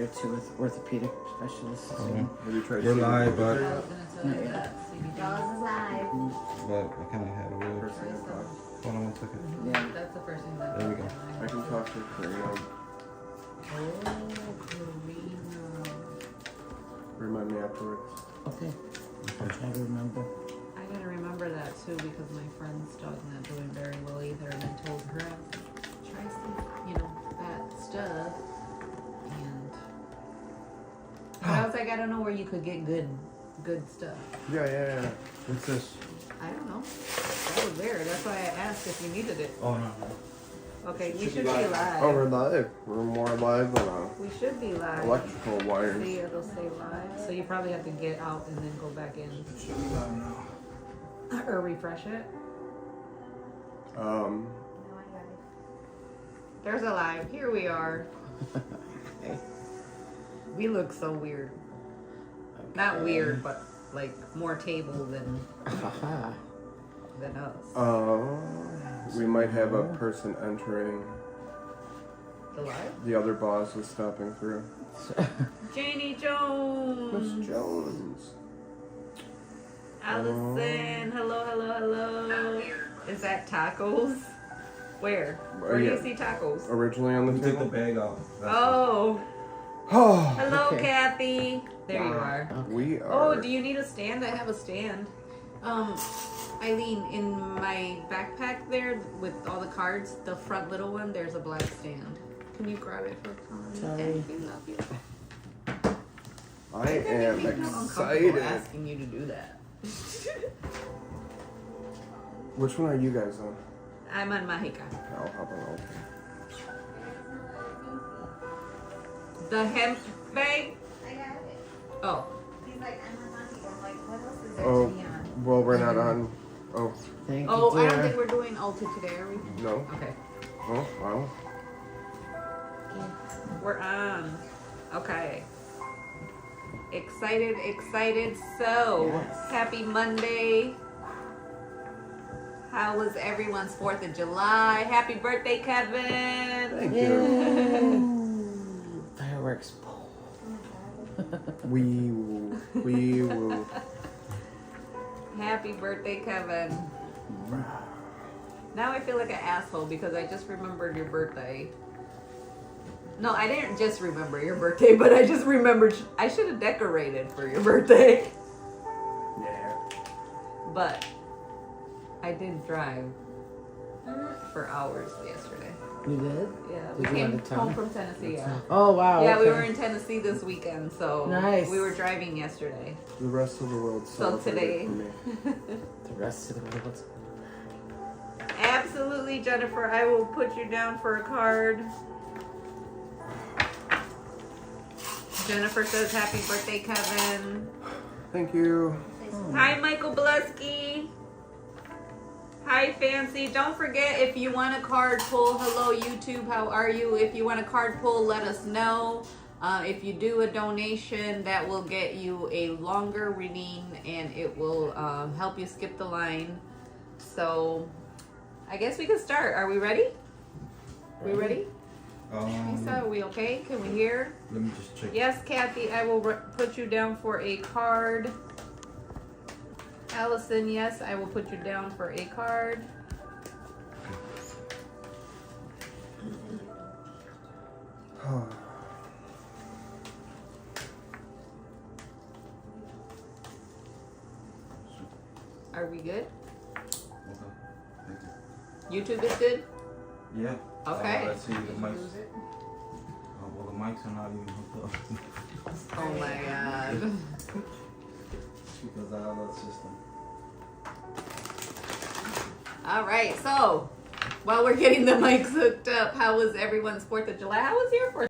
there too with orthopedic specialists. Have you tried We're live, but I was gonna tell you that. Jaws is live. but I kind of had a little. First thing I talk. Hold on 1 second. Yeah. That's the first thing that. There we go. I can talk to Karina. Oh, Karina. Remind me afterwards. Okay. I'll try to remember. I gotta remember that too because my friend's dog's not doing very well either, and I told her try some, that stuff. And but I was like, I don't know where you could get good stuff. Yeah. What's this? I don't know. That was there. That's why I asked if you needed it. Oh no. Okay, we Should should be be live. live. Oh, we're live. We're more live than We should be live. electrical wires. See, it'll say live. So you probably have to get out and then go back in. Should be live now. Or refresh it. There's a live. Here we are. Okay. We look so weird. Not weird, but like more table than us. We might have a person entering. The live? The other boss is stopping through. Janie Jones. Miss Jones. Allison. Hello. Is that tacos? Where? Where do you see tacos? Originally on the Take the table. bag out. Oh. Oh, Hello, Okay. Kathy. There you are. we are. Oh, do you need a stand? I have a stand. Eileen, in my backpack there with all the cards, the front little one, there's a black stand. Can you grab it for Connie? Sorry. Thank you, love you. I am It makes me feel uncomfortable excited. asking you to do that. Which one are you guys on? I'm on Majica. I'll hop on all. The hemp bag? I got it. Oh. He's like, I'm on Monty. I'm like, what else is there Oh, to be on? well, we're not on. Oh, Thank you, Oh, I dear. don't think we're doing Ulta today, are we? no. Okay. Oh, wow. We're on. Okay. Excited. So, Yes. happy Monday. How was everyone's 4th of July? Happy birthday, Kevin. Thank you. Yay. Fireworks. We will. Happy birthday, Kevin. Now I feel like an asshole because I just remembered your birthday. No, I didn't just remember your birthday, but I just remembered I should have decorated for your birthday. Yeah. But I did drive for hours yesterday. You did? Yeah, Did we you came out of town? home from Tennessee. Yeah, Oh wow. yeah, we okay. were in Tennessee this weekend, so Nice. we were driving yesterday. The rest of the world So celebrated today- for me. The rest of the world. Absolutely, Jennifer. I will put you down for a card. Jennifer says, "Happy birthday, Kevin." Thank you. Hi, Michael Blusky. Hi, Fancy. Don't forget, if you want a card pull, hello, YouTube. How are you? If you want a card pull, let us know. If you do a donation, that will get you a longer reading and it will help you skip the line. So, I guess we can start. Are we ready? We ready? Lisa, are we okay? Can we hear? Let me just check. Yes, Kathy, I will put you down for a card. Allison, yes, I will put you down for a card. Are we good? Okay. Thank you. YouTube is good? Yeah. Okay. Let's see the mics. Well, the mics are not even hooked up. Oh my god. Because I have that system. All right, so while we're getting the mics hooked up, how was everyone's 4th of July? How was your 4th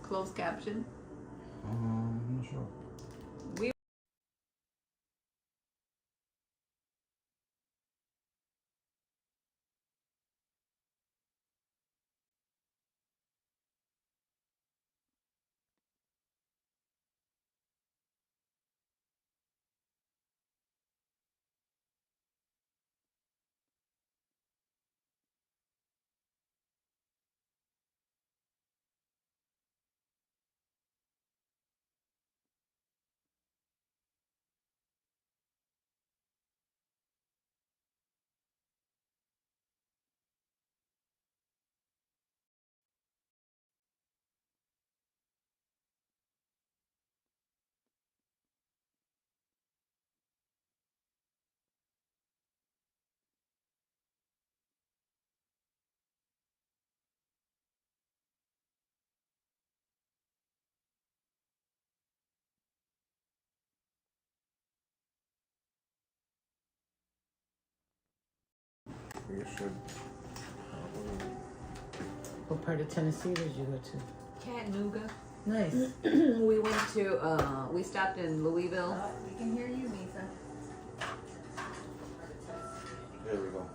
closed caption? I'm not sure. We You should. What part of Tennessee did you go to? Chattanooga. Nice. We went to we stopped in Louisville. We can hear you, Misa. There we go.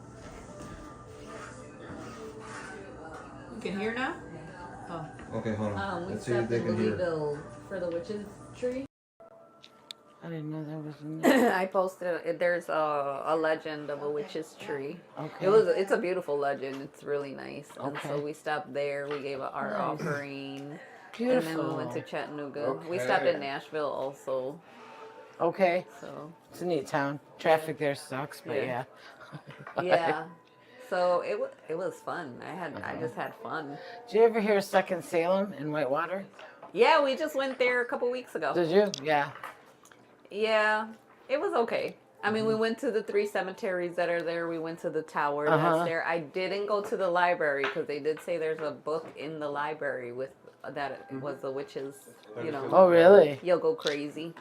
You can hear now? Oh. Okay, hold on. We Let's see if stopped they in can hear. Louisville for the witches tree. I didn't know that was in there. I posted. There's a legend of a witch's tree. Okay. It's a beautiful legend. It's really nice. And so Okay. we stopped there. We gave our Nice. offering. Beautiful. And then we went to Chattanooga. We Okay. stopped in Nashville also. Okay. So It's a neat town. Traffic there sucks, but Yeah. yeah. yeah. So it was fun. I just had fun. Did you ever hear of Second Salem in Whitewater? Yeah, we just went there a couple weeks ago. Did you? Yeah. Yeah, it was okay. I mean, we went to the 3 cemeteries that are there. We went to the tower that's there. I didn't go to the library because they did say there's a book in the library with that it was the witches. You know, Oh, really? you'll go crazy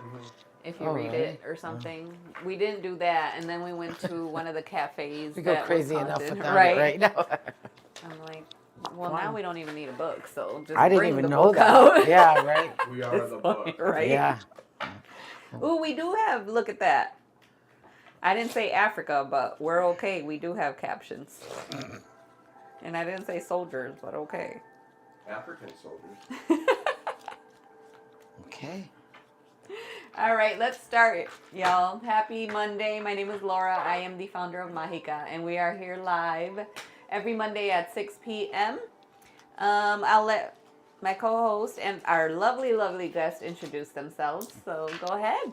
if you Oh, read really? it or something. We didn't do that, and then we went to one of the cafes. We go that was crazy enough haunted, without right? it right now. I'm like, well, now Fun. we don't even need a book, so just I didn't bring even the know book that. out. Yeah, right. We are the book. right? Yeah. Ooh, we do have. Look at that. I didn't say Africa, but we're okay. We do have captions. And I didn't say soldiers, but okay. African soldiers. Okay. All right, let's start, y'all. Happy Monday. My name is Laura. I am the founder of Majica, and we are here live every Monday at 6 p.m. I'll let my co-host and our lovely, lovely guest introduce themselves. So go ahead.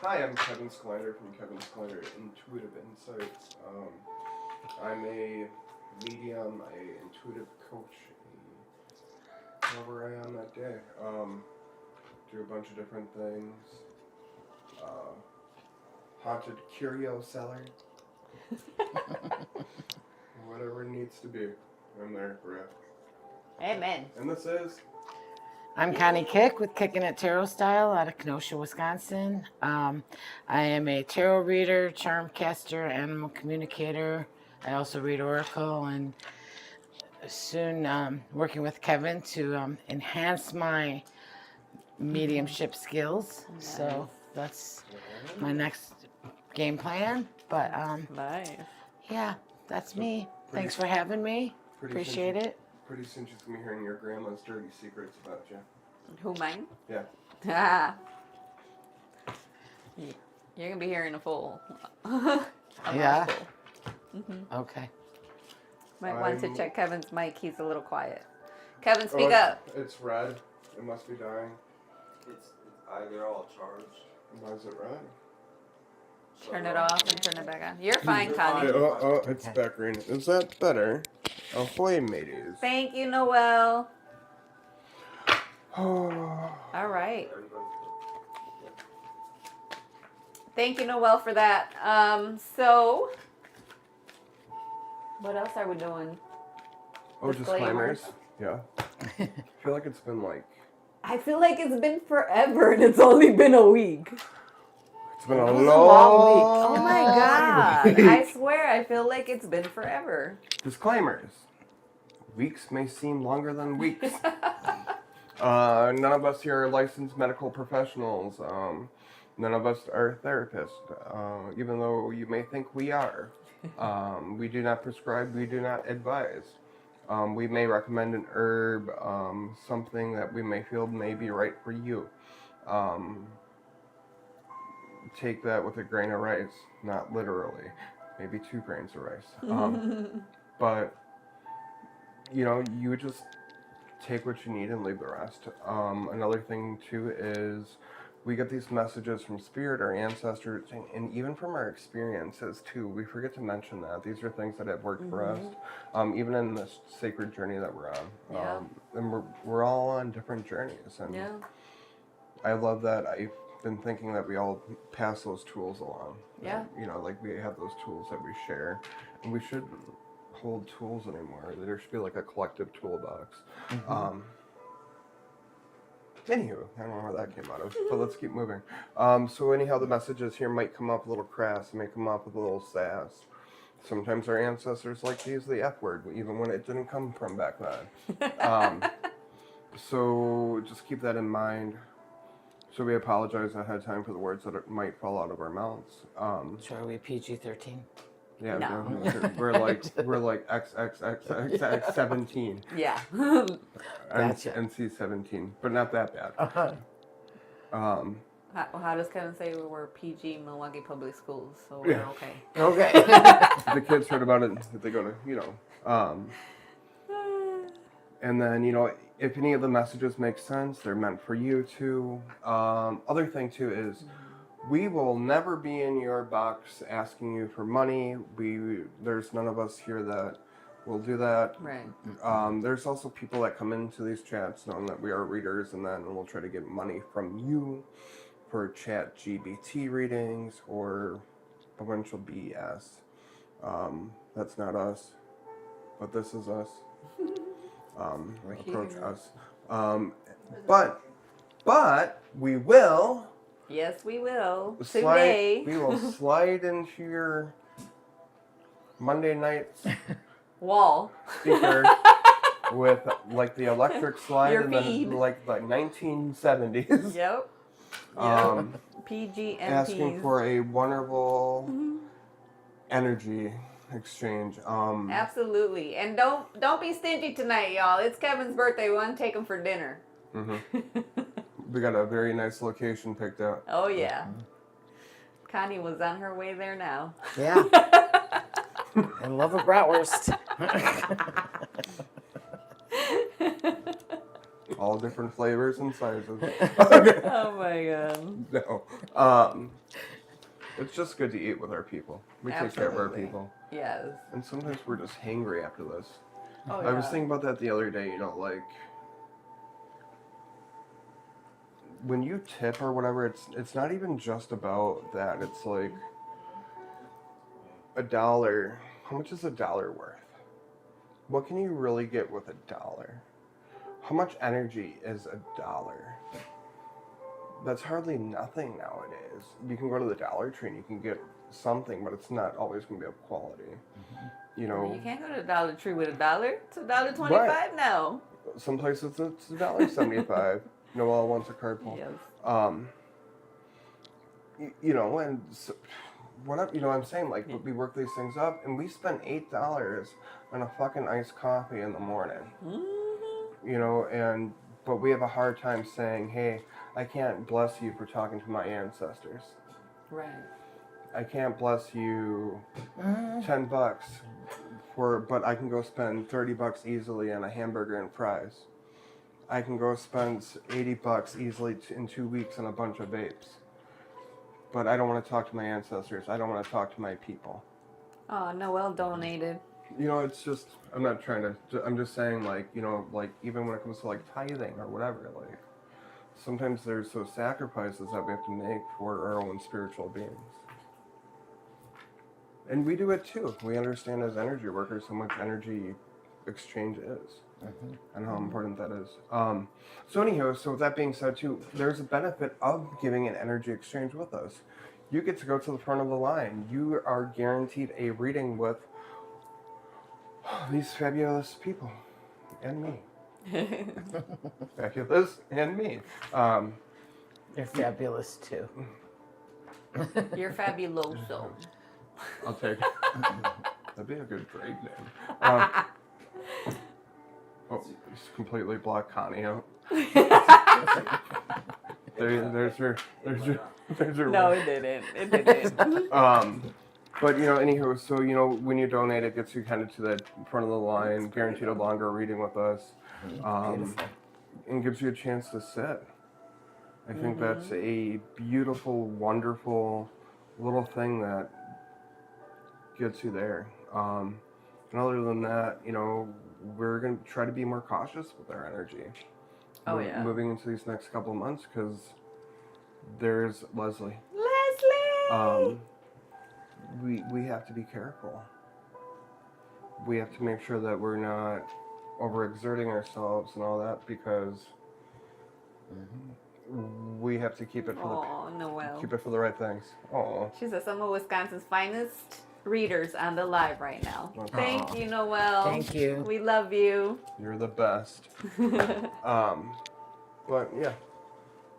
Hi, I'm Kevin Sklider from Kevin Sklider Intuitive Insights. I'm a medium, a intuitive coach, wherever I am that day. Do a bunch of different things. Haunted curio seller. Whatever it needs to be. I'm there for it. Amen. And this is I'm Connie Kick with Kicking It Tarot Style out of Kenosha, Wisconsin. I am a tarot reader, charm caster, animal communicator. I also read oracle and soon working with Kevin to enhance my mediumship skills. So that's my next game plan. But Nice. yeah, that's me. Thanks for having me. pretty Appreciate soon, it. Pretty soon she's gonna be hearing your grandma's dirty secrets about you. Who, mine? Yeah. Ah. You're going to be hearing a full. Yeah. Okay. Might want to I'm- check Kevin's mic. He's a little quiet. Kevin, speak Oh, up. It's red. It must be dying. It's they're all charged. Why is it red? Turn it off and turn it back on. You're fine, You're Connie. fine. Oh, it's Okay. back green. Is that better? Ahoy, mateys. Thank you, Noel. Oh, All right. Everybody's Thank you, Noel, for that. So, what else are we doing? disclaimers. Yeah. I feel like it's been like I feel like it's been forever and it's only been a week. it's been a was a long, long Oh my God. I swear, I feel like it's been forever. Disclaimers. Weeks may seem longer than weeks. None of us here are licensed medical professionals. None of us are therapists, even though you may think we are. We do not prescribe, we do not advise. We may recommend an herb, something that we may feel may be right for you. Take that with a grain of rice, not literally, maybe 2 grains of rice. But, you know, you just take what you need and leave the rest. Another thing, too, is we get these messages from spirit, our ancestors, and even from our experiences, too. We forget to mention that. These are things that have worked for us, even in this sacred journey that we're on. Yeah. And we're all on different journeys. And Yeah. I love that. I've been thinking that we all pass those tools along. Yeah. You know, like we have those tools that we share. And we shouldn't hold tools anymore. There should be like a collective toolbox. Anywho, I don't know where that came out of, but let's keep moving. So anyhow, the messages here might come up a little crass, may come up with a little sass. Sometimes our ancestors like to use the F word, even when it didn't come from back then. So just keep that in mind. So we apologize ahead of time for the words that might fall out of our mouths. So are we PG-13? Yeah, No. we're like XXXXX 17. Yeah. Gotcha. NC 17, but not that bad. How does Kevin say we're PG Milwaukee Public Schools, so Yeah. we're okay. Okay. The kids heard about it, they go to, you know. And then, you know, if any of the messages make sense, they're meant for you too. Other thing too is, we will never be in your box asking you for money. There's none of us here that will do that. Right. There's also people that come into these chats knowing that we are readers, and then we'll try to get money from you for chat GBT readings or a bunch of BS. That's not us, but this is us. Approach here. us. But we will. Yes, we will. We Today. will slide into your Monday night's Wall. speaker with like the electric slide Your and feed. then like the 1970s. Yep. PG and Asking for a wonderful energy exchange. Absolutely. And don't be stingy tonight, y'all. It's Kevin's birthday. We want to take him for dinner. We got a very nice location picked out. Oh yeah. Connie was on her way there now. Yeah. And love a bratwurst. All different flavors and sizes. Oh my god. No. It's just good to eat with our people. We take care of our Absolutely. people. Yes. And sometimes we're just hangry after this. Oh, I was yeah. thinking about that the other day, you know, like when you tip or whatever, it's not even just about that. It's like $1. How much is $1 worth? What can you really get with $1? How much energy is $1? That's hardly nothing nowadays. You can go to the Dollar Tree and you can get something, but it's not always going to be of quality. You know, You can't go to Dollar Tree with $1. It's $1.25 Right. now. some places it's $1.75. Noelle wants a card pull. Yes. You know, and so, you know what I'm saying? Like, we work these things up, and we spend $8 on a fucking iced coffee in the morning. You know, but we have a hard time saying, hey, I can't bless you for talking to my ancestors. Right. I can't bless you $10 but I can go spend $30 easily on a hamburger and fries. I can go spend $80 easily in 2 weeks on a bunch of vapes. But I don't want to talk to my ancestors. I don't want to talk to my people. Oh, Noelle donated. You know, it's just, I'm not trying to, I'm just saying, like, you know, like, even when it comes to, like, tithing or whatever, like, sometimes there's those sacrifices that we have to make for our own spiritual beings. And we do it too. We understand as energy workers how much energy exchange is and how important that is. So anyhow, so with that being said too, there's a benefit of giving an energy exchange with us. You get to go to the front of the line. You are guaranteed a reading with these fabulous people and me. Fabulous and me. You're fabulous too. You're fabuloso. I'll take it. That'd be a good trade name. Oh, just completely blocked Connie out. There's her. No, it didn't. It didn't. But anywho, so when you donate, it gets you kind of to the front of the line, guaranteed a longer reading with us, Beautiful. and gives you a chance to sit. I think that's a beautiful, wonderful little thing that gets you there. And other than that, we're going to try to be more cautious with our energy. Oh, yeah. Moving into these next couple of months, because there's Leslie. We have to be careful. We have to make sure that we're not overexerting ourselves and all that, because we have to keep it for keep it for the right things. Oh, She's some of Wisconsin's finest readers on the live right now. Thank you, Noelle. Thank you. We love you. you're the best. But yeah.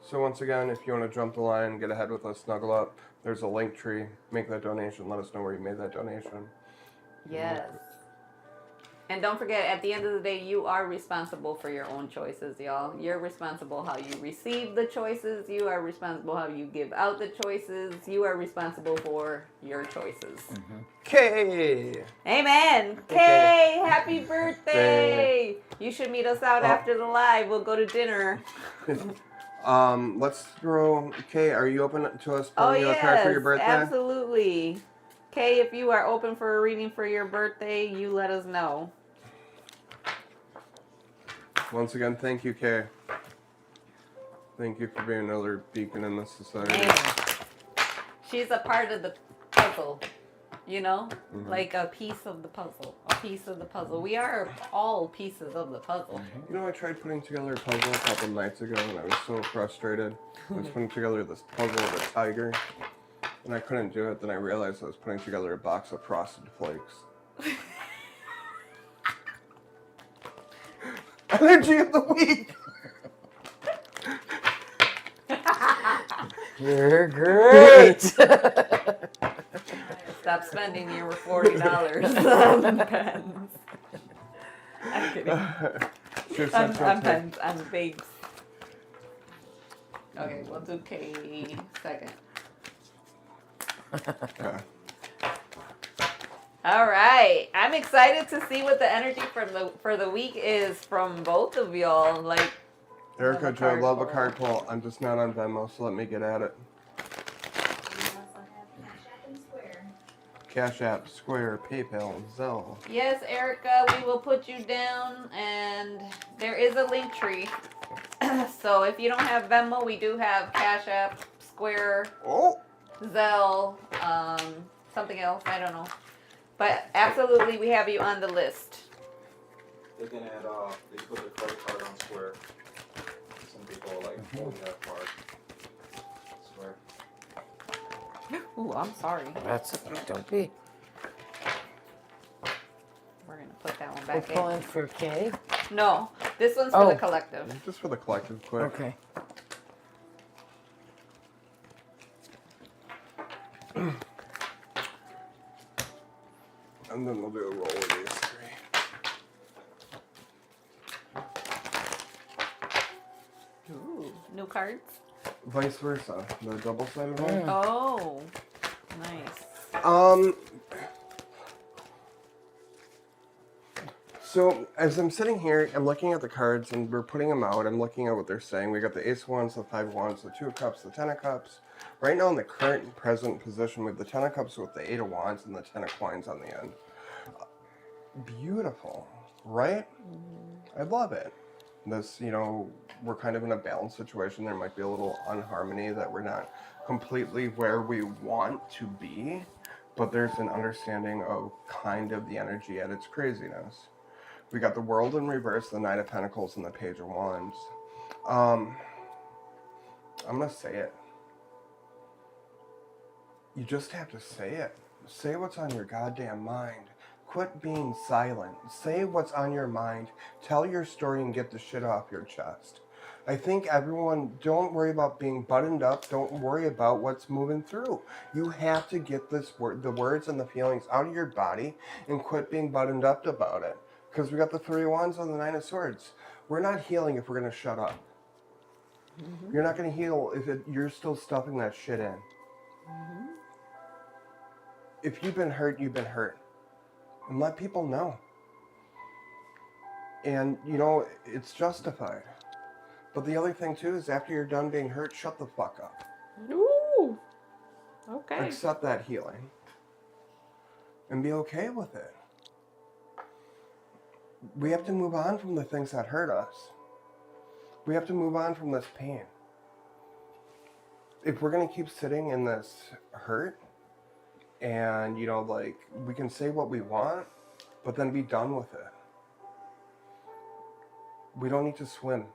So once again, if you want to jump the line, get ahead with us, snuggle up. There's a link tree. Make that donation. Let us know where you made that donation. Yes. And don't forget, at the end of the day, you are responsible for your own choices, y'all. You're responsible how you receive the choices. You are responsible how you give out the choices. You are responsible for your choices. Kay! Amen. Kay, happy birthday. You should meet us out after the live. We'll go to dinner. Let's throw. Kay, are you open to us Oh, pulling you a card for yes, your birthday? absolutely. Kay, if you are open for a reading for your birthday, you let us know. Once again, thank you, Kay. Thank you for being another beacon in this society. Man, she's a part of the puzzle, like a piece of the puzzle. A piece of the puzzle. We are all pieces of the puzzle. I tried putting together a puzzle a couple nights ago, and I was so frustrated. I was putting together this puzzle of a tiger, and I couldn't do it. Then I realized I was putting together a box of Frosted Flakes. Energy of the week! You're great. Stop spending your $40 on pens. I'm kidding. I'm pens. I'm babes. Okay, we'll do K second. Okay. All right, I'm excited to see what the energy for the week is from both of y'all. Like, Erica, Love a Joe, card love a pull. card pull. I'm just not on Venmo, so let me get at it. We also have Cash App and Square. Cash App, Square, PayPal, Zelle. yes, Erica, we will put you down, and there is a link tree. So if you don't have Venmo, we do have Cash App, Square, Oh! Zelle, something else, I don't know. But absolutely, we have you on the list. They can add, they put their credit card on Square. Some people like holding that card. Square. Ooh, I'm sorry. That's don't be. We're gonna put that one We're back in. pulling for Kay. No, this one's for Oh. the collective. Just for the collective, quick. Okay. And then we'll do a roll of these three. Ooh, new cards. Vice versa. The double-sided one. Oh, nice. So as I'm sitting here, I'm looking at the cards and we're putting them out. I'm looking at what they're saying. We got the Ace of Wands, the Five of Wands, the Two of Cups, the Ten of Cups. Right now in the current and present position, we have the Ten of Cups with the Eight of Wands and the Ten of Coins on the end. Beautiful, right? I love it. This, we're kind of in a balanced situation. There might be a little unharmony that we're not completely where we want to be, but there's an understanding of kind of the energy at its craziness. We got the World in reverse, the Knight of Pentacles, and the Page of Wands. I'm going to say it. You just have to say it. Say what's on your goddamn mind. quit being silent. Say what's on your mind. Tell your story and get the shit off your chest. I think everyone, don't worry about being buttoned up. Don't worry about what's moving through. You have to get the words and the feelings out of your body and quit being buttoned up about it. Because we got the 3 of Wands and the 9 of Swords. We're not healing if we're going to shut up. You're not going to heal if you're still stuffing that shit in. If you've been hurt, you've been hurt. And let people know. And, you know, it's justified. But the other thing, too, is after you're done being hurt, shut the fuck up. Ooh. Okay. Accept that healing. And be okay with it. We have to move on from the things that hurt us. We have to move on from this pain. If we're going to keep sitting in this hurt, and, you know, like, we can say what we want, but then be done with it. We don't need to swim.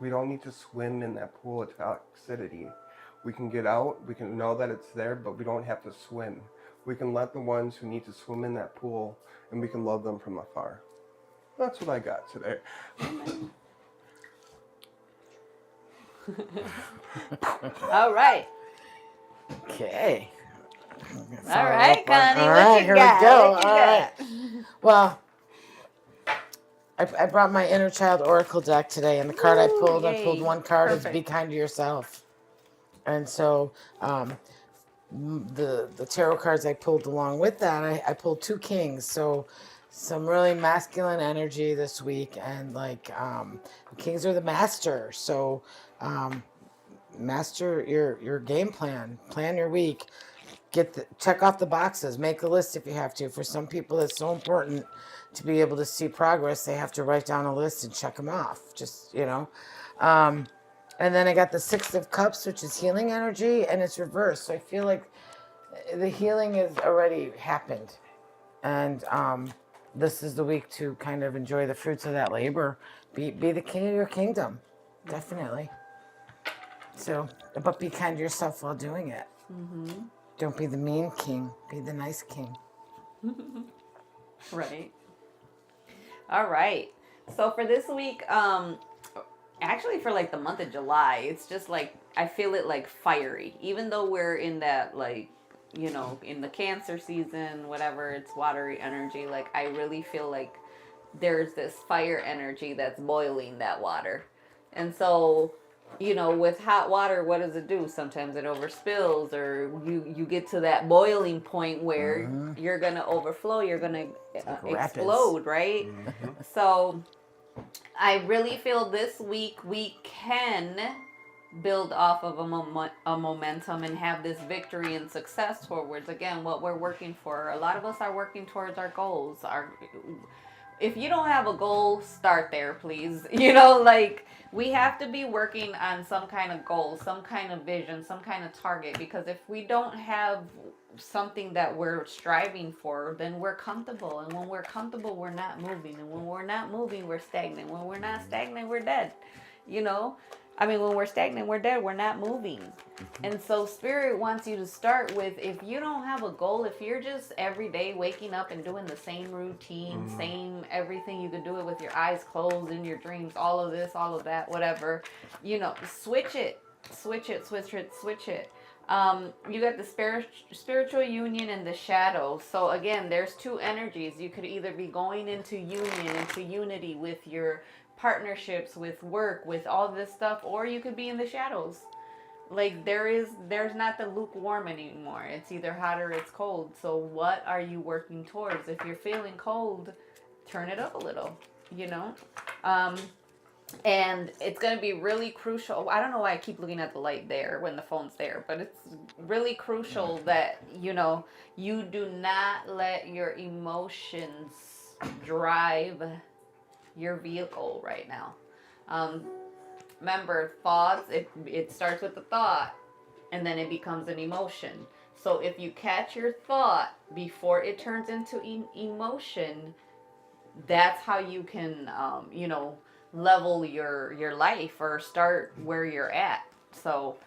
We don't need to swim in that pool of toxicity. We can get out, we can know that it's there, but we don't have to swim. We can let the ones who need to swim in that pool, and we can love them from afar. That's what I got today. All right. Okay. All right, Connie. All What right, you here got? we go. What you All got? right. Well, I brought my Inner Child Oracle deck today, and the card I pulled yay. one card is Perfect. Be Kind to Yourself. And so the tarot cards I pulled along with that, I pulled 2 kings. So some really masculine energy this week, and like kings are the master. So master your game plan your week. Check off the boxes, make a list if you have to. For some people, it's so important to be able to see progress. They have to write down a list and check them off. Just, you know. And then I got the 6 of Cups, which is healing energy, and it's reversed. So I feel like the healing has already happened. And this is the week to kind of enjoy the fruits of that labor. Be the king of your kingdom. Definitely. So, but be kind to yourself while doing it. Don't be the mean king. Be the nice king. Right. All right. So for this week, actually for like the month of July, it's just like, I feel it like fiery. Even though we're in that, like, you know, in the Cancer season, whatever, it's watery energy. Like, I really feel like there's this fire energy that's boiling that water. And so, you know, with hot water, what does it do? Sometimes it overspills, or you get to that boiling point where you're going to overflow, you're going to explode, right? So I really feel this week we can build off of a momentum and have this victory and success towards, again, what we're working for. A lot of us are working towards our goals. If you don't have a goal, start there, please. You know, like, we have to be working on some kind of goal, some kind of vision, some kind of target, because if we don't have something that we're striving for, then we're comfortable. And when we're comfortable, we're not moving. And when we're not moving, we're stagnant. When we're not stagnant, we're dead. You know? I mean, when we're stagnant, we're dead. We're not moving. And so Spirit wants you to start with, if you don't have a goal, if you're just every day waking up and doing the same routine, same everything, you can do it with your eyes closed, in your dreams, all of this, all of that, whatever, you know, switch it. You got the spiritual union and the shadow. So again, there's 2 energies. You could either be going into union, into unity with your partnerships, with work, with all this stuff, or you could be in the shadows. Like, there's not the lukewarm anymore. It's either hot or it's cold. So what are you working towards? If you're feeling cold, turn it up a little, you know? And it's going to be really crucial. I don't know why I keep looking at the light there when the phone's there, but it's really crucial that, you know, you do not let your emotions drive your vehicle right now. Remember, thoughts, it starts with the thought, and then it becomes an emotion. So if you catch your thought before it turns into emotion, that's how you can, you know, level your life or start where you're at. So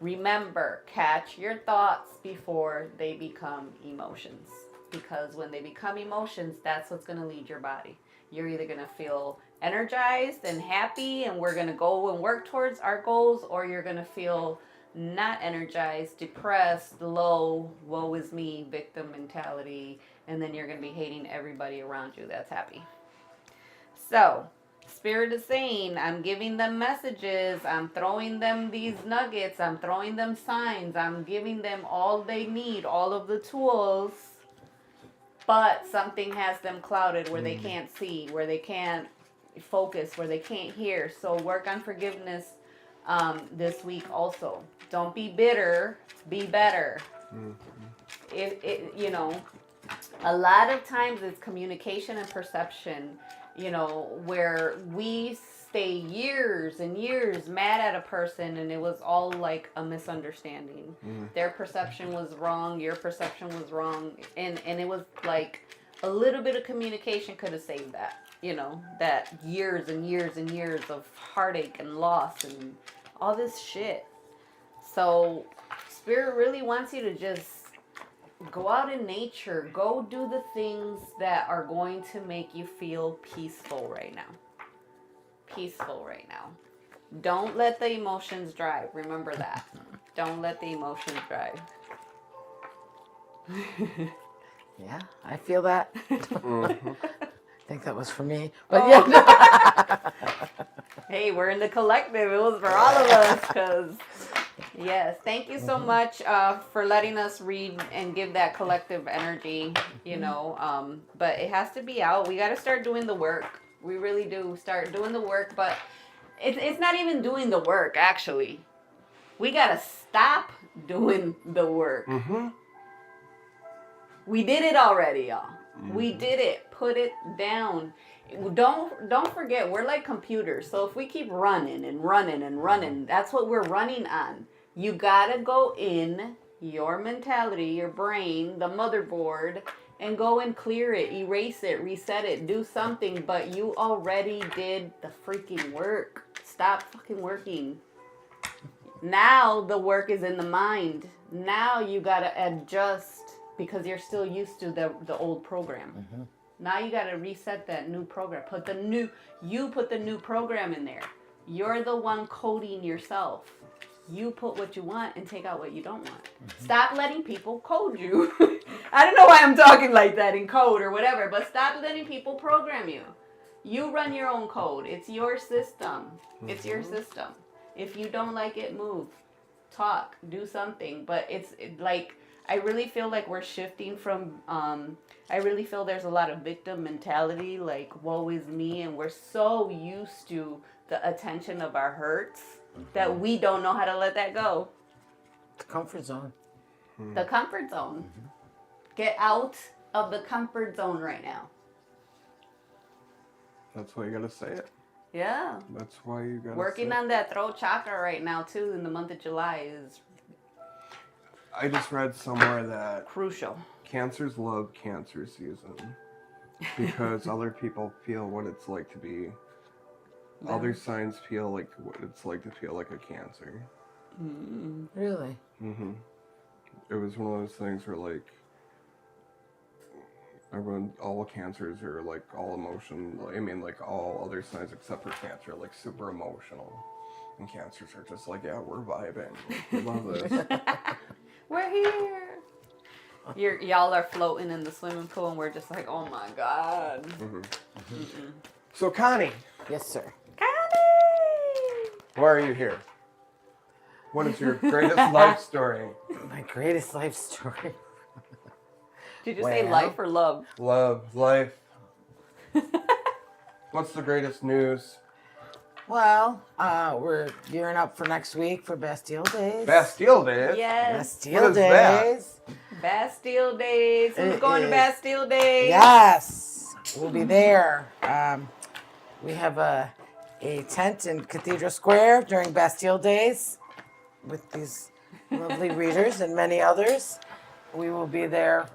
remember, catch your thoughts before they become emotions. because when they become emotions, that's what's going to lead your body. You're either going to feel energized and happy, and we're going to go and work towards our goals, or you're going to feel not energized, depressed, low, woe is me, victim mentality, and then you're going to be hating everybody around you that's happy. So, Spirit is saying, I'm giving them messages, I'm throwing them these nuggets, I'm throwing them signs, I'm giving them all they need, all of the tools, but something has them clouded where they can't see, where they can't focus, where they can't hear. So work on forgiveness this week also. Don't be bitter, be better. You know, a lot of times it's communication and perception, you know, where we stay years and years mad at a person and it was all like a misunderstanding. Their perception was wrong, your perception was wrong, and it was like a little bit of communication could have saved that, you know, that years and years and years of heartache and loss and all this shit. So Spirit really wants you to just go out in nature. Go do the things that are going to make you feel peaceful right now. Peaceful right now. Don't let the emotions drive. Remember that. Don't let the emotions drive. Yeah, I feel that. I think that was for me. But yeah. Hey, we're in the collective. It was for all of us. Because, yes, thank you so much for letting us read and give that collective energy, you know. But it has to be out. We got to start doing the work. We really do start doing the work. But it's not even doing the work, actually. We got to stop doing the work. We did it already, y'all. We did it. Put it down. Don't forget, we're like computers. So if we keep running and running and running, that's what we're running on. You gotta go in your mentality, your brain, the motherboard, and go and clear it, erase it, reset it, do something. But you already did the freaking work. Stop fucking working. Now the work is in the mind. Now you gotta adjust because you're still used to the old program. Now you gotta reset that new program. Put the new program in there. You're the one coding yourself. You put what you want and take out what you don't want. Stop letting people code you. I don't know why I'm talking like that in code or whatever, but stop letting people program you. You run your own code. It's your system. It's your system. If you don't like it, move. Talk. Do something. But it's like, I really feel like we're shifting from, I really feel there's a lot of victim mentality, like, woe is me, and we're so used to the attention of our hurts that we don't know how to let that go. The comfort zone. The comfort zone. Get out of the comfort zone right now. That's why you gotta say it. Yeah. That's why you gotta Working say on that throat chakra right now, too, in the month of July is I just read somewhere that crucial. cancers love cancer season because other people feel what it's like to be. Other signs feel like what it's like to feel like a cancer. Really? It was one of those things where like everyone, all cancers are like all emotion. I mean, like all other signs except for cancer, are like super emotional, and cancers are just like, yeah, we're vibing. We love this. We're here. Y'all are floating in the swimming pool, and we're just like, oh my God. So Connie, Yes, sir. Connie! why are you here? What is your greatest life story? My greatest life story. Did you say Well. life or love? Love, life. What's the greatest news? Well, we're gearing up for next week for Bastille Days. Bastille Day. Yes. Bastille What is that? Days. Bastille Days. Who's It going to is. Bastille Days? Yes, we'll be there. We have a tent in Cathedral Square during Bastille Days with these lovely readers and many others. We will be there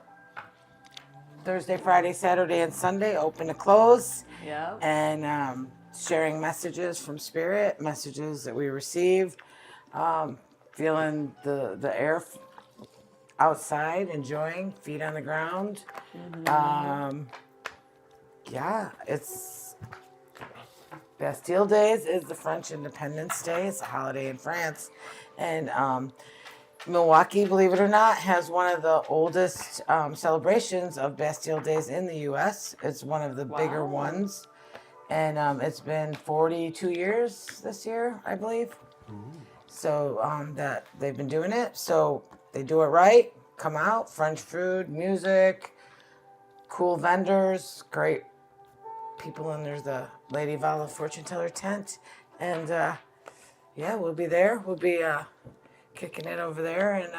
Thursday, Friday, Saturday, and Sunday, open to close, Yep. and sharing messages from Spirit, messages that we receive, feeling the air outside, enjoying, feet on the ground. Yeah, it's Bastille Days is the French Independence Day. It's a holiday in France, and Milwaukee, believe it or not, has one of the oldest celebrations of Bastille Days in the U.S. It's one of the bigger ones, and it's been 42 years this year, I believe. So that they've been doing it. So they do it right. Come out, French food, music, cool vendors, great people, and there's the Lady Vala fortune teller tent, and yeah, we'll be there. We'll be kicking it over there, and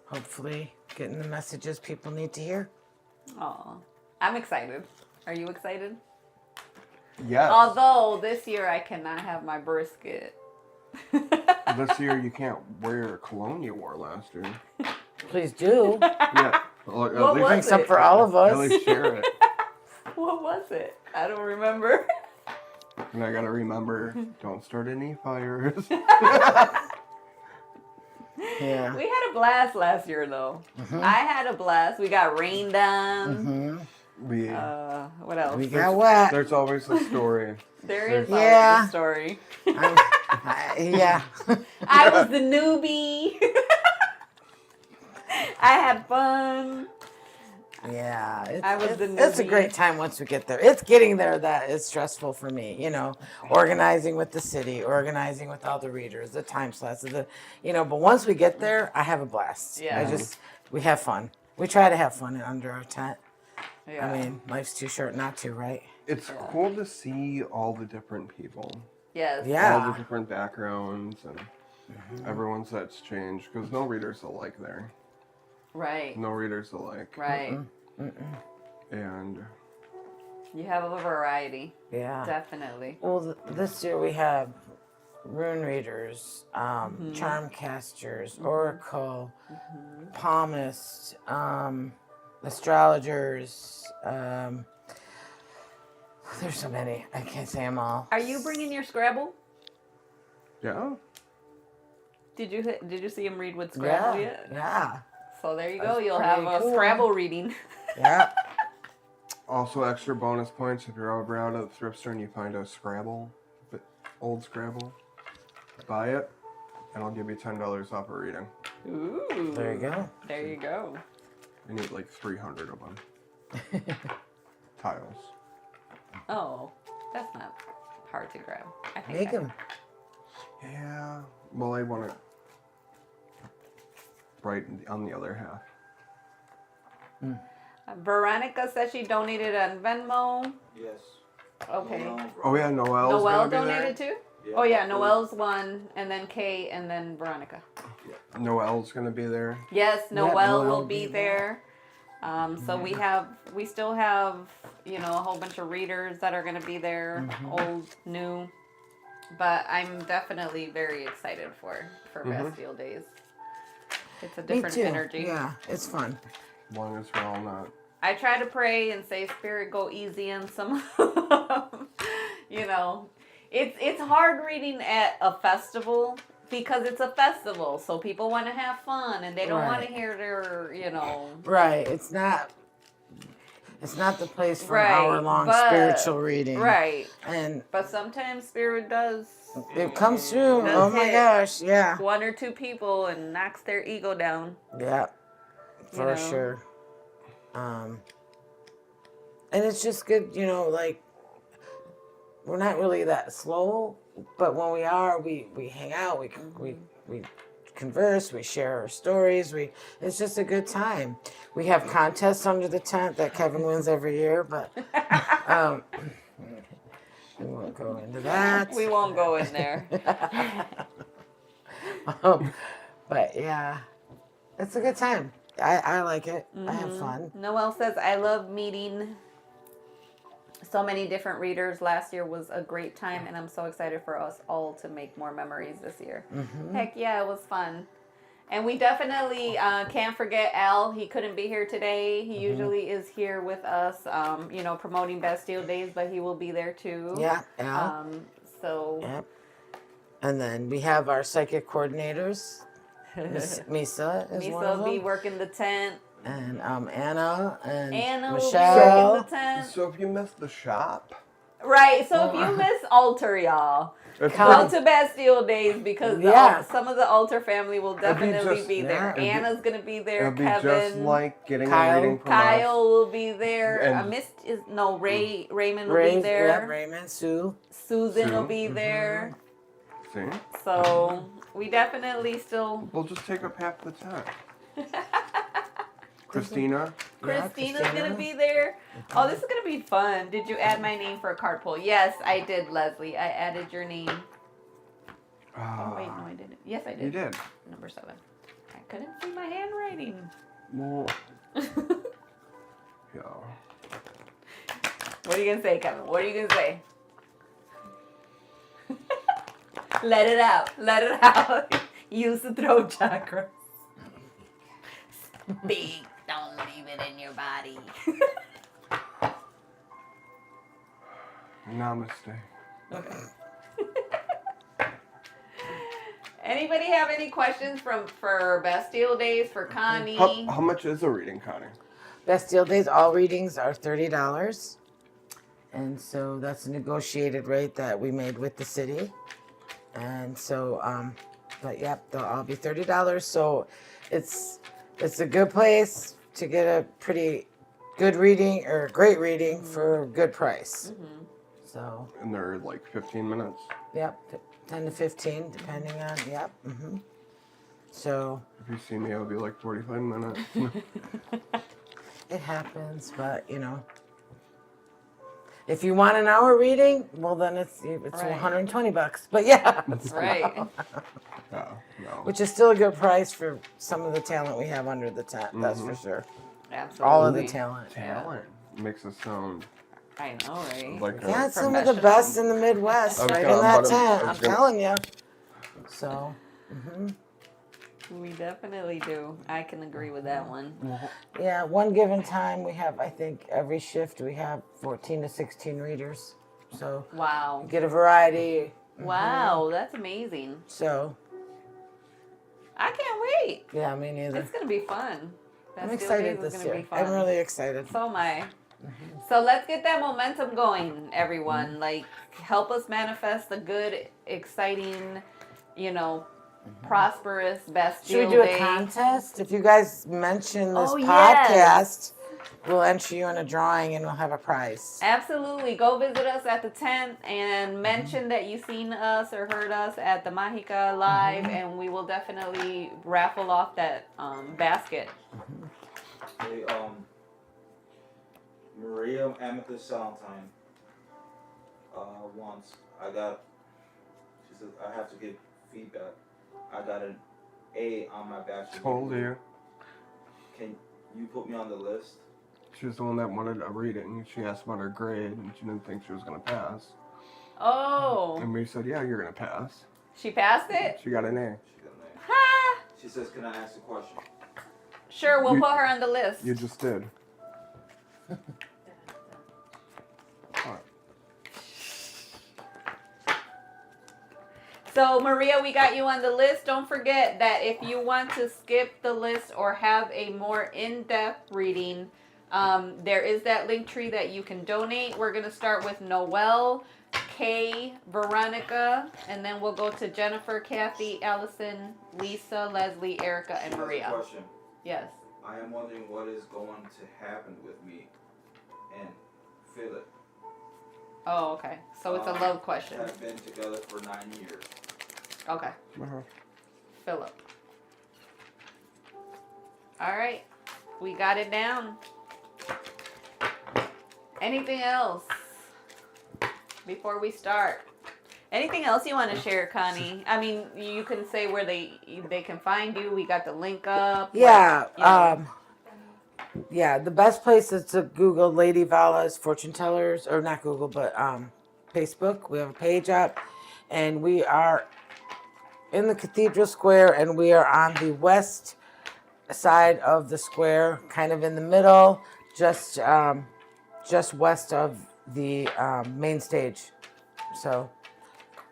hopefully getting the messages people need to hear. Oh, I'm excited. Are you excited? Yes. Although this year I cannot have my brisket. This year you can't wear a cologne you wore last year. Please do. Yeah. Well, at What least, Bring was some it? for all of at us. least share it. What was it? I don't remember. And I gotta remember, don't start any fires. Yeah. We had a blast last year, though. I had a blast. We got rained on. We, What else? We got wet. there's always a story. There is Yeah. always a story. Yeah. I was the newbie. I had fun. Yeah, I was the it's a newbie. great time once we get there. It's getting there that is stressful for me, you know, organizing with the city, organizing with all the readers, the time slots, but once we get there, I have a blast. Yeah. We have fun. We try to have fun under our tent. Yeah. I mean, life's too short not to, right? It's cool to see all the different people. Yes. Yeah. All the different backgrounds and everyone's that's changed because no readers alike there. Right. No readers alike. Right. And You have a variety. Yeah. Definitely. Well, this year we have rune readers, charm casters, oracle, palmists, astrologers. There's so many. I can't say them all. Are you bringing your Scrabble? yeah. Did you see him read with Scrabble Yeah. yet? Yeah. So there you go. That's You'll have pretty a cool. Scrabble reading. Yeah. Also extra bonus points if you're over out at the thrift store and you find a Scrabble, old Scrabble, buy it and I'll give you $10 off a reading. Ooh. There you go. There you go. I need like 300 of them. Tiles. Oh, that's not hard to grab. I think Make them. Yeah. Well, I want it right on the other half. Veronica says she donated on Venmo. Yes. Okay. Oh yeah, Noel's Noel gonna be donated there. too? Oh yeah, Noel's one, and then Kay, and then Veronica. Noel's gonna be there. Yes, Noel Noel will will be be there. So we still have, a whole bunch of readers that are going to be there, old, new. But I'm definitely very excited for Bastille Days. It's a Me different too. energy. Yeah, it's fun. As long as we're all not. I try to pray and say, Spirit, go easy on some. It's hard reading at a festival because it's a festival, so people want to have fun and they don't want to hear their, Right. It's not the place for Right, an hour-long but- spiritual reading. Right. And But sometimes Spirit does it comes through. Does Oh my hit. gosh. Yeah. one or two people and knocks their ego down. Yeah. For know? sure. And it's just good, we're not really that slow, but when we are, we hang out, we converse, we share our stories, it's just a good time. We have contests under the tent that Kevin wins every year, but we won't go into that. We won't go in there. But yeah, it's a good time. I like it. I have fun. Noelle says, I love meeting so many different readers. Last year was a great time, and I'm so excited for us all to make more memories this year. Heck yeah, it was fun. And we definitely can't forget Al. He couldn't be here today. He usually is here with us, promoting Bastille Days, but he will be there too. Yeah, Al. So Yep. And then we have our psychic coordinators, Misa is one Misa of will be them. working the tent. And Anna and Anna will be Michelle. working the tent. So if you missed the shop, Right, so if you miss Altar, y'all, it's Come. go to Bastille Days because Yeah. some of the Altar family will be definitely just- be there. yeah. Anna's going to be there. it'll be Kevin. just like getting Kyle. a reading from Kyle us. will be there. And- Raymond will Ray, be there. yeah, Raymond, Sue. Susan will Sue. be there. See? So we definitely still. We'll just take up half the tent. Christina. Yeah, Christina's Christina. gonna be there. Oh, this is gonna be fun. Did you add my name for a card pull? Yes, I did, Leslie. I added your name. Oh wait, no, I didn't. Yes, I did. You did. Number 7. I couldn't see my handwriting. Well, yeah. What are you gonna say, Kevin? What are you gonna say? Let it out. Let it out. Use the throat chakra. Speak. Don't leave it in your body. Namaste. Anybody have any questions for Bastille Days for Connie? How much is a reading, Connie? Bastille Days, all readings are $30. And so that's a negotiated rate that we made with the city. And so, but yep, they'll all be $30. So it's a good place to get a pretty good reading or great reading for a good price. Mm-hmm. So, And they're like 15 minutes. yep, 10 to 15, depending on, yep. So If you see me, it'll be like 45 minutes. it happens, but you know, if you want an hour reading, well then it's Right. $120. But yeah, Right. Yeah, no. which is still a good price for some of the talent we have under the tent. That's for sure. Absolutely. All of the talent. Talent makes us sound I know, right? like a... Yeah, it's some of the best in the Midwest, I was right gonna- in that but tent. I I'm was gonna- telling you. So, We definitely do. I can agree with that one. yeah, one given time we have, I think, every shift we have 14 to 16 readers. So Wow. get a variety. Wow, that's amazing. So I can't wait. yeah, me neither. It's gonna be fun. I'm Bastille excited Days is this gonna year. be fun. I'm really excited. So am I. So let's get that momentum going, everyone. Like, help us manifest a good, exciting, prosperous Bastille Should we do a Day. contest? If you guys mention this Oh, podcast, yes. we'll enter you in a drawing and we'll have a prize. Absolutely. Go visit us at the tent and mention that you've seen us or heard us at the Majica Live, and we will definitely raffle off that basket. Hey, Maria Amethyst Valentine. Once she said I have to give feedback. I got an A on my bachelor's Told degree. you. Can you put me on the list? She was the one that wanted a reading. She asked about her grade, and she didn't think she was going to pass. Oh, And we said, yeah, you're going to pass. she passed it? She got an A. She got an Ha! A. She says, "Can I ask a question?" Sure, we'll You- put her on the list. You just did. So, Maria, we got you on the list. Don't forget that if you want to skip the list or have a more in-depth reading, there is that link tree that you can donate. We're going to start with Noelle, Kay, Veronica, and then we'll go to Jennifer, Kathy, Allison, Lisa, Leslie, Erica, and She has a Maria. question. Yes. I am wondering what is going to happen with me and Philip. Oh, okay. So it's a love question. Have been together for 9 years. Okay. Uh-huh. Philip. All right. We got it down. Anything else before we start? Anything else you want to share, Connie? I mean, you can say where they can find you. We got the link up. Yeah, What, yeah. The best place is to Google Lady Vala's Fortune Tellers, or not Google, but Facebook. We have a page up, and we are in the Cathedral Square, and we are on the west side of the square, kind of in the middle, just west of the main stage. So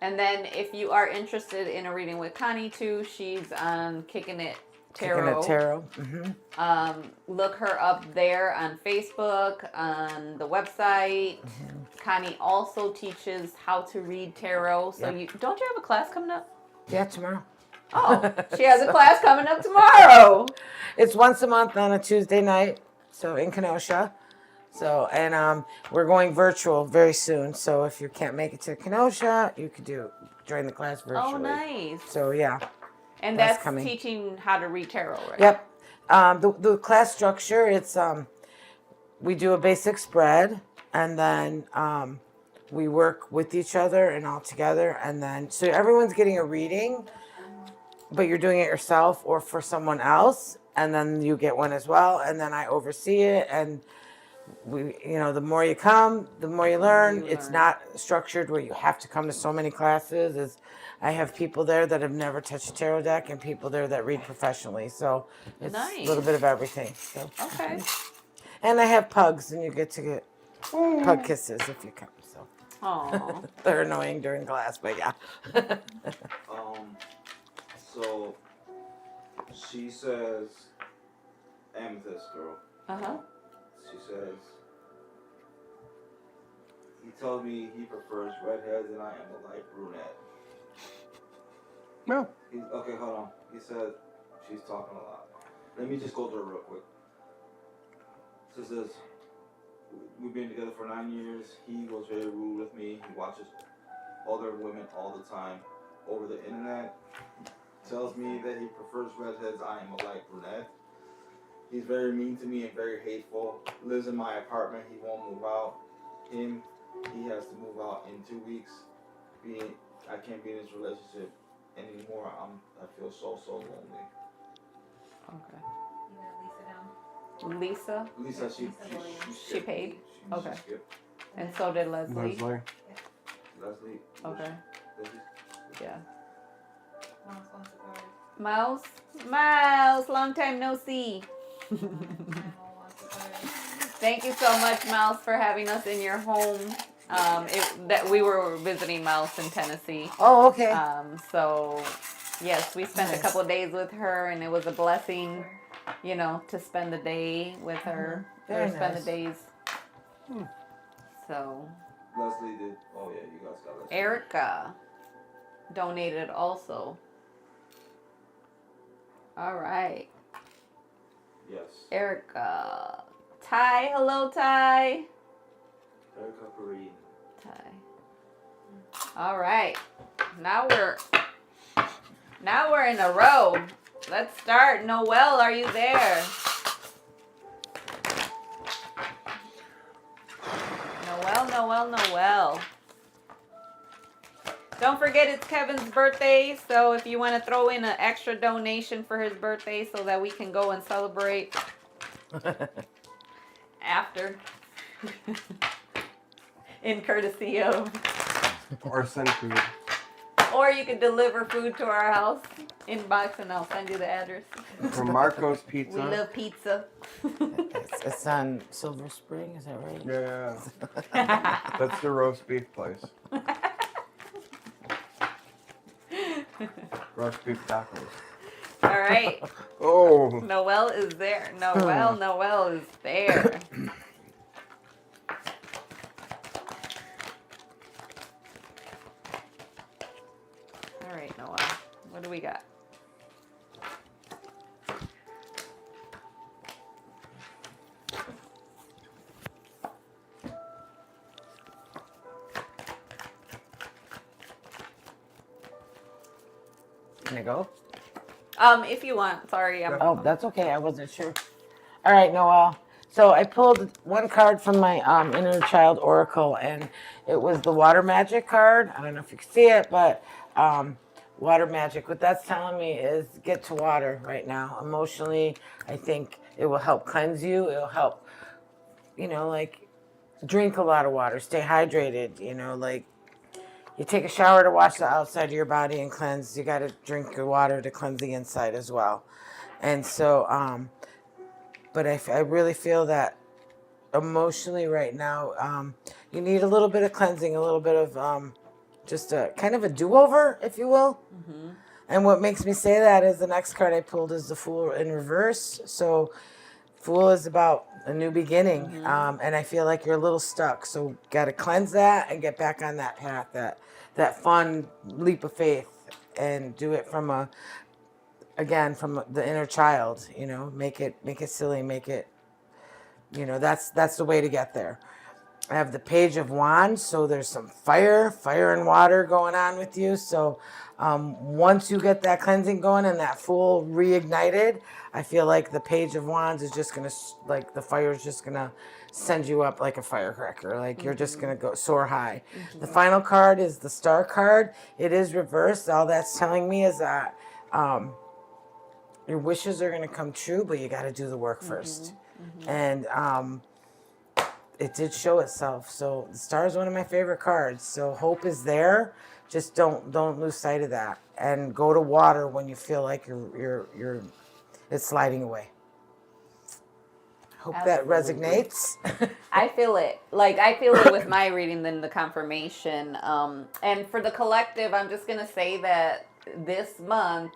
And then if you are interested in a reading with Connie too, she's on Kicking It Tarot. Kicking It Tarot. Look her up there on Facebook, on the website. Connie also teaches how to read tarot. So Yep. don't you have a class coming up? Yeah, tomorrow. Oh, she has a class coming up tomorrow. It's once a month on a Tuesday night, so in Kenosha. So, and we're going virtual very soon. So if you can't make it to Kenosha, you could join the class virtually. Oh, nice. So yeah. And That's that's coming. teaching how to read tarot, right? Yep. The class structure, it's we do a basic spread, and then we work with each other and all together, and then so everyone's getting a reading, but you're doing it yourself or for someone else, and then you get one as well, and then I oversee it, and we, the more you come, the more you learn. It's not structured where you have to come to so many classes. I have people there that have never touched a tarot deck, and people there that read professionally. So it's a little bit of everything. So. Okay. And I have pugs, and you get to get pug kisses if you come. So Aww. they're annoying during class, but yeah. So she says, Amethyst girl. Uh-huh. She says, he told me he prefers redheads and I am a light brunette. No. Okay, hold on. He said she's talking a lot. Let me just go through it real quick. She says, we've been together for 9 years. He was very rude with me. He watches other women all the time over the internet. Tells me that he prefers redheads. I am a light brunette. He's very mean to me and very hateful. Lives in my apartment. He won't move out. He has to move out in 2 weeks. I can't be in this relationship anymore. I feel so lonely. Okay. You got Lisa down. Lisa? Lisa, She paid? She Okay. skipped. And so did Leslie? Leslie. Leslie. Okay. Leslie. Yeah. Mouse wants a card. Mouse? Mouse! Long time no see. Animal wants a card. Thank you so much, Mouse, for having us in your home. That we were visiting Mouse in Tennessee. Oh, okay. So, yes, we spent a Nice. couple of days with her, and it was a blessing, to spend the day with her. Very or spend nice. the days. So, Leslie did. Oh yeah, you guys got Leslie. Erica donated also. All right. Yes. Erica. Ty, hello, Ty. Erica Perrine. Ty. All right. Now we're in a row. Let's start. Noelle, are you there? Noelle. Don't forget it's Kevin's birthday, so if you want to throw in an extra donation for his birthday so that we can go and celebrate after. In courtesy of. Or send food. Or you can deliver food to our house, inbox, and I'll send you the address. From Marco's Pizza. We love pizza. It's on Silver Spring, is that right? Yeah. That's the roast beef place. Roast beef tacos. All right. Oh. Noelle is there. Noelle is there. All right, Noelle. What do we got? Can I go? If you want. Sorry, Oh, that's okay. I wasn't sure. All right, Noelle. So I pulled one card from my inner child oracle, and it was the water magic card. I don't know if you can see it, but water magic. What that's telling me is get to water right now. Emotionally, I think it will help cleanse you. It'll help, like drink a lot of water, stay hydrated. Like you take a shower to wash the outside of your body and cleanse. You got to drink your water to cleanse the inside as well. And so, but I really feel that emotionally right now, you need a little bit of cleansing, a little bit of just a kind of a do-over, if you will. And what makes me say that is the next card I pulled is the Fool in reverse. So Fool is about a new beginning, and I feel like you're a little stuck. So got to cleanse that and get back on that path, that fun leap of faith, and do it from from the inner child. Make it silly, make it. That's the way to get there. I have the Page of Wands, so there's some fire and water going on with you. So once you get that cleansing going and that Fool reignited, I feel like the Page of Wands is just going to, like, the fire is just going to send you up like a firecracker. Like, you're just going to go soar high. The final card is the Star card. It is reversed. All that's telling me is that your wishes are going to come true, but you got to do the work first. And it did show itself. So the Star is one of my favorite cards. So hope is there. Just don't lose sight of that, and go to water when you feel like it's sliding away. Hope that resonates. I feel it. Like, I feel it with my reading than the confirmation. And for the collective, I'm just going to say that this month,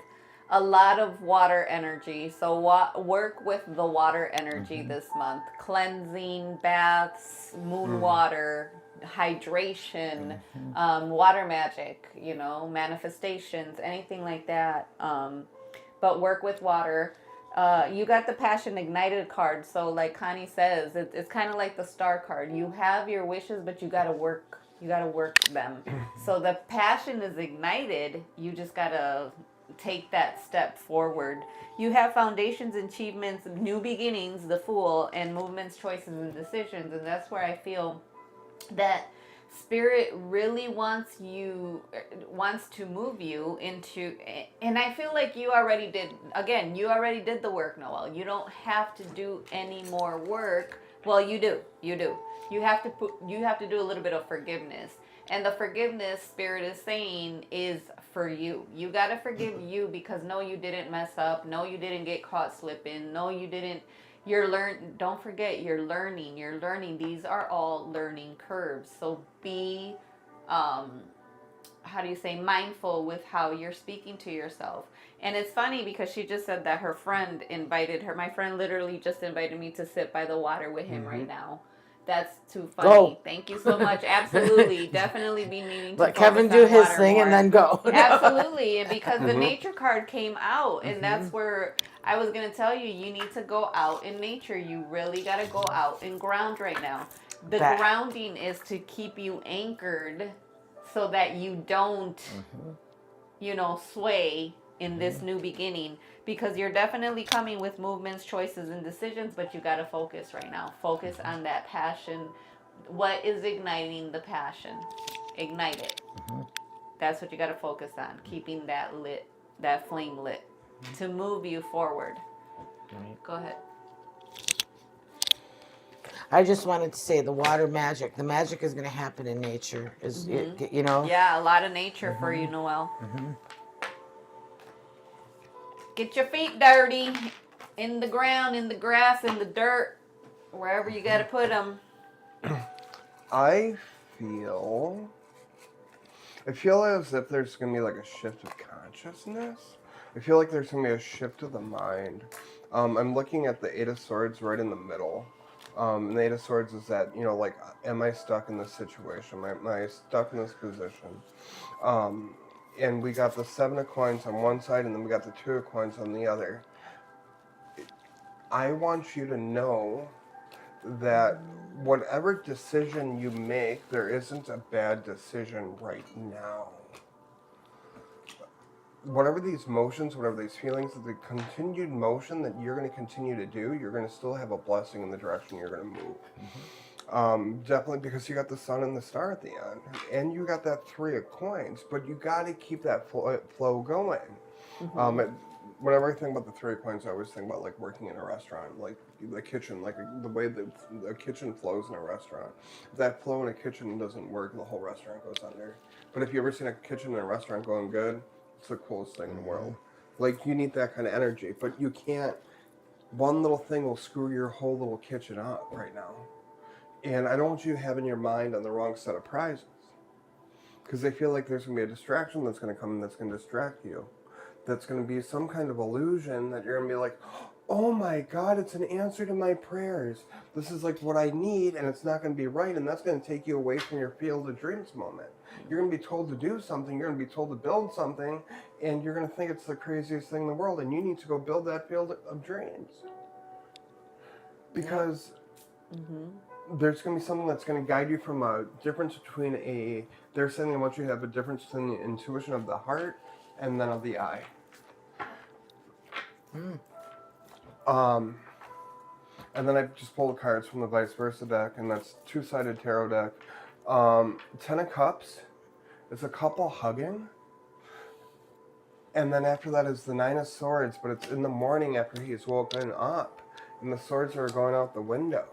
a lot of water energy. So work with the water energy this month. Cleansing, baths, moon water, hydration, water magic, manifestations, anything like that. But work with water. You got the Passion Ignited card. So like Connie says, it's kind of like the Star card. You have your wishes, but you got to work. You got to work them. So the passion is ignited. You just got to take that step forward. You have foundations, achievements, new beginnings, the Fool, and movements, choices, and decisions. And that's where I feel that Spirit really wants to move you into, and I feel like you already did the work, Noelle. You don't have to do any more work. Well, you do. You have to do a little bit of forgiveness. And the forgiveness Spirit is saying is for you. You got to forgive you, because no, you didn't mess up. No, you didn't get caught slipping. No, you didn't. Don't forget, you're learning. These are all learning curves. So be, mindful with how you're speaking to yourself. And it's funny because she just said that her friend invited her. My friend literally just invited me to sit by the water with him right now. That's too funny. Go. Thank you so much. Absolutely. Definitely be needing to Let Kevin do his thing and then go. Absolutely. And because the nature card came out, and that's where I was going to tell you, you need to go out in nature. You really got to go out and ground right now. The grounding is to keep you anchored so that you don't, sway in this new beginning, because you're definitely coming with movements, choices, and decisions, but you got to focus right now. Focus on that passion. What is igniting the passion? Ignite it. That's what you got to focus on, keeping that flame lit to move you forward. Go ahead. I just wanted to say the water magic. The magic is going to happen in nature. Yeah, a lot of nature for you, Noelle. Get your feet dirty in the ground, in the grass, in the dirt, wherever you got to put them. I feel as if there's going to be like a shift of consciousness. I feel like there's going to be a shift of the mind. I'm looking at the Eight of Swords right in the middle. And the Eight of Swords is that, am I stuck in this situation? Am I stuck in this position? And we got the Seven of Coins on one side, and then we got the Two of Coins on the other. I want you to know that whatever decision you make, there isn't a bad decision right now. Whatever these motions, whatever these feelings, the continued motion that you're going to continue to do, you're going to still have a blessing in the direction you're going to move. Definitely, because you got the Sun and the Star at the end, and you got that Three of Coins, but you got to keep that flow going. Whenever I think about the Three of Coins, I always think about like working in a restaurant, like the kitchen, like the way the kitchen flows in a restaurant. If that flow in a kitchen doesn't work, the whole restaurant goes under. But if you ever seen a kitchen in a restaurant going good, it's the coolest thing in the world. Like, you need that kind of energy, but you can't. One little thing will screw your whole little kitchen up right now. And I don't want you to have in your mind on the wrong set of prizes. Because they feel like there's going to be a distraction that's going to come that's going to distract you. That's going to be some kind of illusion that you're going to be like, oh my God, it's an answer to my prayers. This is like what I need, and it's not going to be right, and that's going to take you away from your field of dreams moment. You're going to be told to do something, you're going to be told to build something, and you're going to think it's the craziest thing in the world, and you need to go build that field of dreams. Because there's going to be something that's going to guide you from a difference between they're saying they want you to have a difference between the intuition of the heart and then of the eye. And then I just pulled cards from the vice versa deck, and that's two-sided tarot deck. 10 of Cups is a couple hugging. And then after that is the 9 of Swords, but it's in the morning after he's woken up. And the swords are going out the window.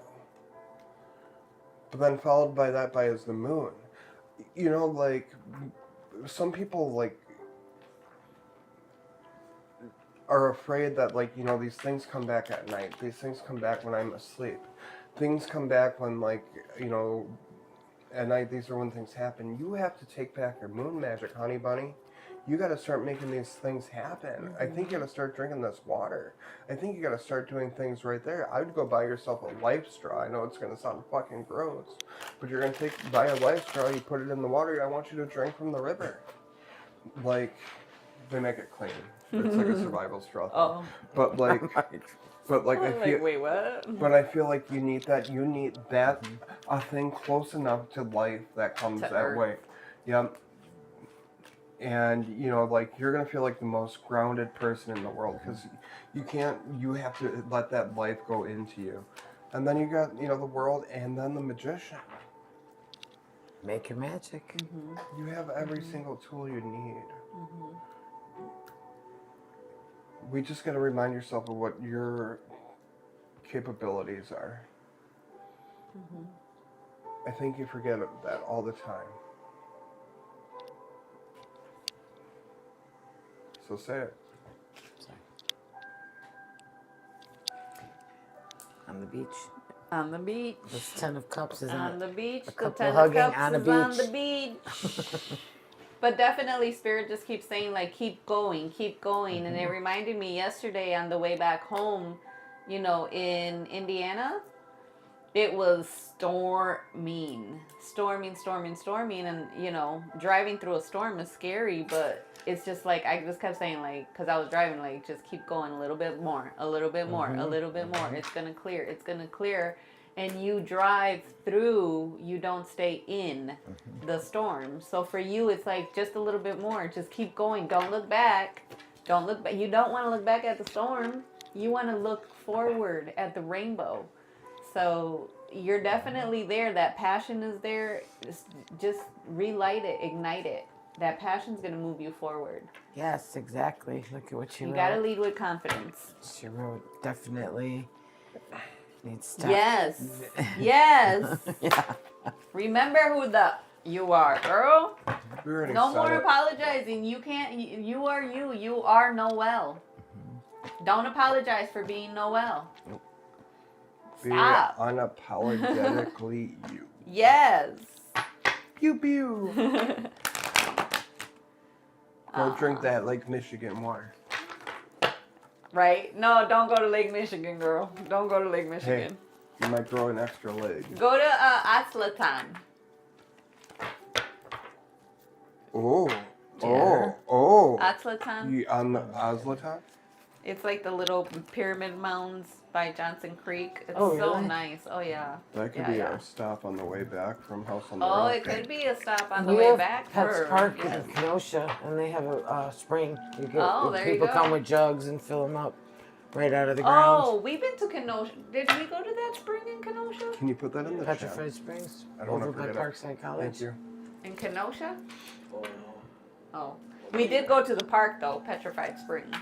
But then followed by that is the moon. You know, like, some people, like, are afraid that, like, you know, these things come back at night. These things come back when I'm asleep. Things come back when, like, you know, at night, these are when things happen. You have to take back your moon magic, honey bunny. You got to start making these things happen. I think you got to start drinking this water. I think you got to start doing things right there. I would go buy yourself a life straw. I know it's going to sound fucking gross, but you're going to buy a life straw, you put it in the water, I want you to drink from the river. Like, they make it clean. It's like a survival straw thing. Oh. But like, I feel. Wait, what? But I feel like you need that. You need that a thing close enough to life that comes To that earth. way. Yeah. And you know, like you're gonna feel like the most grounded person in the world because you can't. You have to let that life go into you, and then you got the world, and then the magician. Make your magic. You have every single tool you need. We just got to remind yourself of what your capabilities are. I think you forget that all the time. So say it. Sorry. On the beach. On the beach. This 10 of Cups is On the beach. a The couple 10 of hugging Cups on the is on the beach. beach. But definitely, Spirit just keeps saying, like, keep going, keep going. And it reminded me yesterday on the way back home, you know, in Indiana, it was storming. And, you know, driving through a storm is scary, but it's just like, I just kept saying, like, because I was driving, like, just keep going a little bit more, a little bit more, a little bit more. It's going to clear. It's going to clear. And you drive through, you don't stay in the storm. So for you, it's like just a little bit more. Just keep going. Don't look back. Don't look back. You don't want to look back at the storm. You want to look forward at the rainbow. So you're definitely there. That passion is there. Just relight it, ignite it. That passion's going to move you forward. Yes, exactly. Look at what she wrote. You got to lead with confidence. She wrote, definitely needs to. Yes. Yes. Yeah. Remember who you are, girl. We already No said more it. apologizing. You can't. You are you. You are Noelle. Don't apologize for being Noelle. Be Stop. unapologetically you. Yes. Pew pew. Go drink that Lake Michigan water. Right? No, don't go to Lake Michigan, girl. Don't go to Lake Michigan. You might grow an extra leg. Go to Aslatan. Oh. Yeah. Oh. Aslatan. You on the Aslatan? It's like the little pyramid mounds by Johnson Creek. It's Oh, so really? nice. Oh yeah. That could Yeah, be yeah. our stop on the way back from House on the Oh, Rock. it could be a stop on the We way have back. Pets for, Park yes. in Kenosha, and they have a spring. You get, Oh, there you people go. come with jugs and fill them up right out of the ground. Oh, we've been to Kenosha. Did we go to that spring in Kenosha? Can you put that in the chat? Petrified Springs, I don't wanna over by forget it. Parkside College. Thank you. In Kenosha? Oh no. Oh. We did go to the park though, Petrified Springs.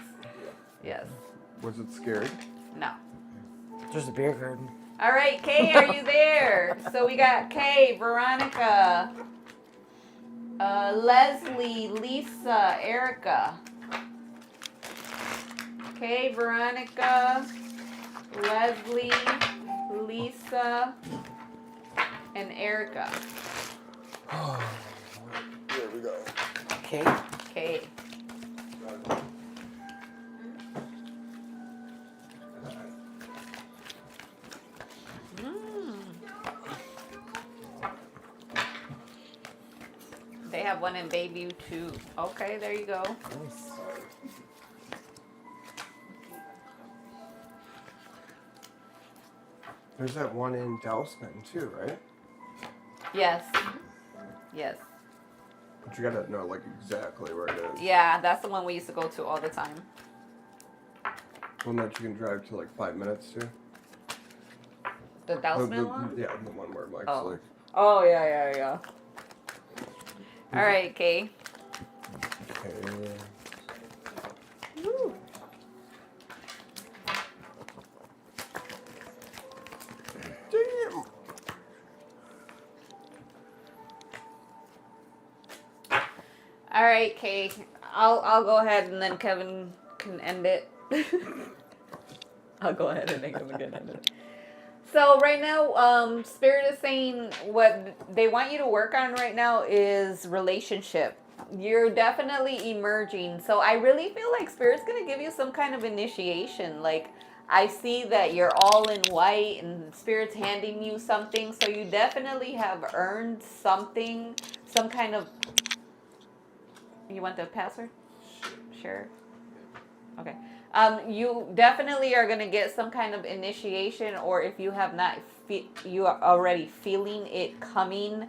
Yes. Was it scary? No. There's a beer garden. All right, Kay, are you there? So we got Kay, Veronica, Leslie, Lisa, Erica. Kay, Veronica, Leslie, Lisa, and Erica. Okay. Okay. They have one in Bayview too. Okay, there you go. Nice. There's that one in Dalston too, right? Yes. Yes. But you gotta know like exactly where it is. Yeah, that's the one we used to go to all the time. One that you can drive to like 5 minutes to. The Dousman one? Yeah, the one where Mike's Oh. like. Oh, yeah. All right, Kay. Okay. Woo. Damn. All right, Kay. I'll go ahead and then Kevin can end it. I'll go ahead and then Kevin can end it. So right now, Spirit is saying what they want you to work on right now is relationship. You're definitely emerging. So I really feel like Spirit's gonna give you some kind of initiation. Like I see that you're all in white and Spirit's handing you something. So you definitely have earned something, some kind of. You want the password? Sure. Okay. You definitely are gonna get some kind of initiation, or if you have not, you are already feeling it coming.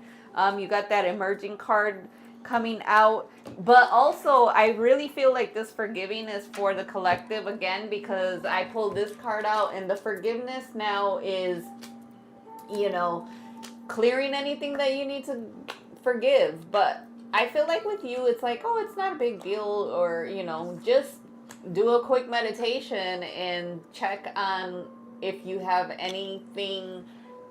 You got that emerging card coming out, but also I really feel like this forgiving is for the collective again, because I pulled this card out, and the forgiveness now is, clearing anything that you need to forgive. But I feel like with you, it's like, oh, it's not a big deal, or just do a quick meditation and check on if you have anything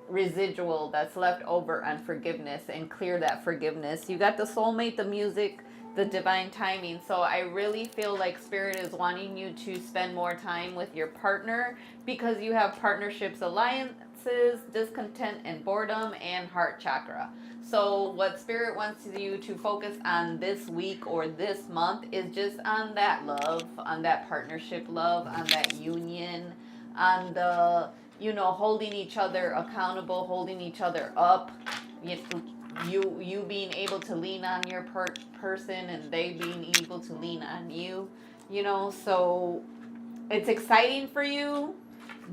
residual that's left over on forgiveness and clear that forgiveness. You got the soulmate, the music, the divine timing. So I really feel like Spirit is wanting you to spend more time with your partner, because you have partnerships, alliances, discontent and boredom, and heart chakra. So what Spirit wants you to focus on this week or this month is just on that love, on that partnership love, on that union, on the, holding each other accountable, holding each other up. You being able to lean on your person, and they being able to lean on you. So it's exciting for you.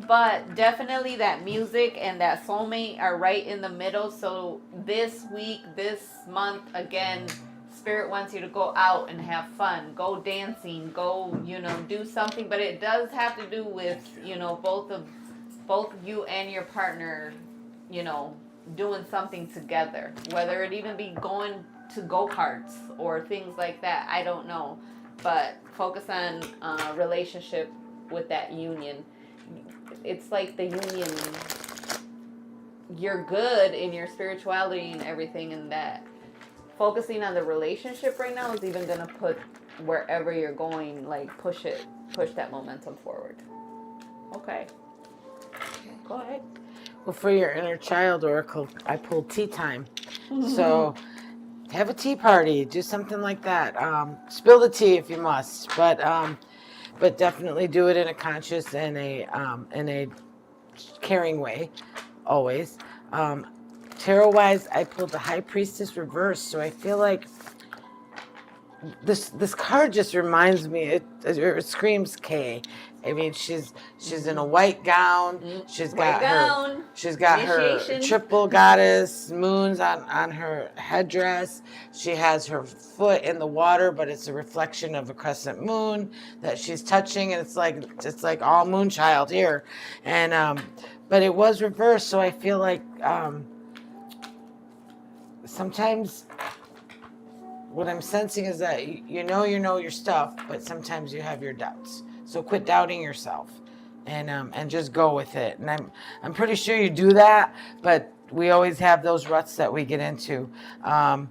But definitely that music and that soulmate are right in the middle. So this week, this month, again, Spirit wants you to go out and have fun. Go dancing. Go, do something. But it does have to do with, both you and your partner, doing something together. Whether it even be going to go-karts or things like that. I don't know. But focus on relationship with that union. It's like the union. You're good in your spirituality and everything, and that focusing on the relationship right now is even gonna put wherever you're going, like push that momentum forward. Okay. Go ahead. Well, for your inner child oracle, I pulled tea time. So have a tea party, do something like that. Spill the tea if you must, but definitely do it in a conscious and in a caring way, always. Tarot wise, I pulled the High Priestess reverse, so I feel like this card just reminds me. It screams K. I mean, she's in a white gown. She's got her triple goddess moons on her headdress. She has her foot in the water, but it's a reflection of a crescent moon that she's touching, and it's like all Moonchild here. And but it was reversed, so I feel like sometimes what I'm sensing is that you know your stuff, but sometimes you have your doubts. So quit doubting yourself, and just go with it. And I'm pretty sure you do that, but we always have those ruts that we get into. The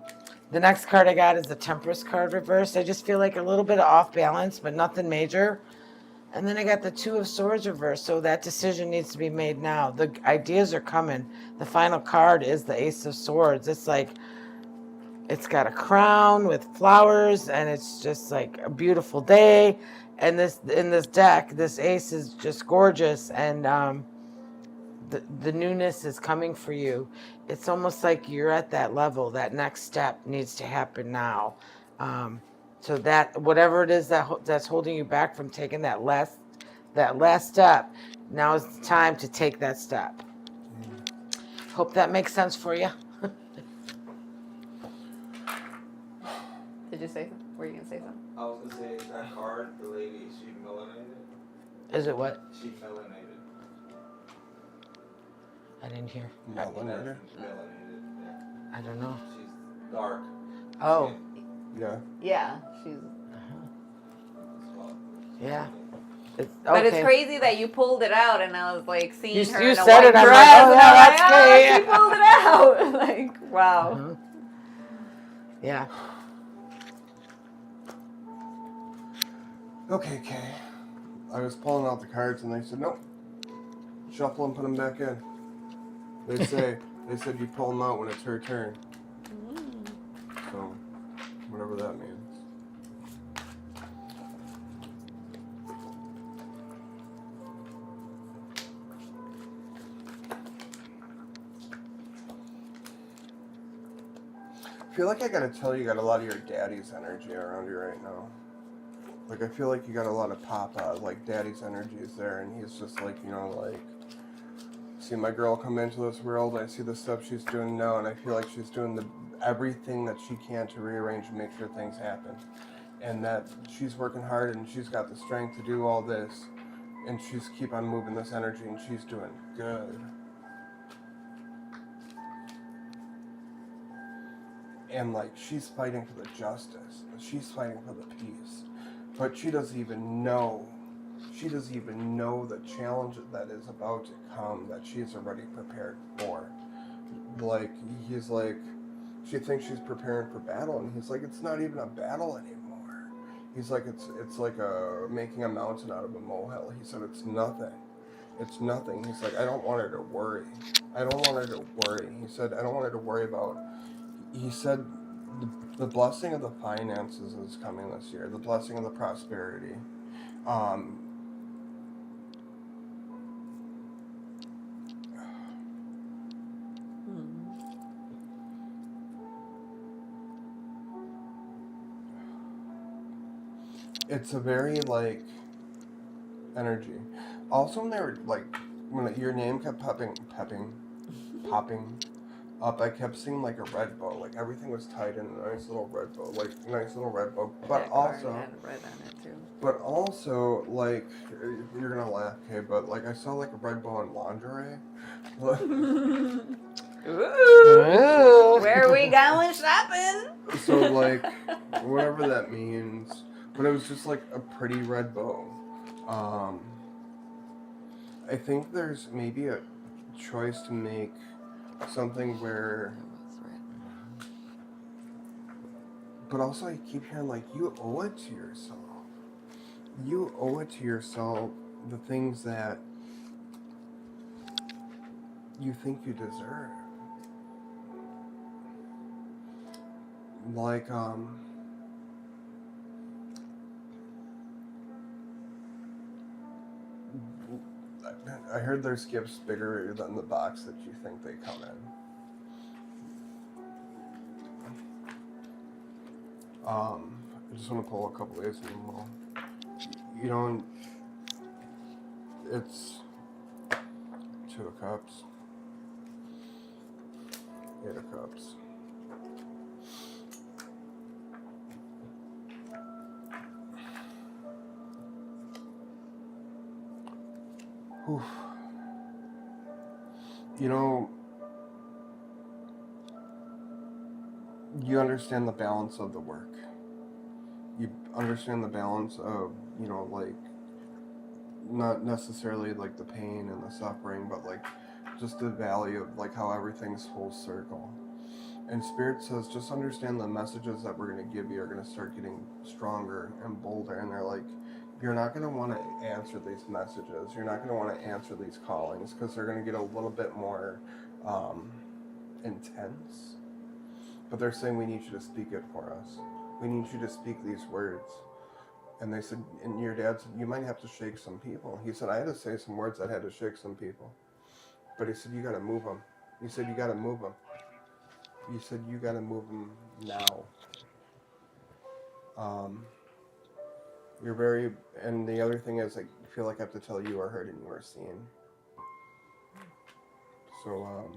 next card I got is the Temperance card reversed. I just feel like a little bit of off balance, but nothing major. And then I got the Two of Swords reversed, so that decision needs to be made now. The ideas are coming. The final card is the Ace of Swords. It's like It's got a crown with flowers, and it's just like a beautiful day. And this deck, this ace is just gorgeous, and the newness is coming for you. It's almost like you're at that level. That next step needs to happen now. So that whatever it is that's holding you back from taking that last step, now is the time to take that step. Hope that makes sense for you. Did you say something? Were you gonna say something? I was gonna say that card, the lady, is she melanated? Is it what? She melanated. I didn't hear. Melanated? Melanated, yeah. I don't know. She's dark. Oh, Yeah. Yeah, she's. yeah. It's, But it's okay. crazy that you pulled it out, and I was like seeing You- her you in a said white it, I'm like, dress, oh, and yeah, I'm that's like, good, yeah. she pulled it out. Like, wow. Mhm. Yeah. Okay, Kay. I was pulling out the cards and they said, nope. Shuffle and put them back in. They said you pull them out when it's her turn. So, whatever that means. I feel like I gotta tell you, got a lot of your daddy's energy around you right now. Like, I feel like you got a lot of Papa, like, daddy's energy is there, and he's just like, you know, like, see my girl come into this world, I see the stuff she's doing now, and I feel like she's doing everything that she can to rearrange and make sure things happen. And that she's working hard, and she's got the strength to do all this, and she's keep on moving this energy, and she's doing good. And, like, she's fighting for the justice. She's fighting for the peace. But she doesn't even know the challenge that is about to come that she's already prepared for. Like, he's like, she thinks she's preparing for battle, and he's like, it's not even a battle anymore. He's like, it's like making a mountain out of a molehill. He said, it's nothing. It's nothing. He's like, I don't want her to worry. I don't want her to worry. He said, I don't want her to worry about. He said, the blessing of the finances is coming this year. The blessing of the prosperity. It's a very, like, energy. Also, when they were, like, when your name kept popping up, I kept seeing, like, a red bow. Like, everything was tied in a nice little red bow. Like, nice little red bow. But That card also, had red on it too. but also, like, you're gonna laugh, okay, but, like, I saw, like, a red bow in lingerie. Ooh. Ooh. Where are we going shopping? So, like, whatever that means. But it was just, like, a pretty red bow. I think there's maybe a choice to make something where... But also, I keep hearing, like, you owe it to yourself. You owe it to yourself the things that you think you deserve. Like, I heard there's gifts bigger than the box that you think they come in. I just want to pull a couple of these and we'll, you know, it's 2 of Cups, 8 of Cups. Whew. You know, you understand the balance of the work. You understand the balance of, you know, like, not necessarily like the pain and the suffering, but like just the value of like how everything's full circle. And Spirit says, just understand the messages that we're going to give you are going to start getting stronger and bolder. And they're like, you're not going to want to answer these messages. You're not going to want to answer these callings because they're going to get a little bit more intense. but they're saying we need you to speak it for us. We need you to speak these words. And they said, and your dad said, you might have to shake some people. He said, I had to say some words that had to shake some people. But he said, you got to move them. He said, you got to move them. He said, you got to move them now. You're very, and the other thing is, I feel like I have to tell you are heard and you are seen. So,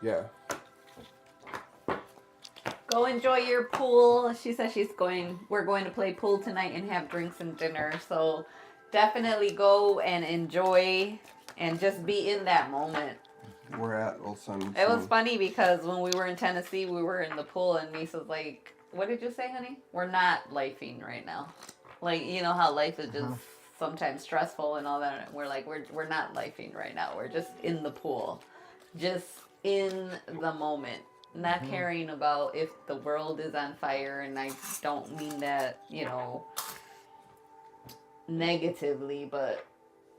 yeah. Go enjoy your pool. She says we're going to play pool tonight and have drinks and dinner. So definitely go and enjoy and just be in that moment. We're at Old Sun. It was funny because when we were in Tennessee, we were in the pool and Misa's like, what did you say, honey? We're not lifing right now. Like, you know how life is just sometimes stressful and all that. We're like, we're not lifing right now. We're just in the pool. Just in the moment. Not caring about if the world is on fire, and I don't mean that, you know, negatively, but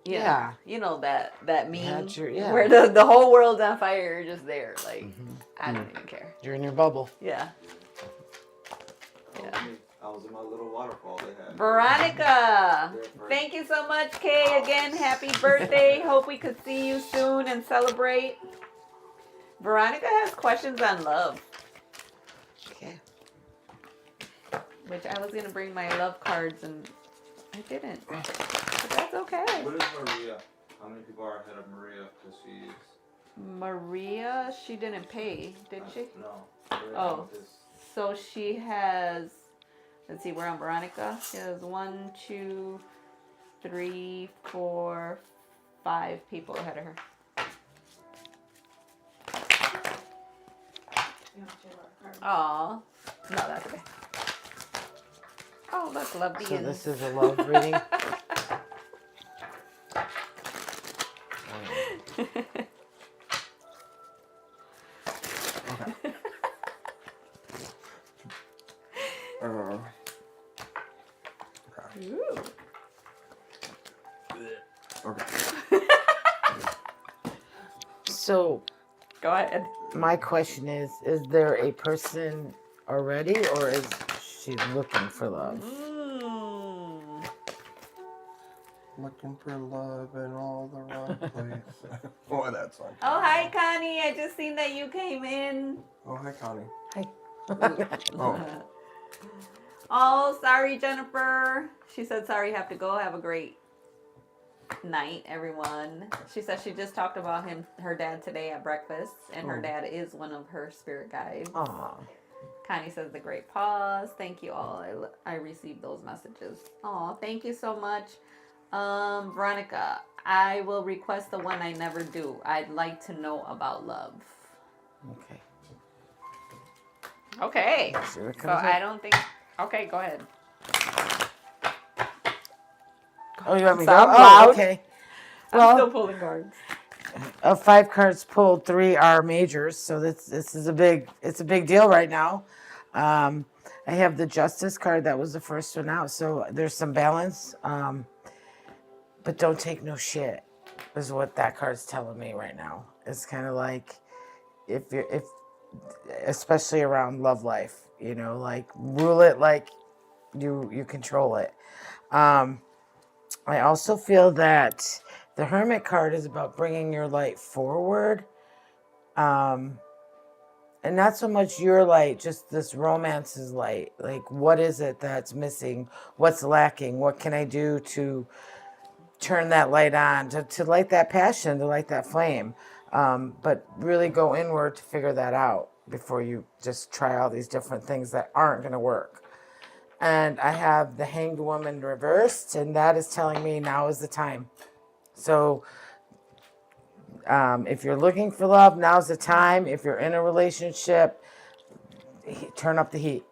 yeah, you know that meme where the whole world's on fire, you're just there, like I don't even care. You're in your bubble. Yeah. I was in my little waterfall they had. Veronica, thank you so much, Kay. Again, happy birthday. Hope we could see you soon and celebrate. Veronica has questions on love. Okay. Which I was going to bring my love cards and I didn't. But that's okay. What is Maria? How many people are ahead of Maria? Because she's... Maria, she didn't pay, did she? No. Oh. So she has, let's see, we're on Veronica. She has 1, 2, 3, 4, 5 people ahead of her. Oh, no, that's okay. Oh, look, love So beans. this is a love reading. Ooh. Okay. So Go ahead. my question is there a person already, or is she looking for love? Looking for love in all the wrong places. Oh, that song. Oh, hi, Connie. I just seen that you came in. Oh, hi, Connie. Hi. Oh, Oh, sorry, Jennifer. She said, sorry, have to go. Have a great night, everyone. She said she just talked about her dad today at breakfast, and her dad is one of her spirit guides. Aw. Connie says, the great pause. Thank you all. I received those messages. Oh, thank you so much. Veronica, I will request the one I never do. I'd like to know about love. Okay. Okay. See what So comes I up. don't think. Okay, go ahead. Oh, you want me to Sound go? loud. Oh, okay. I'm Well, still pulling cards. of 5 cards pulled, 3 are majors, so this is a big deal right now. I have the Justice card that was the first one out, so there's some balance. But don't take no shit, is what that card's telling me right now. It's kind of like if especially around love life, you know, like rule it like you control it. I also feel that the Hermit card is about bringing your light forward. And not so much your light, just this romance's light. Like, what is it that's missing? What's lacking? What can I do to turn that light on, to light that passion, to light that flame? But really go inward to figure that out before you just try all these different things that aren't going to work. And I have the Hanged Woman reversed, and that is telling me now is the time. So if you're looking for love, now's the time. If you're in a relationship, turn up the heat.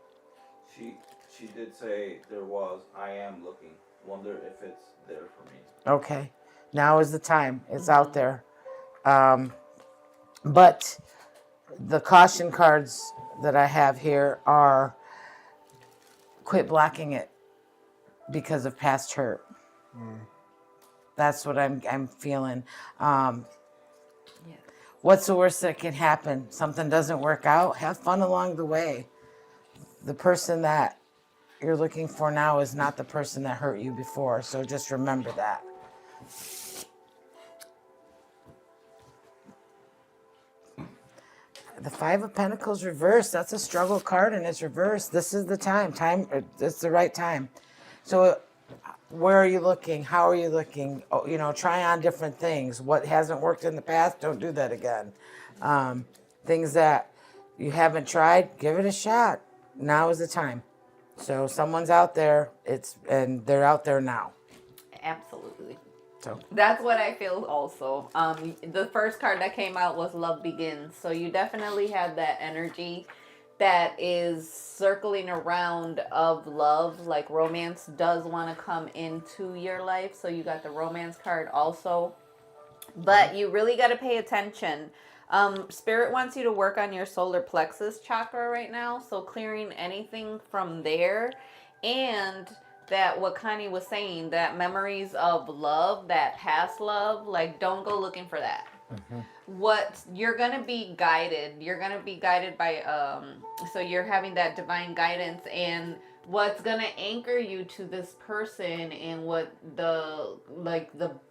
She did say I am looking. Wonder if it's there for me. Okay, now is the time. It's out there. But the caution cards that I have here are quit blocking it because of past hurt. That's what I'm feeling. what's the worst that can happen? Something doesn't work out. Have fun along the way. The person that you're looking for now is not the person that hurt you before. So just remember that. The Five of Pentacles reversed. That's a struggle card and it's reversed. This is the time. It's the right time. So where are you looking? How are you looking? Oh, try on different things. What hasn't worked in the past, don't do that again. Things that you haven't tried, give it a shot. Now is the time. So someone's out there. And they're out there now. Absolutely. So That's what I feel also. The first card that came out was Love Begins. So you definitely have that energy that is circling around of love. Like romance does want to come into your life. So you got the romance card also. But you really got to pay attention. Spirit wants you to work on your solar plexus chakra right now. So clearing anything from there. And that what Connie was saying, that memories of love, that past love, like don't go looking for that. What you're gonna be guided. You're gonna be guided by so you're having that divine guidance, and what's gonna anchor you to this person, and what the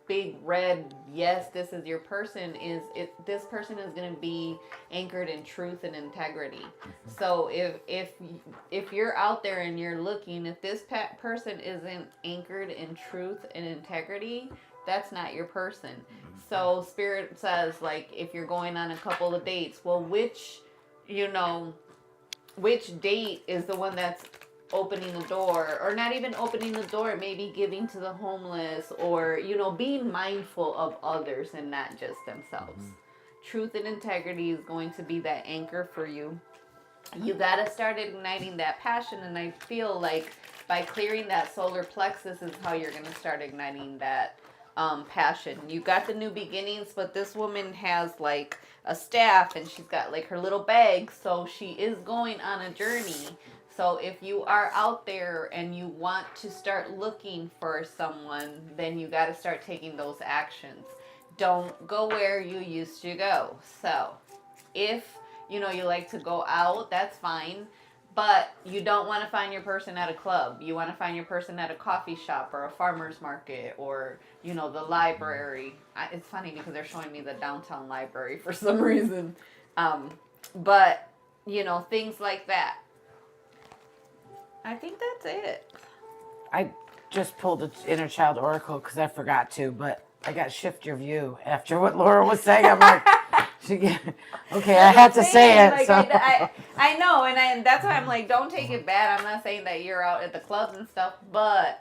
big red yes, this is your person, is it this person is gonna be anchored in truth and integrity. So if you're out there and you're looking, if this person isn't anchored in truth and integrity, that's not your person. So Spirit says, like, if you're going on a couple of dates, well, which date is the one that's opening the door, or not even opening the door, maybe giving to the homeless, or being mindful of others and not just themselves. Truth and integrity is going to be that anchor for you. You got to start igniting that passion, and I feel like by clearing that solar plexus is how you're going to start igniting that passion. You got the new beginnings, but this woman has like a staff and she's got like her little bag, so she is going on a journey. So if you are out there and you want to start looking for someone, then you got to start taking those actions. Don't go where you used to go. So if you like to go out, that's fine. But you don't want to find your person at a club. You want to find your person at a coffee shop or a farmer's market or, the library. It's funny because they're showing me the downtown library for some reason. But, things like that. I think that's it. I just pulled the inner child oracle because I forgot to, but I got shift your view after what Laura was saying. I'm like, okay, I had to say it. Like, so. I know, and that's why I'm like, don't take it bad. I'm not saying that you're out at the clubs and stuff, but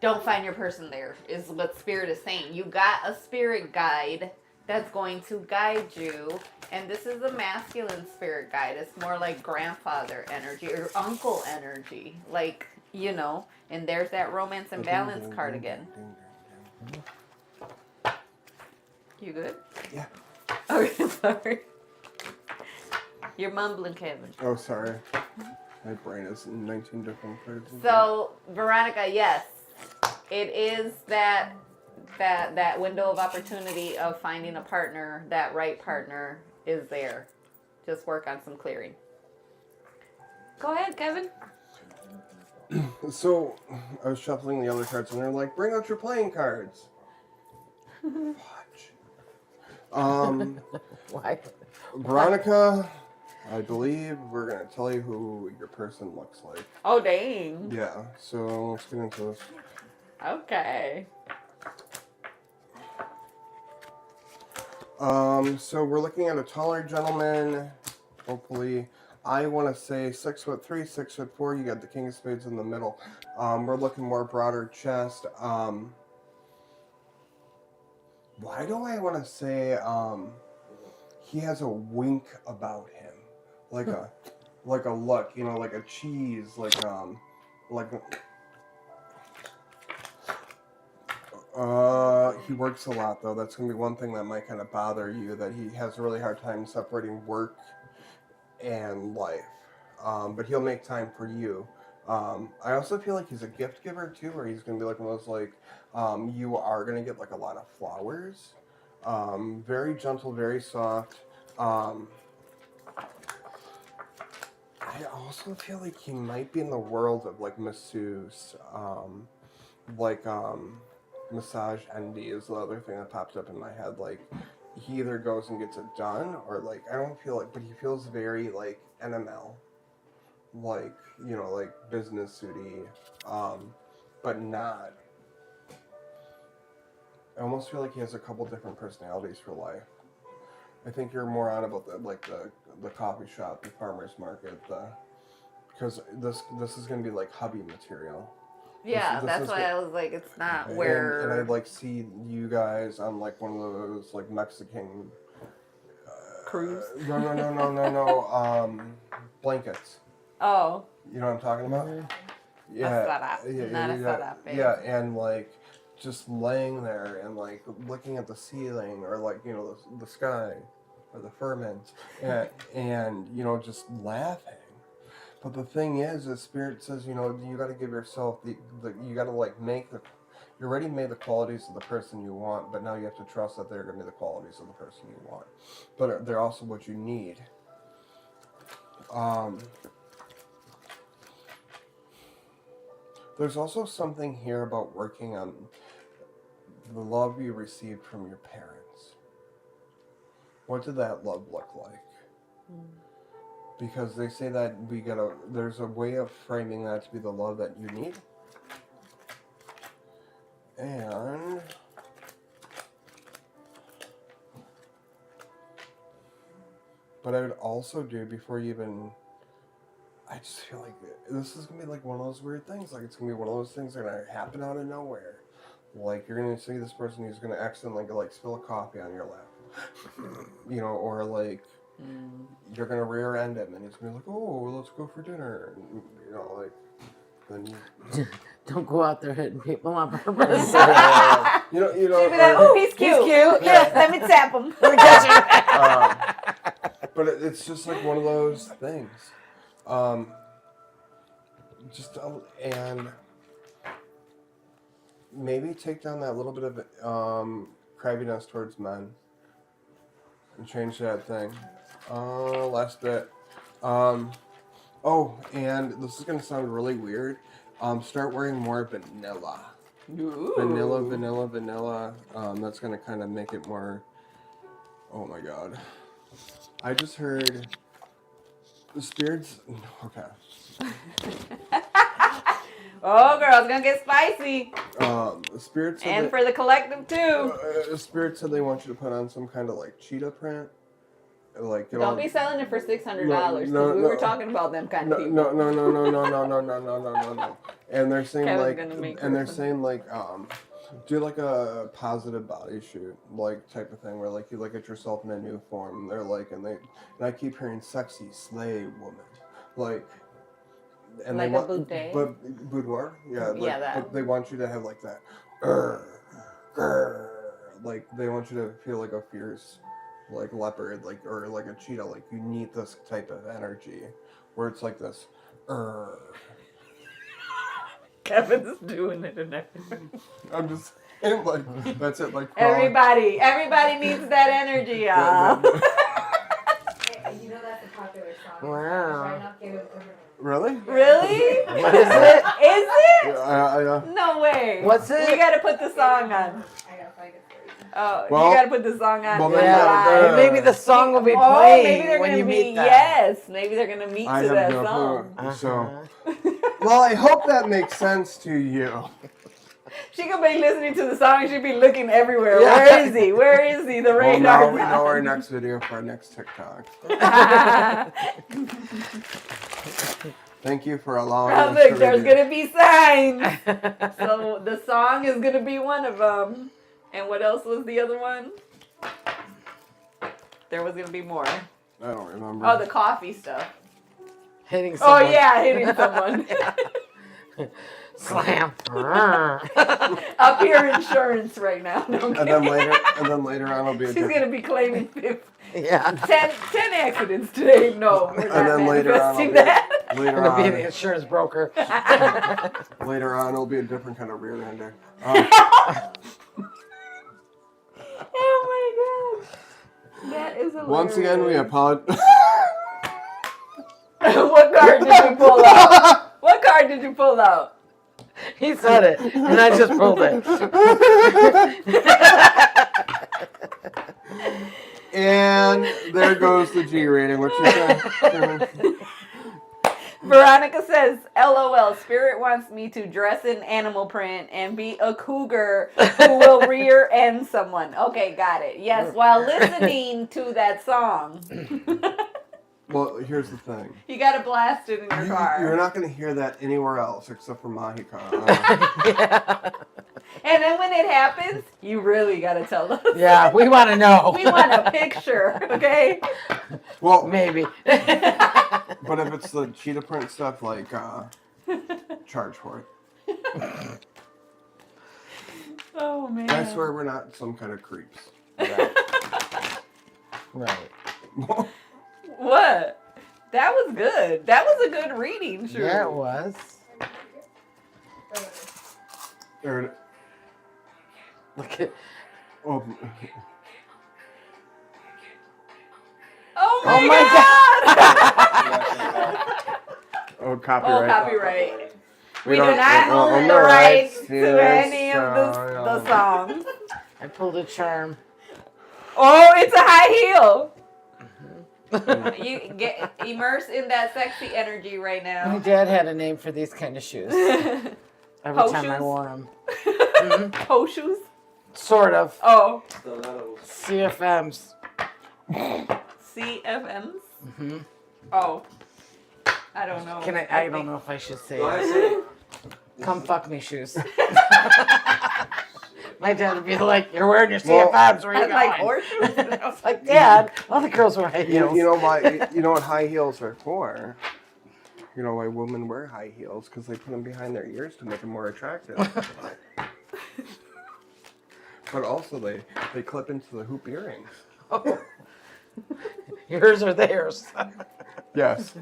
don't find your person there, is what Spirit is saying. You got a spirit guide that's going to guide you, and this is a masculine spirit guide. It's more like grandfather energy or uncle energy, like, and there's that romance and balance card again. You good? Yeah. Okay, sorry. You're mumbling, Kevin. Oh, sorry. My brain is in 19 different places. So, Veronica, yes, it is that window of opportunity of finding a partner. That right partner is there. Just work on some clearing. Go ahead, Kevin. So, I was shuffling the other cards and they're like, bring out your playing cards. Why? Veronica, I believe we're going to tell you who your person looks like. Oh, dang. Yeah, so let's get into this. Okay. So we're looking at a taller gentleman, hopefully. I want to say 6'3", 6'4". You got the King of Spades in the middle. We're looking more broader chest. Why do I want to say he has a wink about him, like a look, like a cheese, he works a lot though. That's gonna be one thing that might kind of bother you, that he has a really hard time separating work and life. But he'll make time for you. I also feel like he's a gift giver too, where he's gonna be like one of those, like, you are gonna get like a lot of flowers. Very gentle, very soft. I also feel like he might be in the world of like masseuse, like massage envy is the other thing that pops up in my head. Like he either goes and gets it done, or like I don't feel like, but he feels very like NML, like like business suity, but not. I almost feel like he has a couple different personalities for life. I think you're more on about the coffee shop, the farmer's market, because this is gonna be like hubby material. Yeah, This that's is why the- I was like, it's not and where. I like see you guys on like one of those like Mexican Cruise? no, blankets. Oh, You know what I'm talking about? setup, not a setup, eh? Yeah, and like just laying there and like looking at the ceiling or like the sky or the firmament and just laughing. But the thing is, the spirit says you got to give yourself the you got to like make the. You already made the qualities of the person you want, but now you have to trust that they're going to be the qualities of the person you want. But they're also what you need. There's also something here about working on the love you received from your parents. What did that love look like? Because they say that there's a way of framing that to be the love that you need. And but I would also do before you even. I just feel like this is gonna be like one of those weird things. Like it's gonna be one of those things that are gonna happen out of nowhere. Like you're gonna see this person who's gonna accidentally like spill a coffee on your lap, or like you're gonna rear end him and he's gonna be like, oh, let's go for dinner, and, like then you. Don't go out there hitting people on purpose. She'd be like, oh, he's cute. He's cute. Yeah, let me tap him. But it's just like one of those things. And maybe take down that little bit of crabiness towards men and change that thing. Last bit. Oh, and this is gonna sound really weird. Start wearing more vanilla. Ooh. Vanilla. That's gonna kind of make it more. Oh my god. I just heard the spirits. Okay. Oh, girl, it's gonna get spicy. The spirits. And for the collective too. The spirit said they want you to put on some kind of like cheetah print. Like Don't be selling it for $600 because we were talking about them kind of people. No. And they're saying do like a positive body shoot, like type of thing where like you look at yourself in a new form. They're like, and I keep hearing sexy slay woman, like. And like they a boudoir? Boudoir? Yeah. Yeah, that. But they want you to have like that. Like they want you to feel like a fierce, like leopard, like or like a cheetah. Like you need this type of energy, where it's like this. Kevin's doing it and everything. I'm just saying, like that's it. Like Everybody needs that energy, y'all. You know that's a popular song. Wow. Right now, give it to her. Really? Really? What is it? Is it? Yeah. No way. What's it? You gotta put the song on. I gotta find it for you. Oh, Well- you gotta put the song on. well, for then, live. And maybe the song will be Oh, playing maybe they're when gonna you be, meet them. yes, maybe they're gonna meet I to have that no song. clue. So, well, I hope that makes sense to you. She could be listening to the song. She'd be looking everywhere. Yeah. Where is he? Where is he? The Well, radar. now we know our next video for our next TikTok. Thank you for allowing Oh, us look, to there's review. gonna be signs. So the song is gonna be one of them. And what else was the other one? There was gonna be more. I don't remember. Oh, the coffee stuff. Hitting Oh someone. yeah, hitting someone. Slam. Up here, insurance right now. No and then later on, it'll be a She's different. gonna be claiming 10 Yeah. today. No, we're not And then later on, manifesting it'll be, that. later Gonna be the on, insurance broker. later on, it'll be a different kind of rear ender. Oh my That is hilarious. Once again, we apologize. What card did you pull out? What card did you pull out? He said it, and I just pulled it. And there goes the G rating. What you say? Veronica says, LOL, Spirit wants me to dress in animal print and be a cougar who will rear end someone. Okay, got it. Yes, while listening to that song. Well, here's the thing. You got to blast it in your car. You're not going to hear that anywhere else except for Majica. Yeah. And then when it happens, you really got to tell us. Yeah, we want to know. We want a picture, okay? Well, Maybe. but if it's the cheetah print stuff, like, charge for it. Oh, man. I swear we're not some kind of creeps. Right. What? That was good. That was a good reading, sure. Yeah, it was. Or, Look at. oh, Oh Oh my my God! oh, copyright. Oh, copyright. We do don't not own own the the rights rights to to any this of the songs. I pulled a charm. Oh, it's a high heel. You get immersed in that sexy energy right My now. dad had a name for these kind of shoes. Every Hoe time I shoes? wore them. Toe shoes? Sort of. Oh, Stilettos. CFMs. CFMs? Mm-hmm. Oh, I don't know. Can I don't know if I should say Go ahead, it. say it. Come fuck me shoes. My dad would be like, "You're wearing your Well, CFMs. Where are you I'm like going?" horseshoes. I was like, "Dad, all the girls wear high heels." You know why? You know what high heels are for? You know why women wear high heels? Because they put them behind their ears to make them more attractive. But also they clip into the hoop earrings. Oh. Yours or theirs? Yes.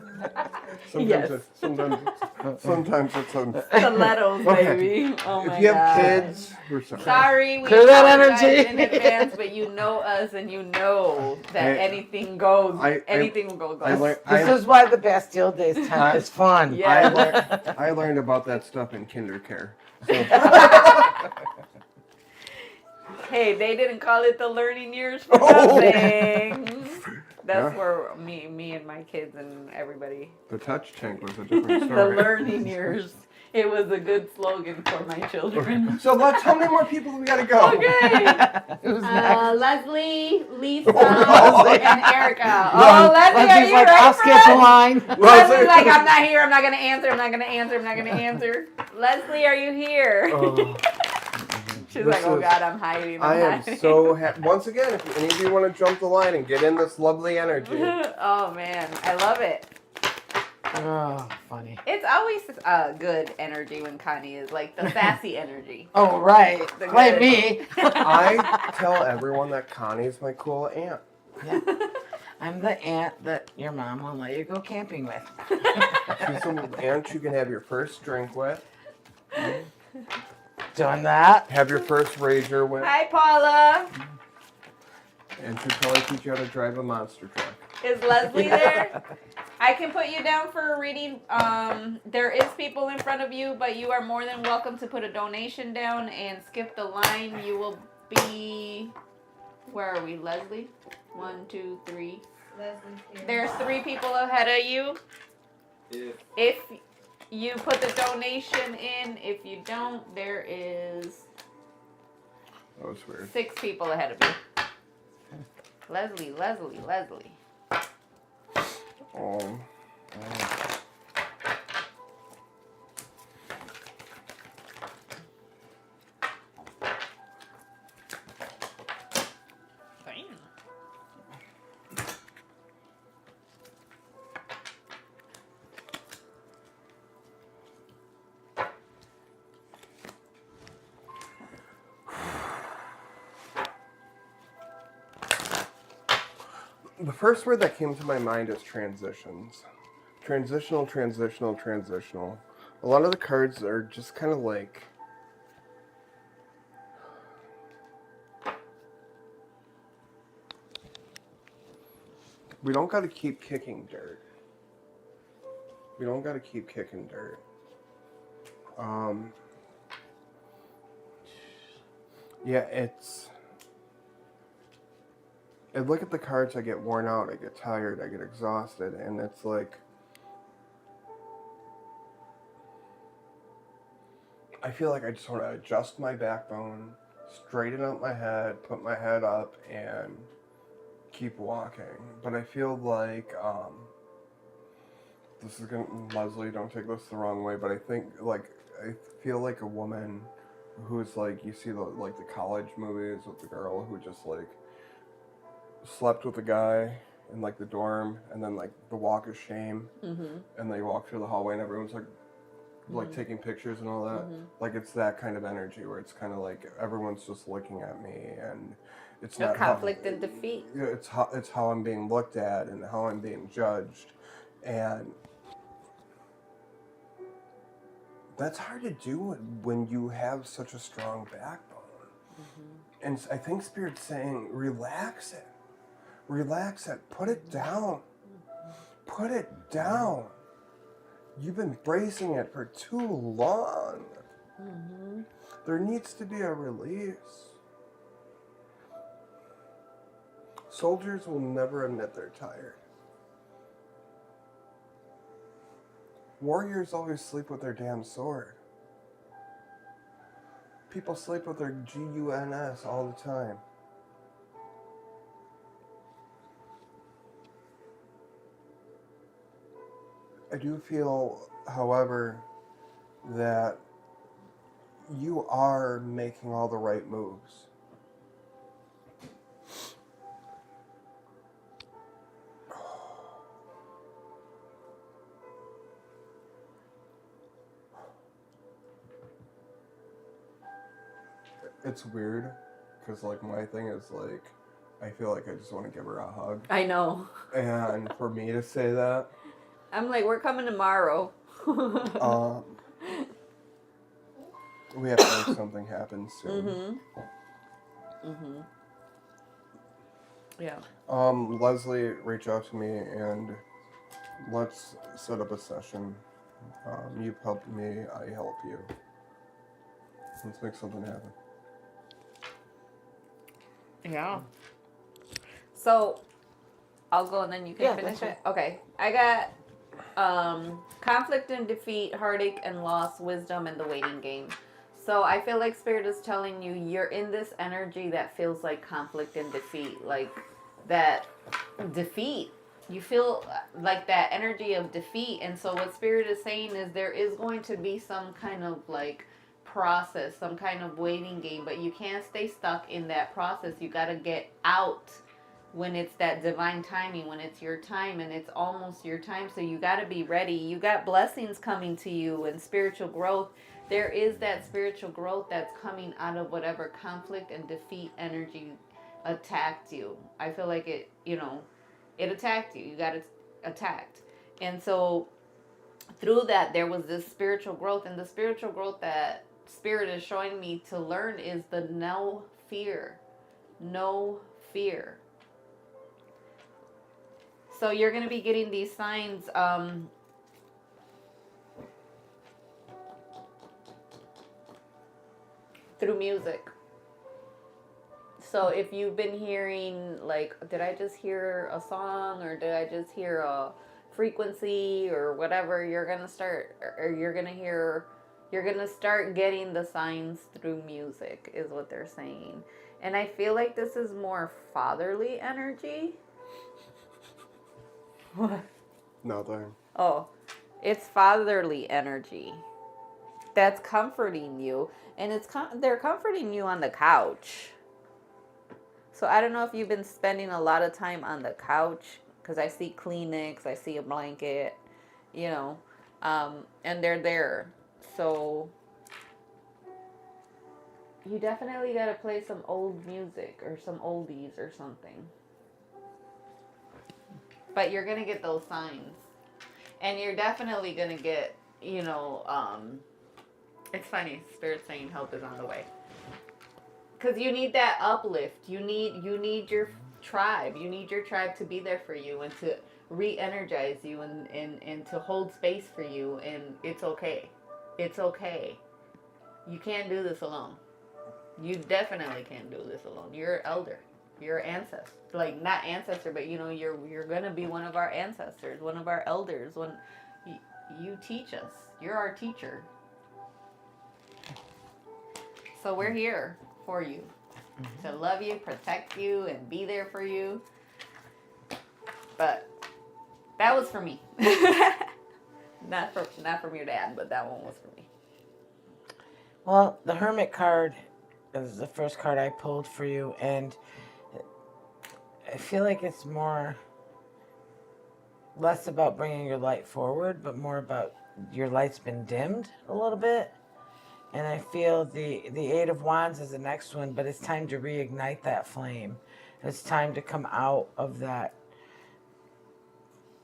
Yes. Sometimes it's on. Stilettos, baby. Oh my If you have God. kids, we're sorry. Sorry, we Clear that apologize energy. in advance, but you know us and you know that Hey, anything goes. I- Anything will go. I learned. This is why the Bastille Days time is fun. Yeah. I learned about that stuff in kindercare. So, Hey, they didn't call it the learning years for Oh. nothing. That's Yeah. where me and my kids and everybody. the touch tank was a different The story. learning years. It was a good slogan for my children. So how many more people do we gotta go? Okay. Who's next? Leslie, Lisa, Oh, no. and Erica. No. Oh, Leslie, are Leslie's you like, ready I'll for skip us? the line. Leslie's like, I'm not here. I'm not gonna answer. I'm not gonna answer. I'm not gonna answer. Leslie, are you here? Oh. She's This like, oh is- God, I'm hiding. I am hiding. so happy. Once again, if any of you want to jump the line and get in this lovely energy, Oh man, I love it. Oh, funny. It's always good energy when Connie is like the sassy energy. Oh, right. The Like good. me. I tell everyone that Connie's my cool aunt. Yeah. I'm the aunt that your mom will let you go camping with. She's the aunt you can have your first drink with, Doing that. have your first rager with, Hi, Paula. and she'll probably teach you how to drive a monster truck. Is Leslie there? I can put you down for a reading. There is people in front of you, but you are more than welcome to put a donation down and skip the line. You will be. Where are we, Leslie? 1, 2, 3. Leslie's here. There's 3 people ahead of you. If you put the donation in, if you don't, there is That was weird. 6 people ahead of you. Leslie. Oh. The first word that came to my mind is transitions. Transitional. A lot of the cards are just kind of like... We don't got to keep kicking dirt. We don't got to keep kicking dirt. Yeah, I look at the cards, I get worn out, I get tired, I get exhausted, and it's like, I feel like I just want to adjust my backbone, straighten up my head, put my head up, and keep walking. But I feel like, this is gonna, Leslie, don't take this the wrong way, but I feel like a woman who's like, you see the college movies with the girl who just like slept with a guy in like the dorm, and then like the walk of shame, and they walk through the hallway and everyone's like taking pictures and all that. Like it's that kind of energy where it's kind of like everyone's just looking at me, and it's not conflict and defeat. It's how I'm being looked at and how I'm being judged, and that's hard to do when you have such a strong backbone. And I think Spirit's saying, relax it. Relax it. Put it down. Put it down. You've been bracing it for too long. There needs to be a release. Soldiers will never admit they're tired. Warriors always sleep with their damn sword. People sleep with their guns all the time. I do feel, however, that you are making all the right moves. It's weird, because, like, my thing is, like, I feel like I just want to give her a hug. I know. And for me to say that... I'm like, we're coming tomorrow. We have to make something happen soon. Yeah. Leslie, reach out to me, and let's set up a session. You've helped me, I help you. Let's make something happen. Yeah. So, I'll go and then you can finish it. Okay. I got conflict and defeat, heartache and loss, wisdom, and the waiting game. So I feel like Spirit is telling you you're in this energy that feels like conflict and defeat, like that defeat. You feel like that energy of defeat. And so what Spirit is saying is there is going to be some kind of like process, some kind of waiting game, but you can't stay stuck in that process. You got to get out when it's that divine timing, when it's your time and it's almost your time. So you got to be ready. You got blessings coming to you and spiritual growth. There is that spiritual growth that's coming out of whatever conflict and defeat energy attacked you. I feel like it, it attacked you. You got attacked. And so through that, there was this spiritual growth, and the spiritual growth that Spirit is showing me to learn is the no fear. No fear. So you're going to be getting these signs through music. So if you've been hearing, like, did I just hear a song or did I just hear a frequency or whatever, you're going to start, or you're going to start getting the signs through music is what they're saying. And I feel like this is more fatherly energy. What? Nothing. Oh, it's fatherly energy that's comforting you, and they're comforting you on the couch. So I don't know if you've been spending a lot of time on the couch, because I see Kleenex, I see a blanket, and they're there. So you definitely got to play some old music or some oldies or something. But you're going to get those signs. And you're definitely going to get, it's funny, Spirit saying help is on the way. Because you need that uplift. You need tribe. You need your tribe to be there for you and to re-energize you and to hold space for you. And it's okay. It's okay. You can't do this alone. You definitely can't do this alone. You're an elder. You're an ancestor. Like, not ancestor, but you're gonna be one of our ancestors, one of our elders. When you teach us, you're our teacher. So we're here for you, to love you, protect you, and be there for you. But that was for me. Not from your dad, but that one was for me. Well, the Hermit card is the first card I pulled for you, and I feel like it's less about bringing your light forward, but more about your light's been dimmed a little bit. And I feel the Eight of Wands is the next one, but it's time to reignite that flame. It's time to come out of that,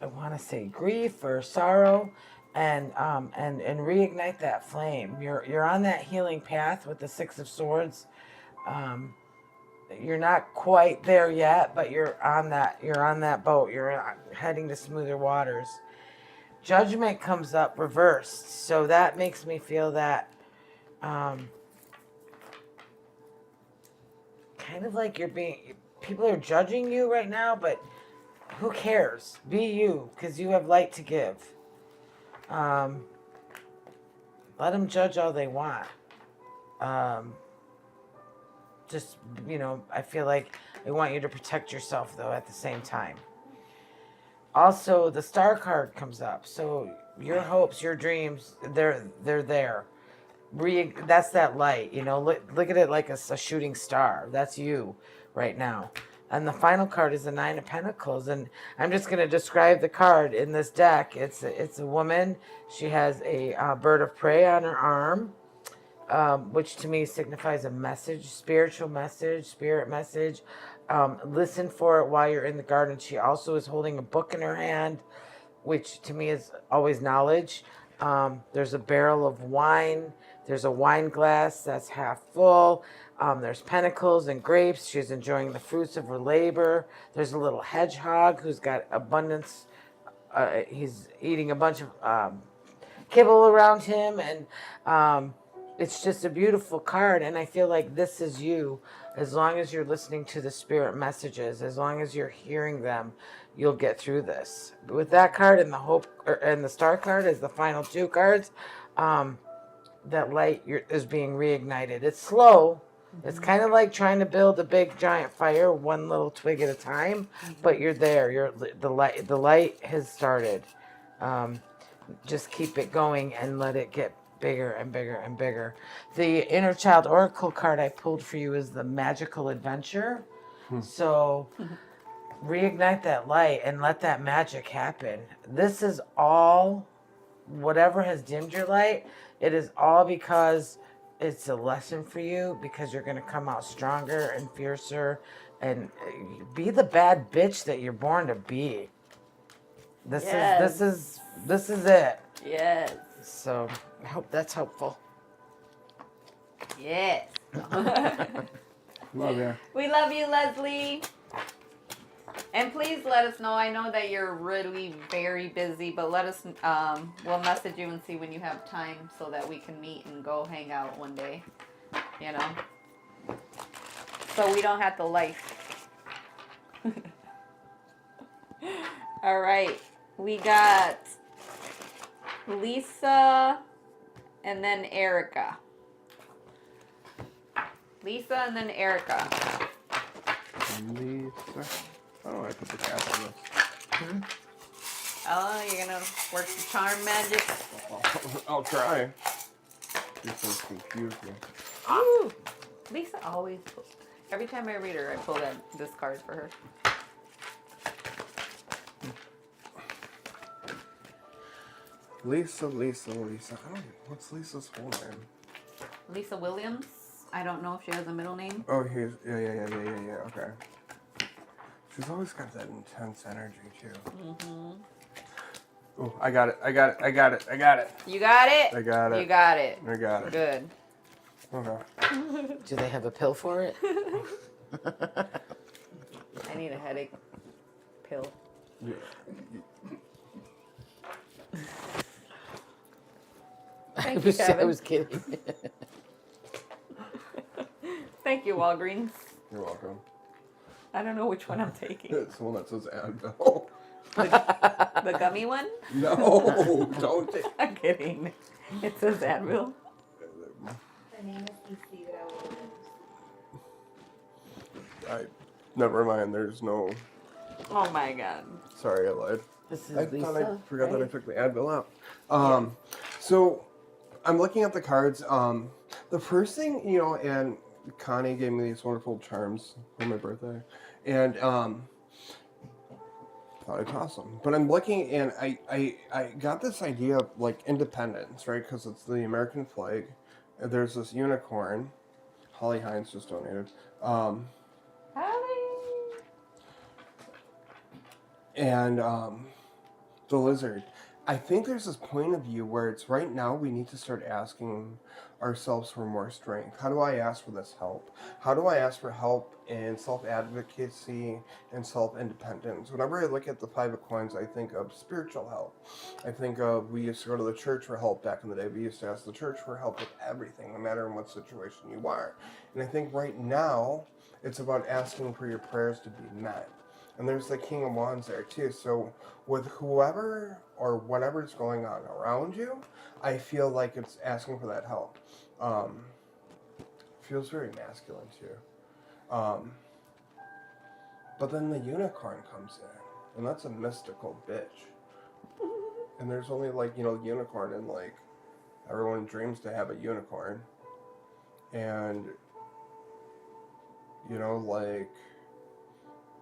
I want to say, grief or sorrow, and reignite that flame. You're on that healing path with the Six of Swords. You're not quite there yet, but you're on that boat. You're heading to smoother waters. Judgment comes up reversed, so that makes me feel that kind of like people are judging you right now, but who cares? Be you, because you have light to give. Let them judge all they want. Just, I feel like I want you to protect yourself, though, at the same time. Also, the Star card comes up. So your hopes, your dreams, they're there. That's that light, look at it like a shooting star. That's you right now. And the final card is the Nine of Pentacles. And I'm just going to describe the card in this deck. It's a woman. She has a bird of prey on her arm, which to me signifies a message, spiritual message, spirit message. Listen for it while you're in the garden. She also is holding a book in her hand, which to me is always knowledge. There's a barrel of wine. There's a wine glass that's half full. There's pentacles and grapes. She's enjoying the fruits of her labor. There's a little hedgehog who's got abundance. He's eating a bunch of kibble around him. And it's just a beautiful card. And I feel like this is you. As long as you're listening to the spirit messages, as long as you're hearing them, you'll get through this. With that card and the hope and the Star card as the final two cards, that light is being reignited. It's slow. Mm-hmm. It's kind of like trying to build a big giant fire, one little twig at a time. Mm-hmm. But you're there. The light has started. Just keep it going and let it get bigger and bigger and bigger. The Inner Child Oracle card I pulled for you is the Magical Adventure. So reignite that light and let that magic happen. This is all, whatever has dimmed your light, it is all because it's a lesson for you, because you're going to come out stronger and fiercer and be the bad bitch that you're born to be. This is it. Yes. So I hope that's helpful. Yes. Love you. We love you, Leslie. And please let us know. I know that you're really very busy, but let us, we'll message you and see when you have time so that we can meet and go hang out one day, So we don't have to life. All right. We got Lisa and then Erica. Lisa and then Erica. Lisa. Oh, I put the cap on this. Oh, you're gonna work the charm magic? I'll try. This one's confused me. Ooh, Lisa always pulls. Every time I read her, I pull this card for her. Lisa. I don't know. What's Lisa's whole name? Lisa Williams. I don't know if she has a middle name. Oh, yeah. Okay. She's always got that intense energy, too. Mm-hmm. Oh, I got it. You got it? I got it. You got it. I got it. Good. Okay. Do they have a pill for it? I need a headache pill. Yeah. Thank you, I Kevin. was kidding. Thank you, Walgreens. You're welcome. I don't know which one I'm taking. It's the one that says Advil. The gummy one? No, don't take. I'm kidding. It says Advil. The name is EC that I will use. Never mind. There's no. Oh my god. Sorry, I lied. This is I Lisa. thought I forgot that I right? took the Advil out. So I'm looking at the cards. The first thing, and Connie gave me these wonderful charms for my birthday, and thought I'd toss them. But I'm looking, and I got this idea of like independence, right? Because it's the American flag. And there's this unicorn. Holly Hines just donated. Holly. And the lizard. I think there's this point of view where it's right now we need to start asking ourselves for more strength. How do I ask for this help? How do I ask for help in self-advocacy and self-independence? Whenever I look at the Five of Coins, I think of spiritual help. I think of, we used to go to the church for help back in the day. We used to ask the church for help with everything, no matter in what situation you are. And I think right now, it's about asking for your prayers to be met. And there's the King of Wands there too. So with whoever or whatever's going on around you, I feel like it's asking for that help. Feels very masculine too. But then the unicorn comes in, and that's a mystical bitch. And there's only unicorn, and everyone dreams to have a unicorn. And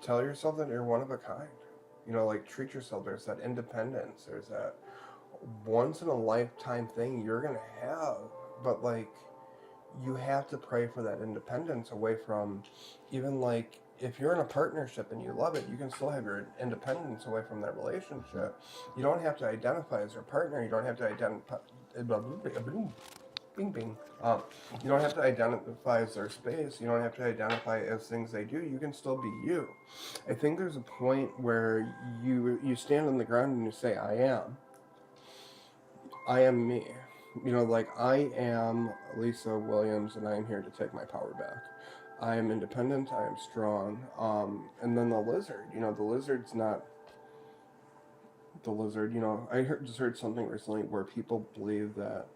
tell yourself that you're one of a kind. Treat yourself. There's that independence. There's that once in a lifetime thing you're going to have. But, you have to pray for that independence away from even, if you're in a partnership and you love it, you can still have your independence away from that relationship. You don't have to identify as your partner. You don't have to identify... Bing, bing. You don't have to identify as their space. You don't have to identify as things they do. You can still be you. I think there's a point where you stand on the ground and you say, I am me. I am Lisa Williams, and I am here to take my power back. I am independent. I am strong. And then the lizard. The lizard's not the lizard. I just heard something recently where people believe that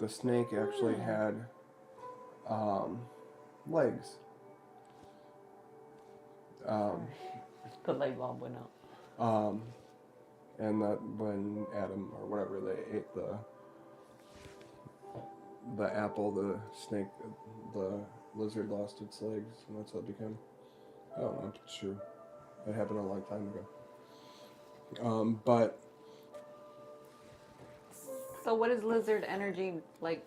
the snake actually had legs. The leg bulb went out. And that when Adam or whatever, they ate the apple, the snake, the lizard lost its legs, and that's how it became. I don't know if it's true. It happened a long time ago. But So what is lizard energy like?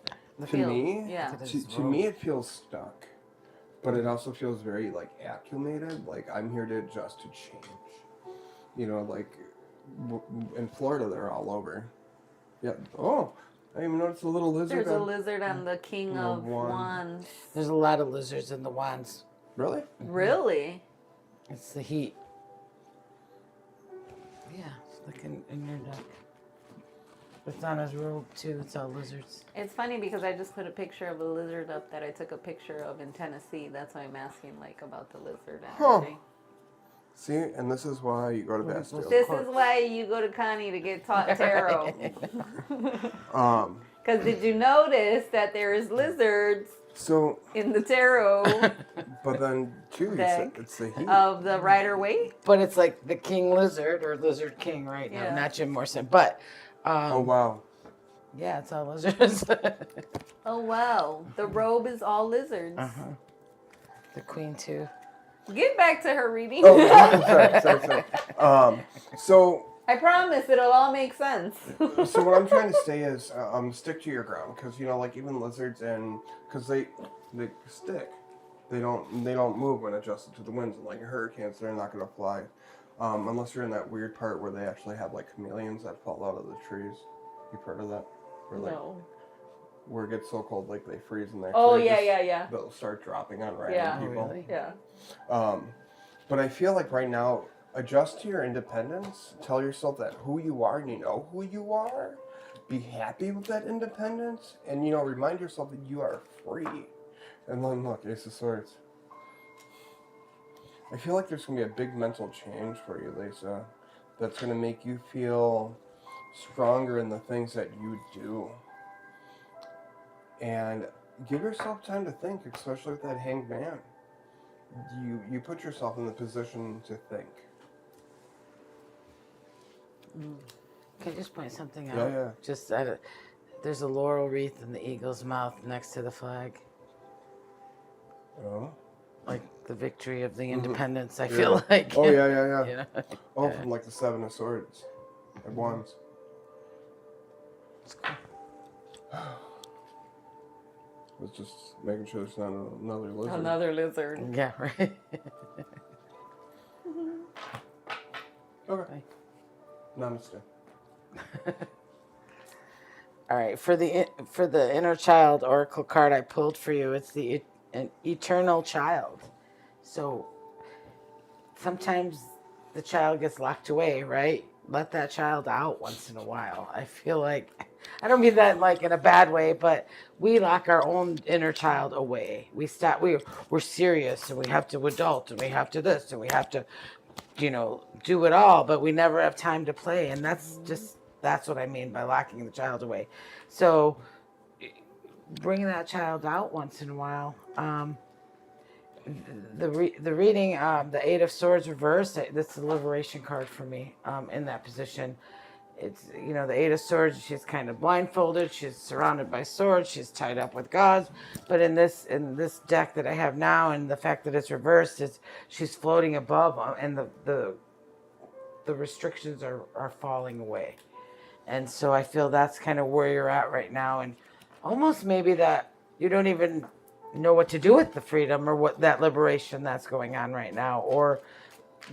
to me, Yeah. to me, it feels stuck, but it also feels very acclimated. I'm here to adjust to change. In Florida, they're all over. Yeah. Oh, I even noticed a little lizard. There's a lizard on the King of Wands. Wands. There's a lot of lizards in the wands. Really? Really? It's the heat. Yeah, it's like in your deck. It's on his robe too. It's all lizards. It's funny because I just put a picture of a lizard up that I took a picture of in Tennessee. That's why I'm asking about the lizard energy. See, and this is why you go to Bastille. This is why you go to Connie to get taught tarot. Because did you notice that there's lizards in the tarot but then too, you said deck it's the heat. of the Rider-Waite? But it's like the king lizard or lizard king right now, Yeah. not Jim Morrison. But Oh wow. yeah, it's all lizards. Oh wow, the robe is all lizards. The queen too. Get back to her reading. Oh, sorry. So I promise it'll all make sense. so what I'm trying to say is, stick to your ground, because even lizards, and because they stick, they don't move when adjusted to the winds. And hurricanes, they're not going to fly, unless you're in that weird part where they actually have chameleons that fall out of the trees. You've heard of that? No. Where it gets so cold, they freeze and they Oh actually yeah. they'll start dropping on random Yeah. people. Really? Yeah. But I feel like right now, adjust to your independence. Tell yourself that who you are and you know who you are. Be happy with that independence. And, remind yourself that you are free. And then look, Ace of Swords. I feel like there's going to be a big mental change for you, Lisa. That's going to make you feel stronger in the things that you do. And give yourself time to think, especially with that Hanged Man. You put yourself in the position to think. Can I just point something out? Yeah. Just there's a laurel wreath in the eagle's mouth next to the flag. Oh. Like the victory of the Mhm. independence, I Yeah. feel like. Oh, yeah. You know? Oh, Yeah. from like the Seven of Swords. At Wands. It's cool. I was just making sure there's not another lizard. Another lizard. Yeah, right. Okay. Namaste. All right, for the inner child oracle card I pulled for you, it's an eternal child. So sometimes the child gets locked away, right? Let that child out once in a while. I feel like, I don't mean that like in a bad way, but we lock our own inner child away. We're serious and we have to adult and we have to this and we have to, do it all, but we never have time to play. And that's what I mean by locking the child away. So bring that child out once in a while. The reading, the Eight of Swords reversed, that's the liberation card for me in that position. It's, the Eight of Swords, she's kind of blindfolded, she's surrounded by swords, she's tied up with gods. But in this deck that I have now, and the fact that it's reversed, is she's floating above, and the restrictions are falling away. And so I feel that's kind of where you're at right now, and almost maybe that you don't even know what to do with the freedom or what that liberation that's going on right now, or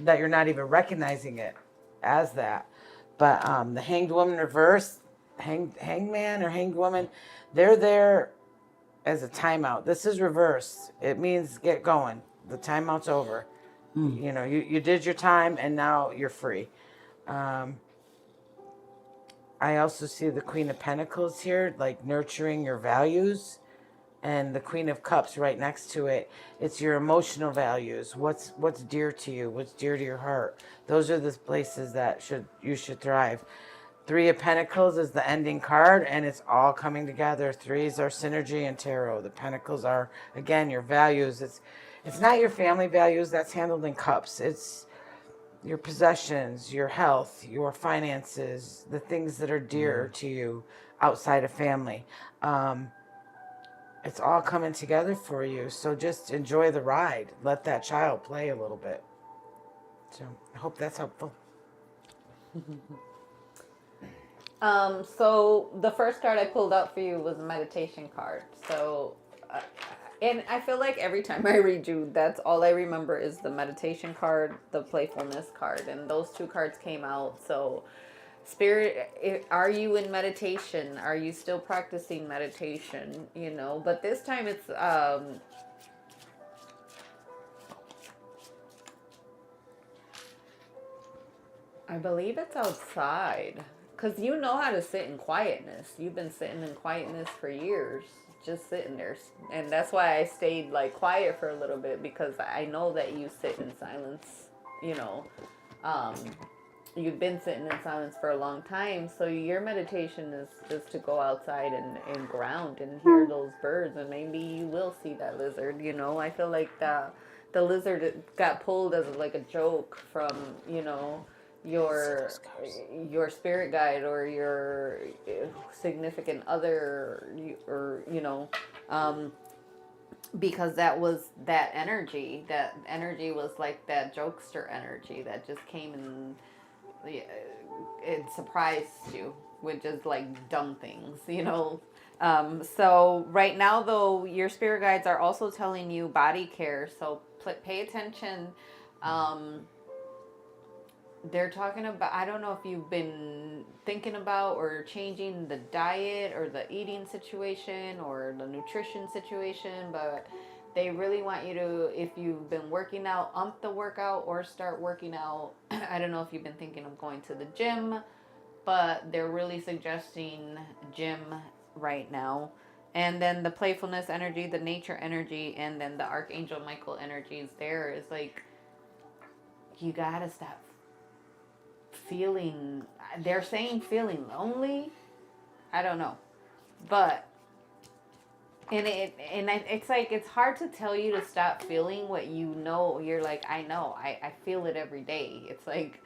that you're not even recognizing it as that. But the Hanged Woman reverse, Hangman or Hanged Woman, they're there as a timeout. This is reverse. It means get going. The timeout's over. You did your time and now you're free. I also see the Queen of Pentacles here, like nurturing your values, and the Queen of Cups right next to it. It's your emotional values. What's dear to you? What's dear to your heart? Those are the places that you should thrive. Three of Pentacles is the ending card, and it's all coming together. Threes are synergy and tarot. The Pentacles are, again, your values. It's not your family values. That's handled in Cups. It's your possessions, your health, your finances, the things that are dear to you outside of family. It's all coming together for you. So just enjoy the ride. Let that child play a little bit. So I hope that's helpful. So the first card I pulled out for you was a meditation card. So, and I feel like every time I read you, that's all I remember is the meditation card, the playfulness card, and those two cards came out. So, Spirit, are you in meditation? Are you still practicing meditation? But this time it's I believe it's outside. Because you know how to sit in quietness. You've been sitting in quietness for years. Just sitting there. And that's why I stayed quiet for a little bit. Because I know that you sit in silence. You've been sitting in silence for a long time. So your meditation is just to go outside and ground and hear those birds. And maybe you will see that lizard. I feel like the lizard got pulled as a joke from, your spirit guide or your significant other, or because that energy was like that jokester energy that just came and it surprised you with just dumb things. So right now though, your spirit guides are also telling you body care, so pay attention. They're talking about, I don't know if you've been thinking about or changing the diet or the eating situation or the nutrition situation, but They really want you to, if you've been working out, ump the workout or start working out. I don't know if you've been thinking of going to the gym, but they're really suggesting gym right now. And then the playfulness energy, the nature energy, and then the Archangel Michael energies there is like, you gotta stop feeling, they're saying feeling lonely. I don't know. But it's like it's hard to tell you to stop feeling what you know. You're like, I know, I feel it every day. It's like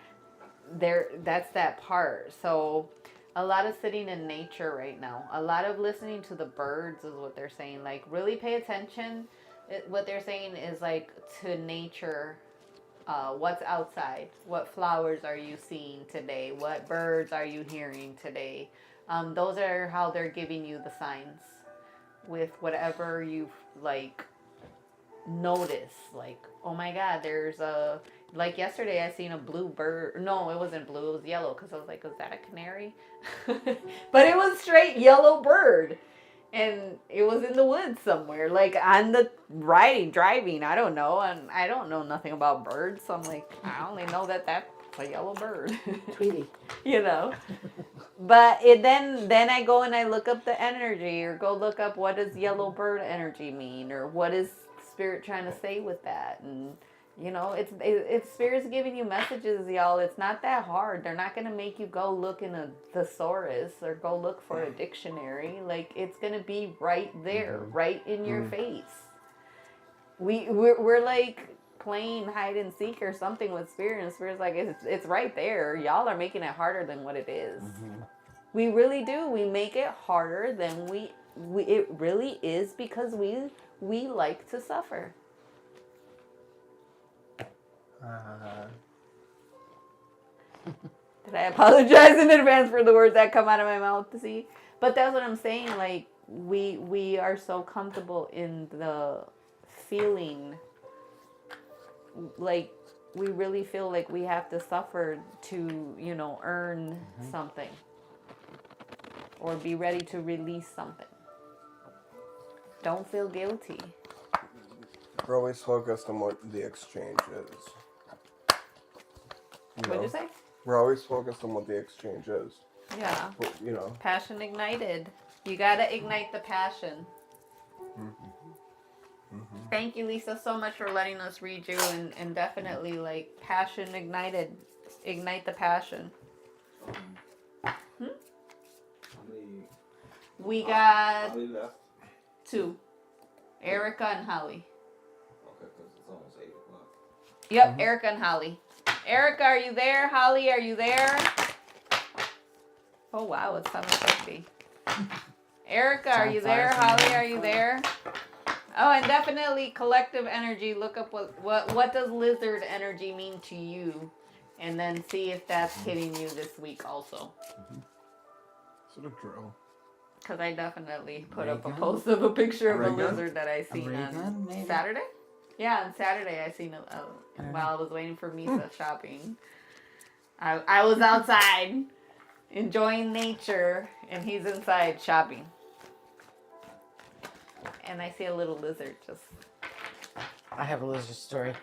that's that part. So a lot of sitting in nature right now, a lot of listening to the birds is what they're saying. Like really pay attention. What they're saying is like to nature. What's outside? What flowers are you seeing today? What birds are you hearing today? Those are how they're giving you the signs with whatever you've like notice. Like, oh my god, there's a, like yesterday I seen a blue bird. No, it wasn't blue, it was yellow, because I was like, was that a canary? But it was straight yellow bird, and it was in the woods somewhere, like on the driving, I don't know, and I don't know nothing about birds, so I'm like, I only know that that's a yellow bird. Tweety. You know. But then I go and I look up the energy, or go look up what does yellow bird energy mean, or what is spirit trying to say with that. And you know, it's spirit's giving you messages, y'all. It's not that hard. They're not gonna make you go look in a thesaurus or go look for a dictionary. Like, it's gonna be right there, right in your face. We're like playing hide and seek or something with spirit, and spirit's like, it's right there. Y'all are making it harder than what it is. We really do. We make it harder than we it really is, because we like to suffer. Did I apologize in advance for the words that come out of my mouth to see? But that's what I'm saying. Like, we are so comfortable in the feeling, like we really feel like we have to suffer to, you know, earn something or be ready to release something. Don't feel guilty. We're always focused on what the exchange is. What'd you say? We're always focused on what the exchange is. Yeah. But, you know. Passion ignited. You gotta ignite the passion. Thank you, Lisa, so much for letting us read you, and definitely, like, passion ignited. Ignite the passion. We got How many left? 2. Erica and Holly. Okay, because it's almost 8 o'clock. Yep, Erica and Holly. Erica, are you there? Holly, are you there? Oh, wow, it's 7:50. Erica, are you there? Holly, are you there? Oh, and definitely collective energy. Look up what does lizard energy mean to you, and then see if that's hitting you this week also. Sort of drill. Because I definitely put up a Ray gun? post of a picture of a Ray gun? lizard that I seen ray on gun, maybe? Saturday. Yeah, on Saturday I seen don't while I was waiting for Misa shopping. I was outside enjoying nature, and he's inside shopping. And I see a little lizard just... I have a lizard story.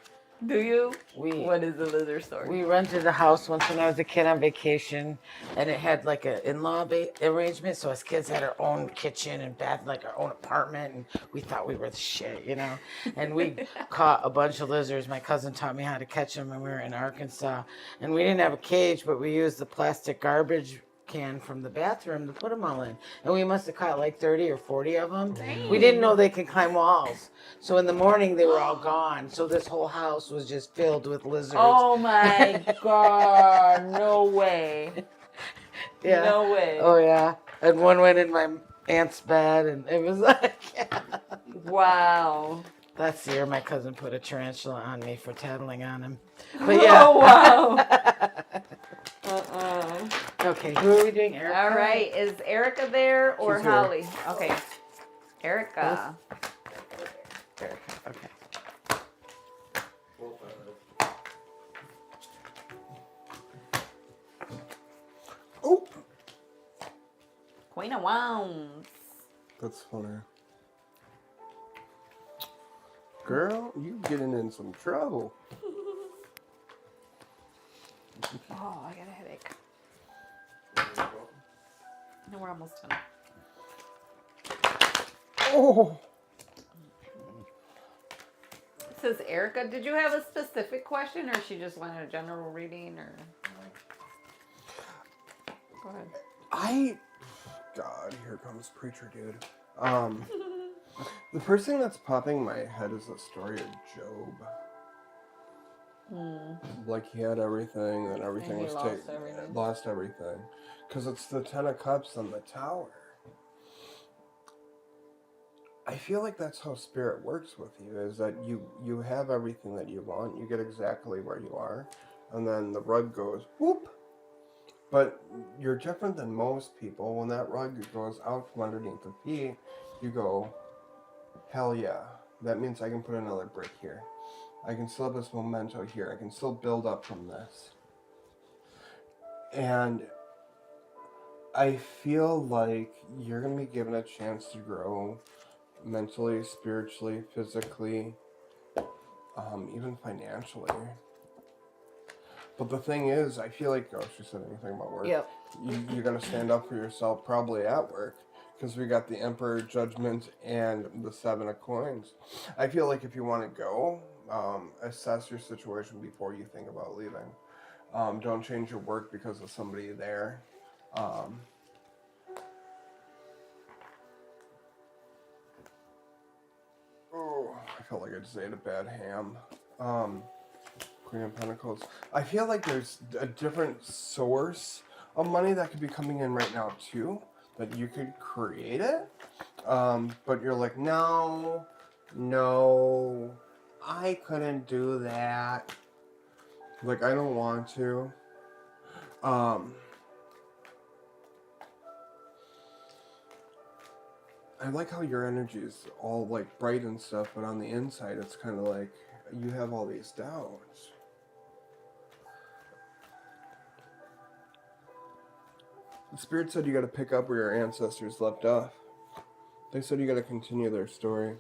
Do you? What is the lizard story? We rented a house once when I was a kid on vacation, and it had like an in-law arrangement. So us kids had our own kitchen and bath, like our own apartment, and we thought we were the shit, you know. And we caught a bunch of lizards. My cousin taught me how to catch them when we were in Arkansas, and we didn't have a cage, but we used the plastic garbage can from the bathroom to put them all in, and we must have caught like 30 or 40 of them. Dang. We didn't know they could climb walls, so in the morning they were all gone, so this whole house was just filled with lizards. Oh my god, no way. Yeah. No way. Oh yeah, and one went in my aunt's bed, and it was like Wow. that's the year my cousin put a tarantula on me for tattling on him. But yeah. Oh wow. Okay, who are we doing, Erica? All right, is Erica there or She's here. Holly? Okay, Erica. Erica. Okay. Oh! Queen of Wands. That's funny. Girl, you getting in some trouble. Oh, I got a headache. No, we're almost done. Oh, Says Erica, did you have a specific question, or she just wanted a general reading, or? Go ahead. God, here comes preacher dude. The first thing that's popping in my head is the story of Job. Like he had everything, and everything And he was lost taken. everything. Lost everything, because it's the Ten of Cups on the tower. I feel like that's how spirit works with you, is that you have everything that you want, you get exactly where you are, and then the rug goes whoop. But you're different than most people. When that rug goes out from underneath the feet, you go, hell yeah, that means I can put another brick here. I can still have this memento here. I can still build up from this. And I feel like you're going to be given a chance to grow mentally, spiritually, physically, even financially. But the thing is, I feel like, oh, she said anything about work. Yep. You're going to stand up for yourself probably at work, because we got the Emperor, Judgment, and the Seven of Coins. I feel like if you want to go, assess your situation before you think about leaving. Don't change your work because of somebody there. Oh, I felt like I just ate a bad ham. Queen of Pentacles. I feel like there's a different source of money that could be coming in right now too, that you could create it. But you're like, no, I couldn't do that. Like, I don't want to. I like how your energy is all like bright and stuff, but on the inside it's kind of like you have all these doubts. The Spirit said you got to pick up where your ancestors left off. They said you got to continue their story.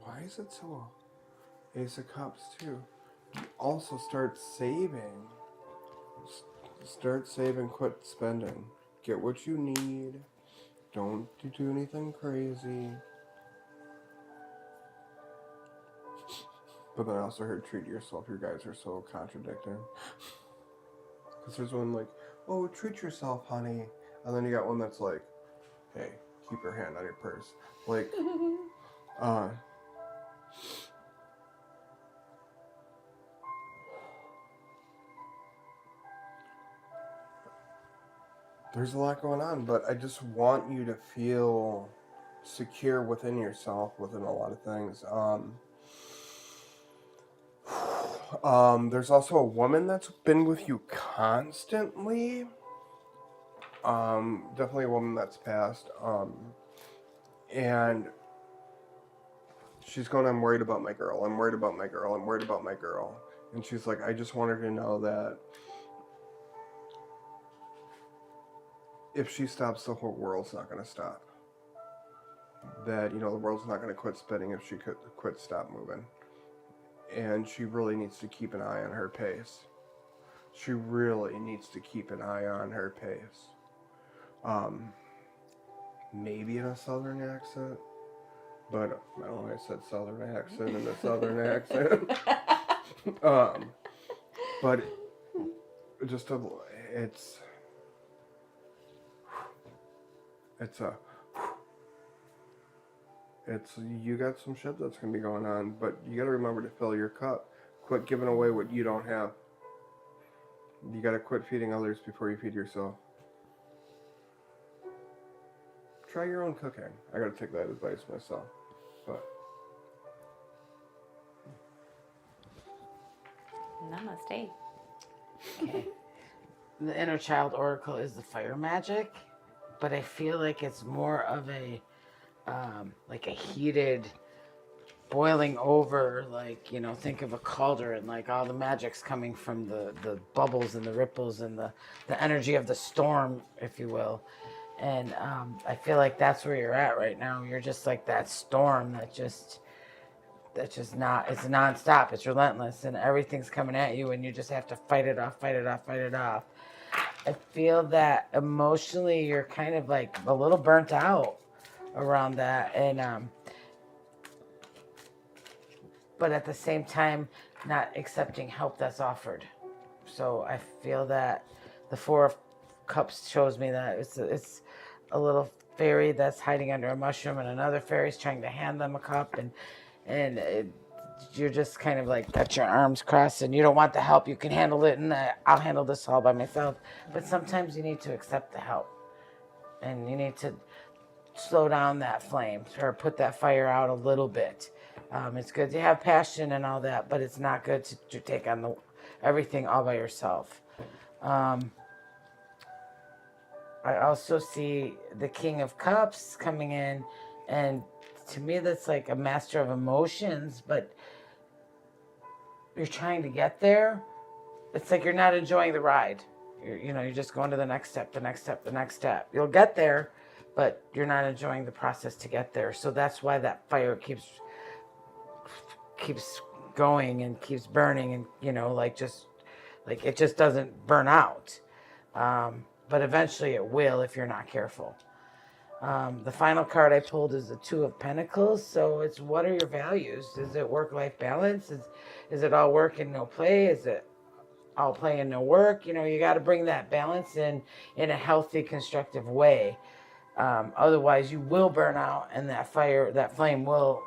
Why is it so? Ace of Cups too. Also start saving. Start saving, quit spending. Get what you need. Don't do anything crazy. But then I also heard treat yourself. You guys are so contradicting. Because there's one like, oh, treat yourself, honey. And then you got one that's like, hey, keep your hand on your purse. Like, there's a lot going on, but I just want you to feel secure within yourself, within a lot of things. There's also a woman that's been with you constantly. Definitely a woman that's passed. And she's going, I'm worried about my girl. I'm worried about my girl. I'm worried about my girl. And she's like, I just want her to know that if she stops, the whole world's not going to stop. That, the world's not going to quit spinning if she could stop moving. And she really needs to keep an eye on her pace. She really needs to keep an eye on her pace. Maybe in a southern accent, but I don't know, I said southern accent in a southern accent. But just you got some shit that's gonna be going on, but you gotta remember to fill your cup. Quit giving away what you don't have. You gotta quit feeding others before you feed yourself. Try your own cooking. I gotta take that advice myself. But Namaste. Okay. The inner child oracle is the fire magic, but I feel like it's more of a like a heated boiling over, like, you know, think of a cauldron, like all the magic's coming from the bubbles and the ripples and the energy of the storm, if you will. And I feel like that's where you're at right now. You're just like that storm that's just not, it's nonstop, it's relentless, and everything's coming at you, and you just have to fight it off, fight it off, fight it off. I feel that emotionally you're kind of like a little burnt out around that, and but at the same time not accepting help that's offered. So I feel that the Four of Cups shows me that it's a little fairy that's hiding under a mushroom, and another fairy's trying to hand them a cup, and you're just kind of like got your arms crossed, and you don't want the help. You can handle it, and I'll handle this all by myself. But sometimes you need to accept the help, and you need to slow down that flame or put that fire out a little bit. It's good to have passion and all that, but it's not good to take on everything all by yourself. I also see the King of Cups coming in, and to me that's like a master of emotions, but you're trying to get there. It's like you're not enjoying the ride. You're just going to the next step, the next step, the next step. You'll get there, but you're not enjoying the process to get there. So that's why that fire keeps going and keeps burning, and it just doesn't burn out. But eventually it will if you're not careful. The final card I pulled is the Two of Pentacles. So it's, what are your values? Is it work-life balance? Is it all work and no play? Is it all play and no work? You got to bring that balance in a healthy, constructive way. Otherwise you will burn out, and that flame will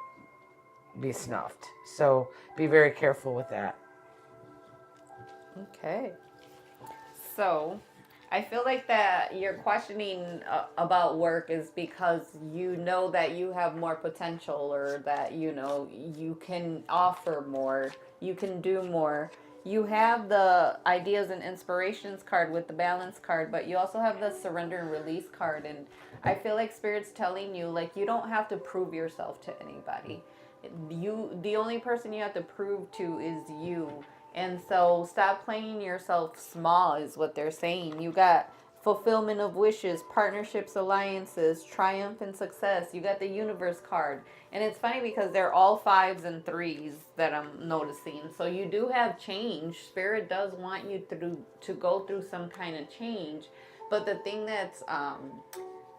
be snuffed. So be very careful with that. Okay. So I feel like that you're questioning about work is because you know that you have more potential, or that you can offer more, you can do more. You have the ideas and inspirations card with the balance card, but you also have the surrender and release card, and I feel like Spirit's telling you, like, you don't have to prove yourself to anybody. The only person you have to prove to is you. And so stop playing yourself small is what they're saying. You got fulfillment of wishes, partnerships, alliances, triumph and success. You got the universe card. And it's funny because they're all 5s and 3s that I'm noticing. So you do have change. Spirit does want you to go through some kind of change. But the thing that's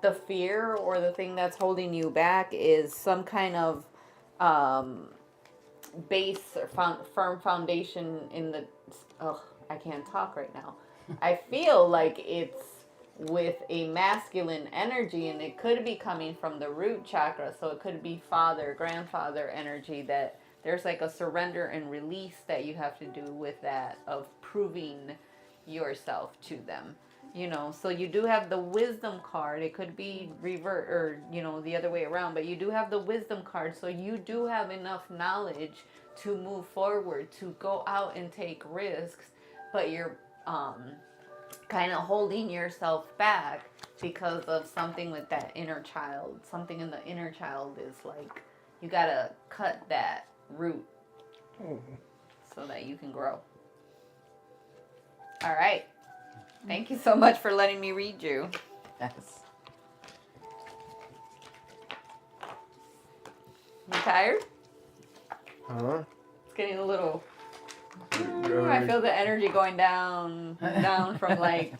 the fear, or the thing that's holding you back, is some kind of base or firm foundation in the I can't talk right now. I feel like it's with a masculine energy, and it could be coming from the root chakra, so it could be father, grandfather energy, that there's like a surrender and release that you have to do with that, of proving yourself to them. So you do have the wisdom card. It could be revert, or the other way around, but you do have the wisdom card. So you do have enough knowledge to move forward, to go out and take risks, but you're kind of holding yourself back because of something with that inner child. Something in the inner child is like, you gotta cut that root so that you can grow. All right. Thank you so much for letting me read you. Yes. You tired? Huh? It's getting a little... I feel the energy going down from like...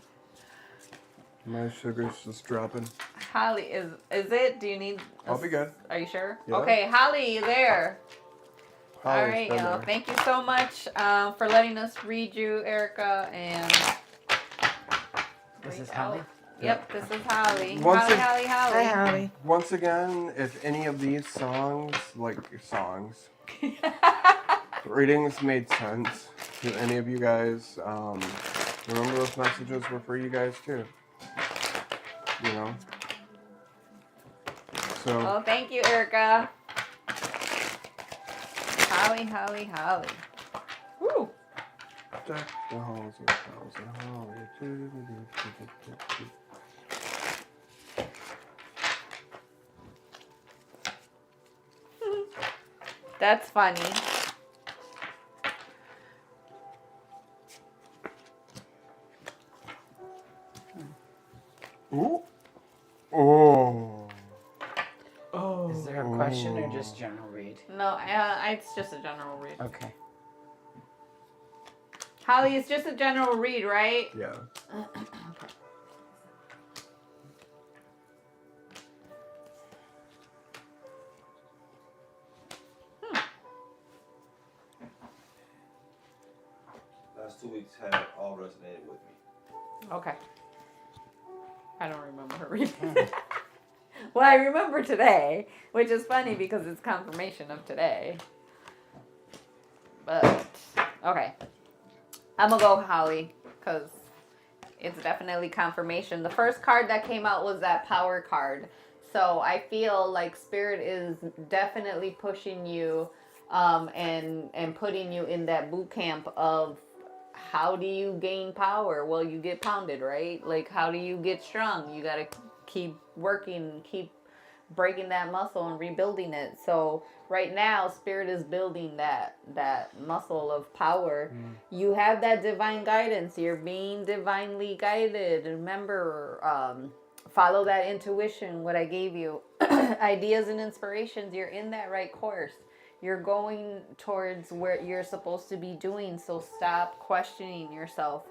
My sugar's just dropping. Holly, is it? Do you need... I'll be good. Are you sure? Yeah. Okay, Holly, you there? Holly's All right, been y'all. there. Thank you so much for letting us read you, Erica, and... This is Holly. Yep, this is Holly. Once Holly. Hi, Holly. Once again, if any of these readings made sense to any of you guys, remember those messages were for you guys too. So. Oh, thank you, Erica. Holly. Woo. Deck the halls with bells and holly. That's funny. Ooh. Oh. Is there a question or just general read? No, it's just a general read. Okay. Holly, it's just a general read, right? Yeah. Last 2 weeks have all resonated with me. Okay. I don't remember her reading. Well, I remember today, which is funny because it's confirmation of today. But, okay. I'm going to go Holly because it's definitely confirmation. The first card that came out was that power card. So I feel like Spirit is definitely pushing you and putting you in that boot camp of how do you gain power? Well, you get pounded, right? Like, how do you get strong? You got to keep working, keep breaking that muscle and rebuilding it. So right now, Spirit is building that muscle of power. You have that divine guidance. You're being divinely guided. Remember, follow that intuition, what I gave you. Ideas and inspirations. You're in that right course. You're going towards where you're supposed to be doing. So stop questioning yourself.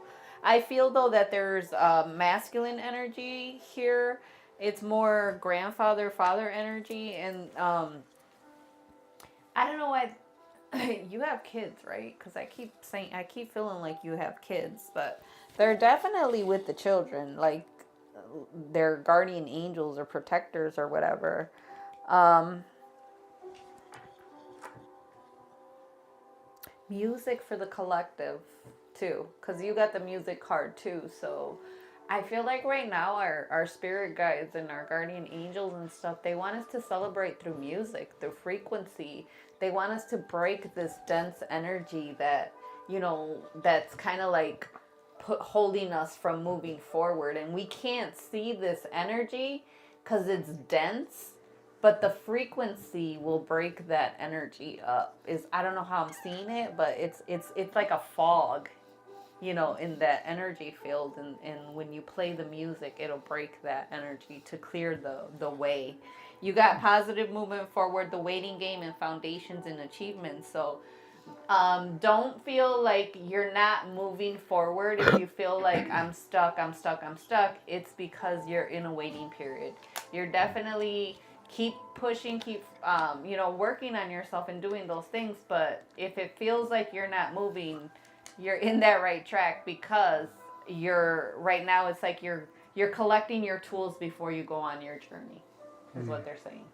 I feel though that there's masculine energy here. It's more grandfather, father energy, and I don't know why you have kids, right? Because I keep feeling like you have kids, but they're definitely with the children, like their guardian angels or protectors or whatever. Music for the collective too, because you got the music card too. So I feel like right now our spirit guides and our guardian angels and stuff, they want us to celebrate through music, through frequency. They want us to break this dense energy that, that's kind of like holding us from moving forward. And we can't see this energy because it's dense, but the frequency will break that energy up. I don't know how I'm seeing it, but it's like a fog, in that energy field, and when you play the music, it'll break that energy to clear the way. You got positive movement forward, the waiting game, and foundations and achievements. So don't feel like you're not moving forward. If you feel like I'm stuck, it's because you're in a waiting period. You're definitely keep pushing, keep working on yourself and doing those things. But if it feels like you're not moving, you're in that right track, because you're right now, it's like you're collecting your tools before you go on your journey, is what they're saying.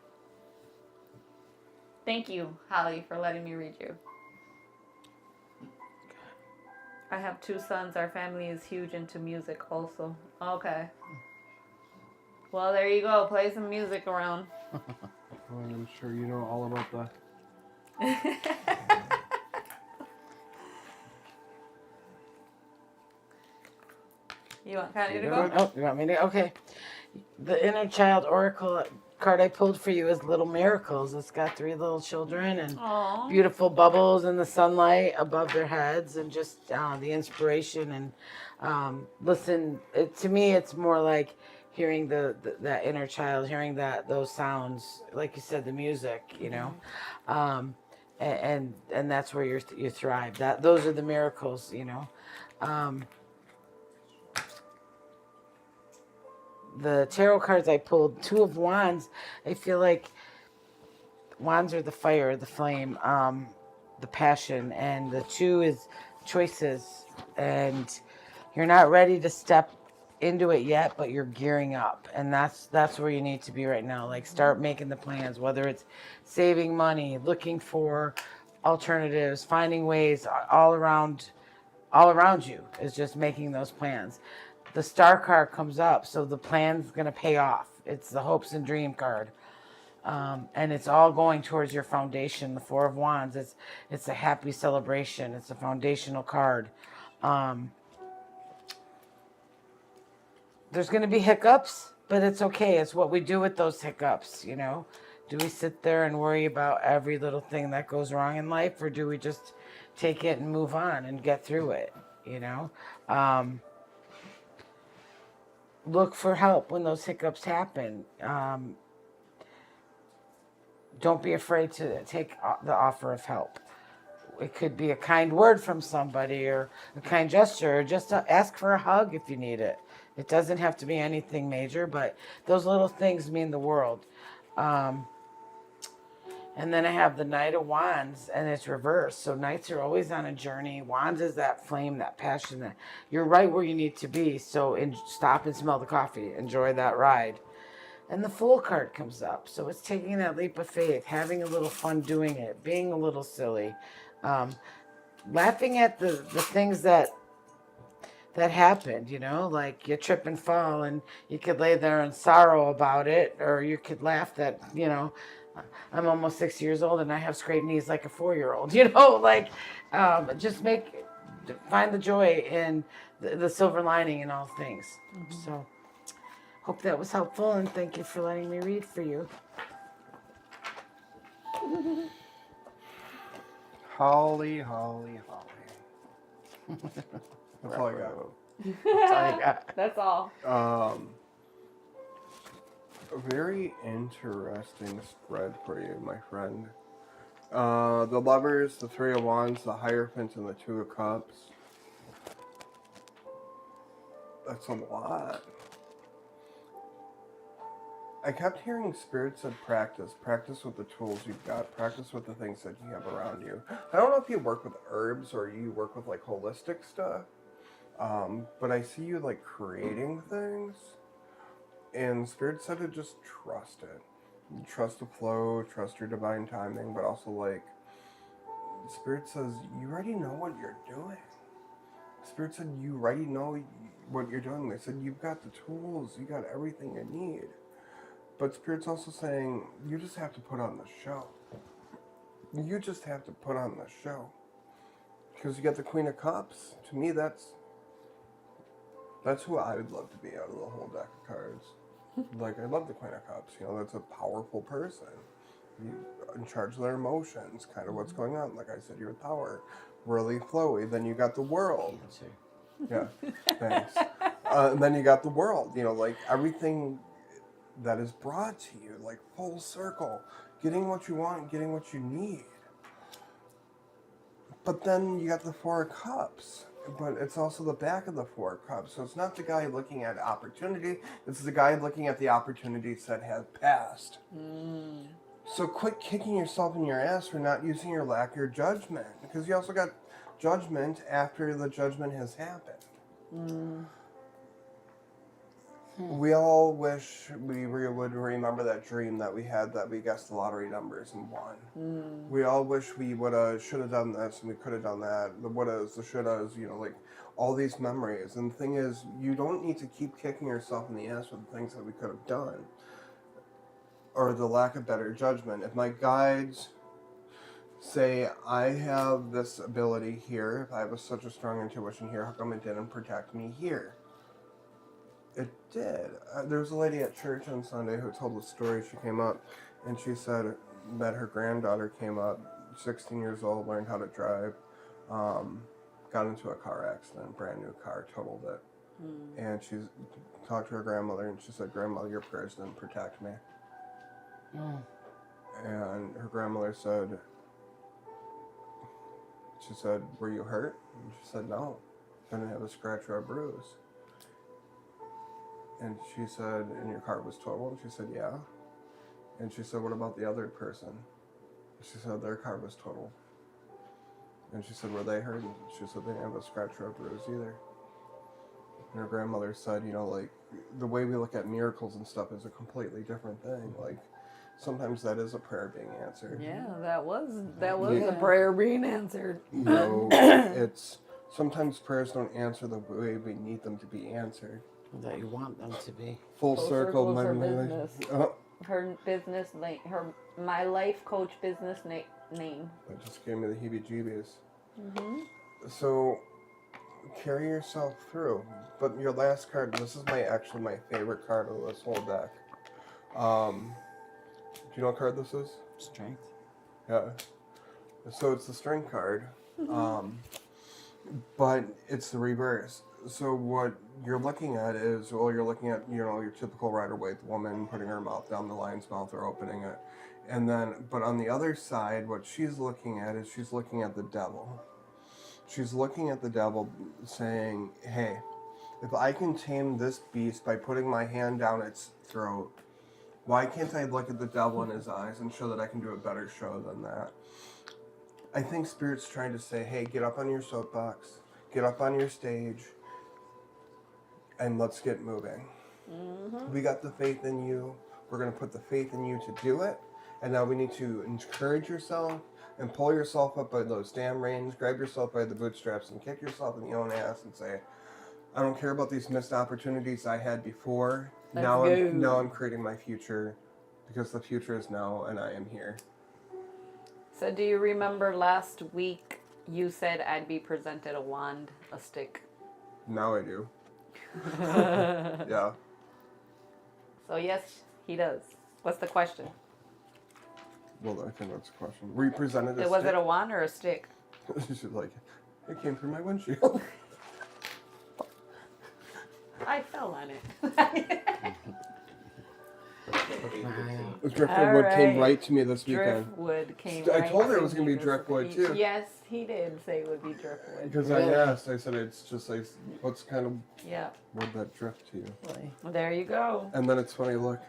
Thank you, Holly, for letting me read you. I have 2 sons. Our family is huge into music also. Okay. Well, there you go. Play some music around. Well, I'm sure you know all about the. You want Connie to go? Oh, you want me to? Okay. The inner child oracle card I pulled for you is Little Miracles. It's got 3 little children and Aww. beautiful bubbles in the sunlight above their heads, and just the inspiration. And listen, to me, it's more like hearing that inner child, hearing those sounds, like you said, the music, and that's where you thrive. Those are the miracles, The tarot cards I pulled, 2 of Wands. I feel like Wands are the fire, the flame, the passion, and the 2 is choices. And you're not ready to step into it yet, but you're gearing up, and that's where you need to be right now. Like, start making the plans, whether it's saving money, looking for alternatives, finding ways all around you, is just making those plans. The star card comes up, so the plan's going to pay off. It's the hopes and dream card. And it's all going towards your foundation. The 4 of Wands, it's a happy celebration. It's a foundational card. There's going to be hiccups, but it's okay. It's what we do with those hiccups, Do we sit there and worry about every little thing that goes wrong in life, or do we just take it and move on and get through it? You know, look for help when those hiccups happen. Don't be afraid to take the offer of help. It could be a kind word from somebody or a kind gesture, or just to ask for a hug if you need it. It doesn't have to be anything major, but those little things mean the world. And then I have the Knight of Wands, and it's reversed. So knights are always on a journey. Wands is that flame, that passion, that you're right where you need to be. So stop and smell the coffee. Enjoy that ride. And the Fool card comes up. So it's taking that leap of faith, having a little fun doing it, being a little silly, laughing at the things that happened, you know, like you trip and fall and you could lay there in sorrow about it, or you could laugh that, you know, I'm almost 6 years old and I have scraped knees like a 4-year-old, you know, like just find the joy in the silver lining in all things. So hope that was helpful, and thank you for letting me read for you. Holly. That's all I got. That's all you got. That's all. A very interesting spread for you, my friend. The Lovers, the Three of Wands, the Hierophant, and the Two of Cups. That's a lot. I kept hearing Spirit said practice. Practice with the tools you've got. Practice with the things that you have around you. I don't know if you work with herbs or you work with like holistic stuff. But I see you like creating things. And Spirit said to just trust it. Trust the flow, trust your divine timing, but also like Spirit says you already know what you're doing. Spirit said you already know what you're doing. They said you've got the tools, you got everything you need. But Spirit's also saying you just have to put on the show. You just have to put on the show. Because you got the Queen of Cups. To me, that's who I would love to be out of the whole deck of cards. Like, I love the Queen of Cups. You know, that's a powerful person. You in charge of their emotions, kind of what's going on. Like I said, you're power. Really flowy. Then you got the World. Yeah, thanks. And then you got the World. You know, like, everything that is brought to you, like, full circle. Getting what you want, getting what you need. But then you got the Four of Cups. But it's also the back of the Four of Cups. So it's not the guy looking at opportunity. It's the guy looking at the opportunities that have passed. So quit kicking yourself in your ass for not using your lack of judgment. Because you also got judgment after the judgment has happened. We all wish we would remember that dream that we had, that we guessed the lottery numbers and won. We all wish we should have done this and we could have done that. The wouldas, the shouldas, you know, like all these memories. And the thing is, you don't need to keep kicking yourself in the ass for the things that we could have done. Or the lack of better judgment. If my guides say, I have this ability here, if I have such a strong intuition here, how come it didn't protect me here? It did. There was a lady at church on Sunday who told a story. She came up and she said that her granddaughter came up, 16 years old, learned how to drive, got into a car accident, brand new car, totaled it. And she talked to her grandmother and she said, Grandmother, your prayers didn't protect me. And her grandmother said, were you hurt? And she said, no, didn't have a scratch or a bruise. And she said, and your car was totaled? And she said, yeah. And she said, what about the other person? She said, their car was totaled. And she said, were they hurt? And she said, they didn't have a scratch or a bruise either. And her grandmother said, you know, like, the way we look at miracles and stuff is a completely different thing. Like, sometimes that is a prayer being answered. Yeah, that was a prayer being answered. You know, it's, sometimes prayers don't answer the way we need them to be answered. That you want them to be. Full circle, my her man. business. Her business name, my life coach business name. That just gave me the heebie-jeebies. So, carry yourself through. But your last card, this is my favorite card of this whole deck. you know what card this is? Strength. Yeah. So it's the strength card, but it's the reverse. So what you're looking at is, well, you're looking at, your typical Rider-Waite woman putting her mouth down the lion's mouth or opening it. And then, but on the other side, what she's looking at is she's looking at the devil. She's looking at the devil saying, hey, if I can tame this beast by putting my hand down its throat, why can't I look at the devil in his eyes and show that I can do a better show than that? I think Spirit's trying to say, hey, get up on your soapbox, get up on your stage, and let's get moving. Mm-hmm. We got the faith in you. We're going to put the faith in you to do it. And now we need to encourage yourself and pull yourself up by those damn reins, grab yourself by the bootstraps and kick yourself in the own ass and say, I don't care about these missed opportunities I had before. Now I'm creating my future because the future is now and I am here. So do you remember last week you said I'd be presented a wand, a stick? Now I do. Yeah. So yes, he does. What's the question? Well, I think that's the question. Were you presented a Was stick? it a wand or a stick? She's like, it came through my windshield. I fell on it. Driftwood All came right. right to me this weekend. Driftwood came I right told her it to was going to me be driftwood this too. week. Yes, he did say it would be driftwood. Because Really? I asked, I said, it's just like, what's kind of, Yeah. would that drift to you? Really? Well, there you go. And then it's funny, look.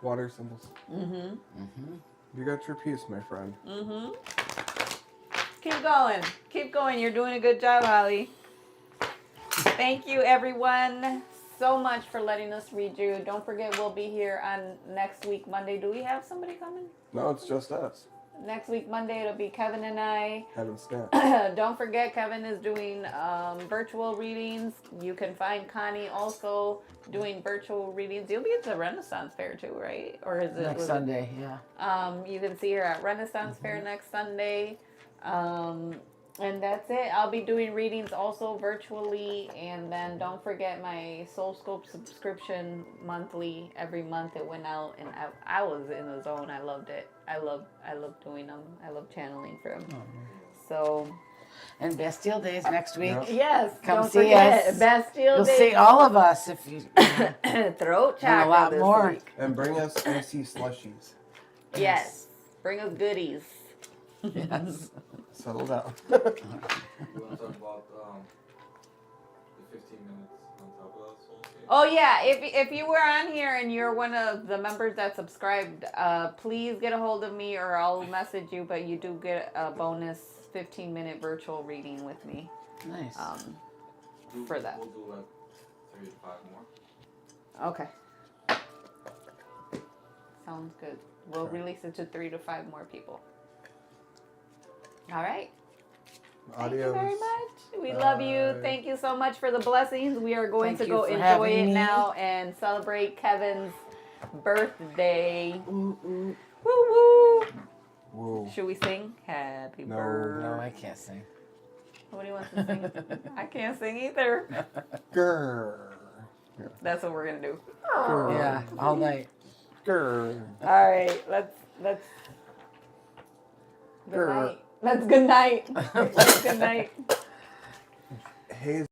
Water symbols. Mm-hmm. Mm-hmm. You got your piece, my friend. Mm-hmm. Keep going. Keep going. You're doing a good job, Holly. Thank you, everyone, so much for letting us read you. Don't forget, we'll be here on next week, Monday. Do we have somebody coming? No, it's just us. Next week, Monday, it'll be Kevin and I. Having snacks. Don't forget, Kevin is doing virtual readings. You can find Connie also doing virtual readings. You'll be at the Renaissance Fair too, right? Or is it Next Sunday, yeah. You can see her at Renaissance Fair next Sunday. And that's it. I'll be doing readings also virtually. And then don't forget my Soul Scope subscription monthly. Every month it went out and I was in the zone. I loved it. I love doing them. I love channeling for them. So. And Bastille Day is next week. Yep. Yes. Come don't see forget, us. Bastille You'll Day. see all of us if you. Throat And chakra a lot this more. week. And bring us icy slushies. Yes. Bring us goodies. Yes. Settle down. You want to talk about the 15 minutes on top of that soul state? Oh yeah, if you were on here and you're one of the members that subscribed, please get a hold of me or I'll message you. But you do get a bonus 15-minute virtual reading with me. Nice. For that. We'll do like 3 to 5 more. Okay. Sounds good. We'll release it to 3 to 5 more people. All right. Thank you Adios. very much. We love you. Bye. Thank you so much for the blessings. We are going Thank to you go for enjoy having it me. now and celebrate Kevin's birthday. Ooh, ooh. Woo woo. Whoa. Should we sing? Happy No. birthday. No, I can't sing. What do you want to sing? I can't sing either. Grrr. That's what we're gonna do. Grrr. Yeah, all night. Grrr. All right. Let's. Good Grr. night. Let's good night. Let's good night. Hey,